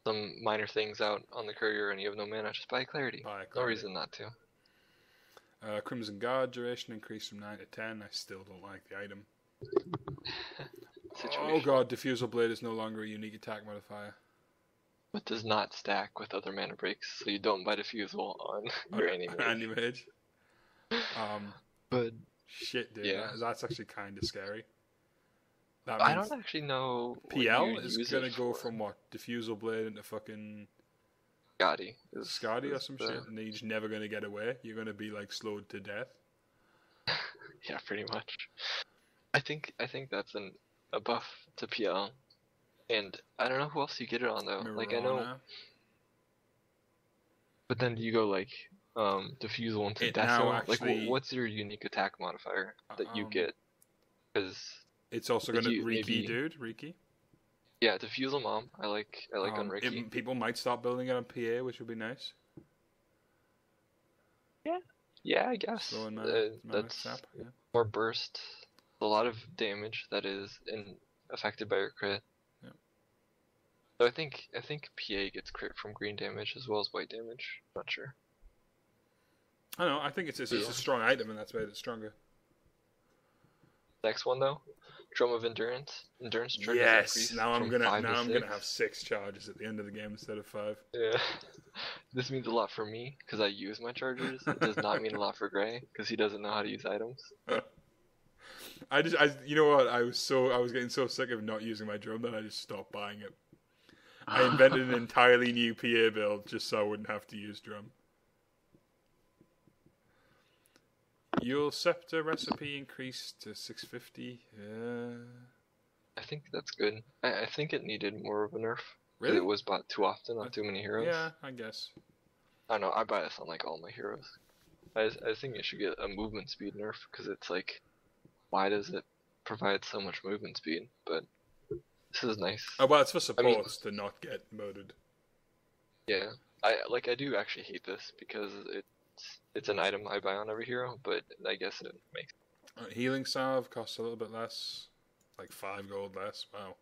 [SPEAKER 2] some minor things out on the courier and you have no mana, just buy clarity.
[SPEAKER 1] Buy a
[SPEAKER 2] No
[SPEAKER 1] Clarity.
[SPEAKER 2] reason not to.
[SPEAKER 1] Crimson Guard duration increased from 9 to 10. I still don't like the item.
[SPEAKER 2] Situation.
[SPEAKER 1] Oh god, Diffusal Blade is no longer a unique attack modifier.
[SPEAKER 2] But does not stack with other mana breaks, so you don't buy diffusal on your anime.
[SPEAKER 1] Anti-mage.
[SPEAKER 2] But
[SPEAKER 1] Shit, dude.
[SPEAKER 2] Yeah.
[SPEAKER 1] That's actually kind of scary. That
[SPEAKER 2] I
[SPEAKER 1] means
[SPEAKER 2] don't actually know. what
[SPEAKER 1] PL
[SPEAKER 2] you
[SPEAKER 1] is
[SPEAKER 2] use
[SPEAKER 1] going
[SPEAKER 2] it
[SPEAKER 1] to go
[SPEAKER 2] for.
[SPEAKER 1] from what? Diffusal Blade into fucking
[SPEAKER 2] Scotty.
[SPEAKER 1] Scotty or
[SPEAKER 2] is
[SPEAKER 1] some
[SPEAKER 2] the-
[SPEAKER 1] shit, and then you're just never going to get away. You're going to be like slowed to death.
[SPEAKER 2] Yeah, pretty much. I think that's a buff to PL, and I don't know who else you get it on though. Like I know,
[SPEAKER 1] Mirana.
[SPEAKER 2] but then you go like diffusal into
[SPEAKER 1] It now
[SPEAKER 2] Deso. Like
[SPEAKER 1] actually-
[SPEAKER 2] what's your unique attack modifier that you get? Because
[SPEAKER 1] It's also
[SPEAKER 2] Like
[SPEAKER 1] going to
[SPEAKER 2] you-
[SPEAKER 1] Riki,
[SPEAKER 2] maybe-
[SPEAKER 1] dude. Riki.
[SPEAKER 2] yeah, diffusal mom. I like on Ricky.
[SPEAKER 1] People might start building it on PA, which would be nice.
[SPEAKER 2] Yeah, I guess
[SPEAKER 1] Slow and mana
[SPEAKER 2] that's
[SPEAKER 1] sap. Yeah.
[SPEAKER 2] more burst. A lot of damage that is affected by your crit.
[SPEAKER 1] Yeah.
[SPEAKER 2] So I think PA gets crit from green damage as well as white damage. Not sure.
[SPEAKER 1] I don't know. I think it's a strong item, and that's made it stronger.
[SPEAKER 2] Next one though, Drum of Endurance. Endurance charges
[SPEAKER 1] Yes.
[SPEAKER 2] increase
[SPEAKER 1] Now I'm
[SPEAKER 2] from
[SPEAKER 1] gonna
[SPEAKER 2] 5 to 6.
[SPEAKER 1] have 6 charges at the end of the game instead of 5.
[SPEAKER 2] Yeah. This means a lot for me because I use my chargers. It does not mean a lot for Gray because he doesn't know how to use items.
[SPEAKER 1] You know what? I was getting so sick of not using my drum that I just stopped buying it. I invented an entirely new PA build just so I wouldn't have to use drum. Your scepter recipe increased to 650.
[SPEAKER 2] I think that's good. I think it needed more of a nerf. 'Cause
[SPEAKER 1] Really?
[SPEAKER 2] it was bought too often on too many heroes.
[SPEAKER 1] Yeah, I guess.
[SPEAKER 2] I don't know, I buy this on like all my heroes. I think it should get a movement speed nerf, because it's like, why does it provide so much movement speed? But this is nice.
[SPEAKER 1] Oh well, it's for
[SPEAKER 2] I mean,
[SPEAKER 1] supports to not get murdered.
[SPEAKER 2] yeah, I do actually hate this because it's an item I buy on every hero, but I guess it makes.
[SPEAKER 1] Healing salve costs a little bit less, like 5 gold less. Wow.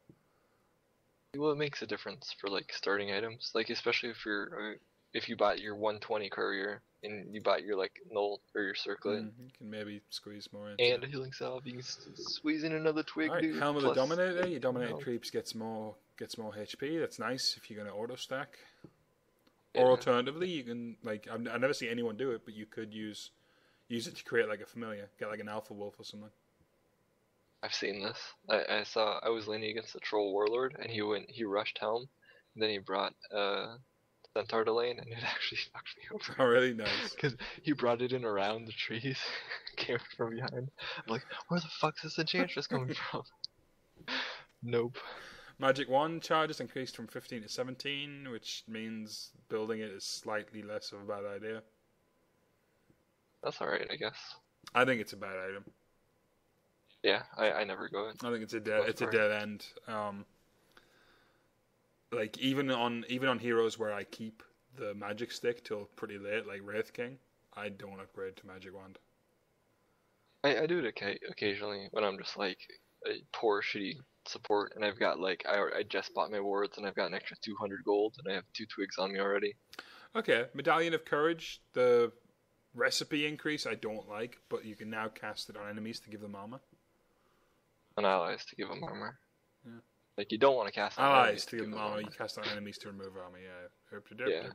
[SPEAKER 2] Well, it makes a difference for like starting items, like especially if you bought your 120 courier and you bought your like null or your circlet
[SPEAKER 1] You can maybe squeeze more into
[SPEAKER 2] and a healing salve, you can squeeze in another twig.
[SPEAKER 1] Alright,
[SPEAKER 2] Dude,
[SPEAKER 1] Helm of the
[SPEAKER 2] plus,
[SPEAKER 1] Dominator. Your Dominated creeps gets more HP. That's nice if you're gonna auto stack.
[SPEAKER 2] Yeah.
[SPEAKER 1] Or alternatively, you can like I've never seen anyone do it, but you could use it to create like a familiar, get like an alpha wolf or something.
[SPEAKER 2] I've seen this. I was laning against the troll warlord and he rushed Helm, and then he brought Centaur to lane, and it actually fucked me over.
[SPEAKER 1] Oh, really? Nice.
[SPEAKER 2] Because he brought it in around the trees, came from behind. I'm like, where the fuck's this enchantress coming from? Nope.
[SPEAKER 1] Magic Wand charges increased from 15 to 17, which means building it is slightly less of a bad idea.
[SPEAKER 2] That's alright, I guess.
[SPEAKER 1] I think it's a bad item.
[SPEAKER 2] Yeah, I never go in.
[SPEAKER 1] I think it's a dead end. Like even on heroes where I keep the magic stick till pretty late, like Wraith King, I don't upgrade to Magic Wand.
[SPEAKER 2] I do it occasionally when I'm just like a poor shitty support, and I've got like I just bought my wards and I've got an extra 200 gold and I have 2 twigs on me already.
[SPEAKER 1] Okay, Medallion of Courage, the recipe increase I don't like, but you can now cast it on enemies to give them armor.
[SPEAKER 2] On allies to give them armor.
[SPEAKER 1] Yeah.
[SPEAKER 2] Like you don't want to cast on
[SPEAKER 1] allies to give them armor. You cast on enemies to remove armor. Yeah.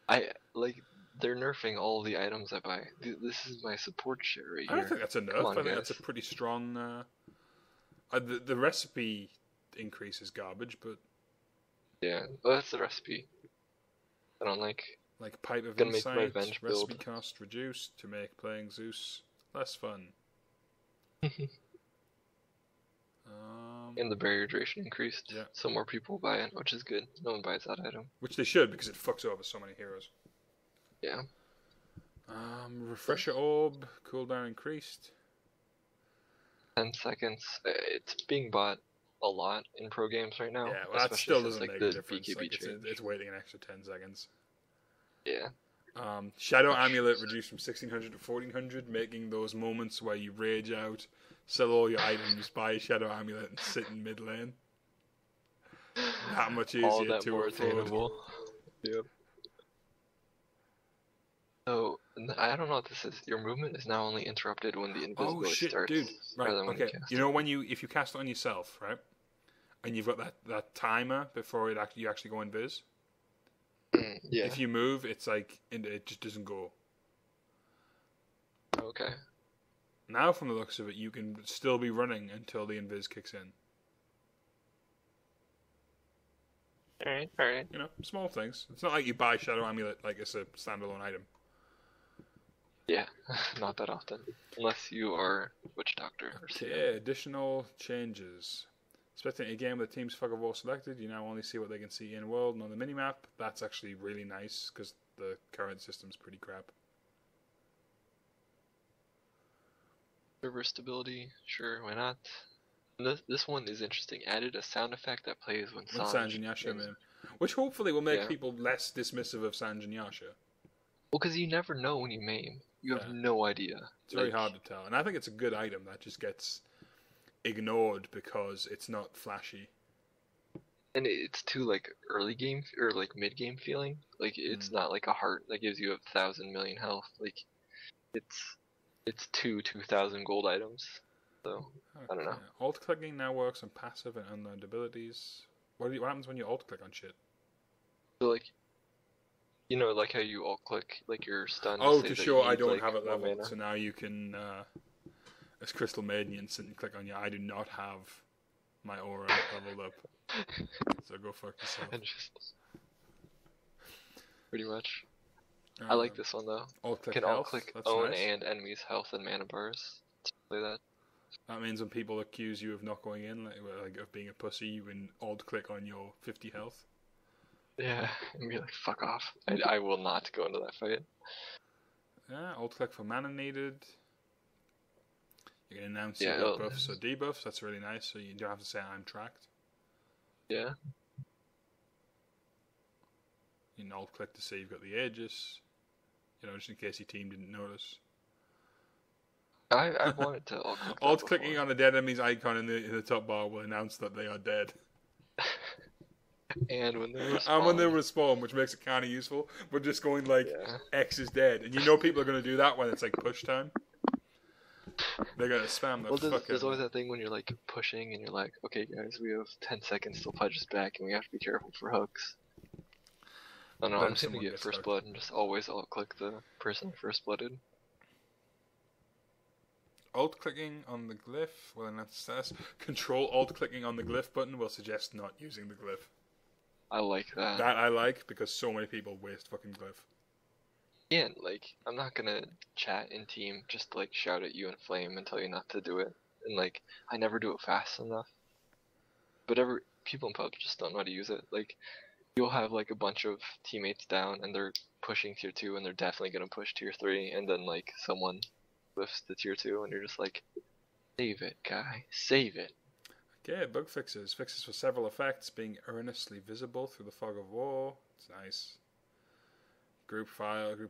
[SPEAKER 2] I like they're nerfing all the items I buy. This is my support shit right here.
[SPEAKER 1] I don't think that's a nerf. I think that's a pretty strong. The recipe increase is garbage, but
[SPEAKER 2] yeah, well, that's the recipe. I don't like.
[SPEAKER 1] Like Pipe of
[SPEAKER 2] Gonna
[SPEAKER 1] Insight,
[SPEAKER 2] make my Venge
[SPEAKER 1] recipe
[SPEAKER 2] build.
[SPEAKER 1] cost reduced to make playing Zeus less fun.
[SPEAKER 2] And the barrier duration increased,
[SPEAKER 1] yeah.
[SPEAKER 2] so more people buy it, which is good. No one buys that item.
[SPEAKER 1] Which they should, because it fucks over so many heroes.
[SPEAKER 2] Yeah.
[SPEAKER 1] Refresher Orb, cooldown increased.
[SPEAKER 2] 10 seconds. It's being bought a lot in pro games right now.
[SPEAKER 1] Yeah, well, that still doesn't
[SPEAKER 2] like
[SPEAKER 1] make
[SPEAKER 2] the
[SPEAKER 1] a difference.
[SPEAKER 2] BKB
[SPEAKER 1] Like,
[SPEAKER 2] change.
[SPEAKER 1] it's waiting an extra 10 seconds.
[SPEAKER 2] Yeah.
[SPEAKER 1] Shadow Amulet reduced from 1600 to 1400, making those moments where you rage out, sell all your items, buy a Shadow Amulet, and sit in mid lane. That much easier
[SPEAKER 2] All that
[SPEAKER 1] to
[SPEAKER 2] more
[SPEAKER 1] afford.
[SPEAKER 2] attainable. Yep. So, I don't know what this is. Your movement is now only interrupted when the invisibility starts.
[SPEAKER 1] Dude. Right,
[SPEAKER 2] rather than when
[SPEAKER 1] okay.
[SPEAKER 2] you cast
[SPEAKER 1] You know if you cast it on yourself, right? And you've got that timer before you actually go invis?
[SPEAKER 2] Yeah.
[SPEAKER 1] If you move, it's like it just doesn't go.
[SPEAKER 2] Okay.
[SPEAKER 1] Now, from the looks of it, you can still be running until the invis kicks in.
[SPEAKER 2] Alright.
[SPEAKER 1] You know, small things. It's not like you buy Shadow Amulet like it's a standalone item.
[SPEAKER 2] Yeah, not that often. Unless you are Witch Doctor or something.
[SPEAKER 1] Okay, additional changes. Spectating a game with teams fuck of all selected, you now only see what they can see in world and on the minimap. That's actually really nice because the current system's pretty crap.
[SPEAKER 2] Server stability, sure, why not? This one is interesting. Added a sound effect that plays when
[SPEAKER 1] Sanj and Yasha, man. Which hopefully will make people less dismissive of Sanj and Yasha.
[SPEAKER 2] Well, because you never know when you maim. You have no idea.
[SPEAKER 1] It's very hard to tell. And I think it's a good item that just gets ignored because it's not flashy.
[SPEAKER 2] And it's too like early game or like mid game feeling. Like it's not like a heart that gives you 1,000 million health. Like it's 2,000 gold items. So I don't know.
[SPEAKER 1] Alt clicking now works on passive and unlearned abilities. What happens when you alt click on shit?
[SPEAKER 2] So like, you know, like how you alt click like your stun.
[SPEAKER 1] Oh, to show I don't have it
[SPEAKER 2] one
[SPEAKER 1] leveled.
[SPEAKER 2] mana.
[SPEAKER 1] So now you can, as Crystal Maiden, you sit and click on I do not have my aura leveled up. So go fuck yourself.
[SPEAKER 2] And just pretty much. I like this one though.
[SPEAKER 1] Alt click
[SPEAKER 2] Can
[SPEAKER 1] health.
[SPEAKER 2] alt click
[SPEAKER 1] That's
[SPEAKER 2] own
[SPEAKER 1] nice.
[SPEAKER 2] and enemies' health and mana bars. Let's play that.
[SPEAKER 1] That means when people accuse you of not going in, like of being a pussy, you can alt click on your 50 health.
[SPEAKER 2] Yeah, and be like, fuck off. I will not go into that fight.
[SPEAKER 1] Yeah, alt click for mana needed. You can announce
[SPEAKER 2] Yeah,
[SPEAKER 1] you've got buffs or debuffs. That's really nice. So you don't have to say I'm tracked.
[SPEAKER 2] Yeah.
[SPEAKER 1] You can alt click to say you've got the Aegis. You know, just in case your team didn't notice.
[SPEAKER 2] I wanted to alt click.
[SPEAKER 1] Alt clicking on the dead enemy's icon in the top bar will announce that they are dead.
[SPEAKER 2] And when they respawn.
[SPEAKER 1] And when they respawn, which makes it kind of useful. But just going like, X is dead. And you know people are going to do that when it's like push time. They're going to spam the fuck out.
[SPEAKER 2] There's always that thing when you're like pushing and you're like, okay guys, we have 10 seconds till Pudge is back and we have to be careful for hooks. I don't know, I'm just going to get first blood and just always alt click the person first blooded.
[SPEAKER 1] Alt clicking on the glyph will announce status. Control alt clicking on the glyph button will suggest not using the glyph.
[SPEAKER 2] I like that.
[SPEAKER 1] That I like because so many people waste fucking glyph.
[SPEAKER 2] Yeah, like, I'm not gonna chat in team just to, like, shout at you and flame and tell you not to do it. And, like, I never do it fast enough. But people in pubs just don't know how to use it. Like, you'll have, like, a bunch of teammates down and they're pushing tier 2 and they're definitely gonna push tier 3 and then, like, someone lifts the tier 2 and you're just like, save it, guy. Save it.
[SPEAKER 1] Okay, bug fixes. Fixes for several effects being earnestly visible through the fog of war. It's nice. Group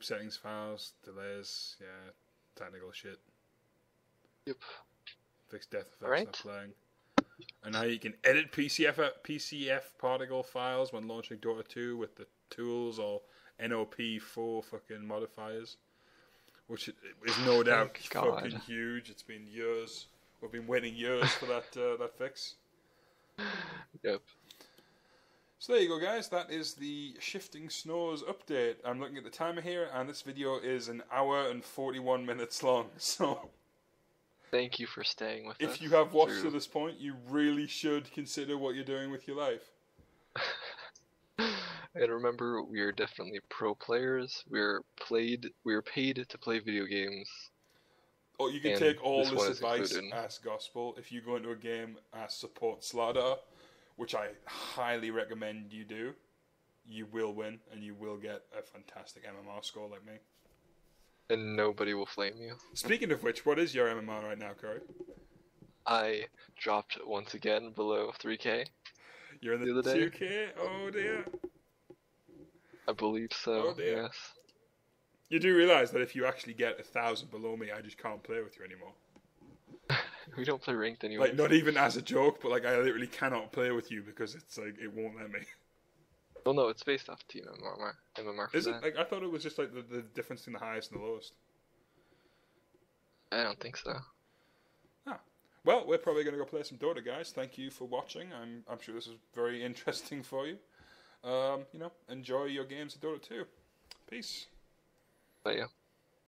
[SPEAKER 1] settings files, delays, yeah, technical shit.
[SPEAKER 2] Yep.
[SPEAKER 1] Fix death effects not playing. And now you can edit PCF particle files when launching Dota 2 with the tools or NOP4 fucking modifiers. Which is no doubt fucking huge. It's been years. We've been waiting years for that fix.
[SPEAKER 2] Yep.
[SPEAKER 1] So there you go, guys. That is the Shifting Snows update. I'm looking at the timer here, and this video is 1 hour and 41 minutes long. So
[SPEAKER 2] thank you for staying with us.
[SPEAKER 1] If you have watched to this point, you really should consider what you're doing with your life.
[SPEAKER 2] And remember, we are definitely pro players. We're paid to play video games.
[SPEAKER 1] Oh, you can take all this advice as gospel. If you go into a game as support Slaughter, which I highly recommend you do, you will win and you will get a fantastic MMR score like me.
[SPEAKER 2] And nobody will flame you.
[SPEAKER 1] Speaking of which, what is your MMR right now, Cory?
[SPEAKER 2] I dropped once again below 3K.
[SPEAKER 1] You're in the 2K? Oh dear.
[SPEAKER 2] I believe so,
[SPEAKER 1] oh dear.
[SPEAKER 2] Yes.
[SPEAKER 1] You do realise that if you actually get 1,000 below me, I just can't play with you anymore.
[SPEAKER 2] We don't play ranked anymore.
[SPEAKER 1] Like, not even as a joke, but like, I literally cannot play with you because it's like, it won't let me.
[SPEAKER 2] Well, no, it's based off team MMR.
[SPEAKER 1] Is it? Like, I thought it was just like the difference between the highest and the lowest.
[SPEAKER 2] I don't think so.
[SPEAKER 1] Ah. Well, we're probably going to go play some Dota, guys. Thank you for watching. I'm sure this is very interesting for you. You know, enjoy your games of Dota 2. Peace.
[SPEAKER 2] Bye, yeah.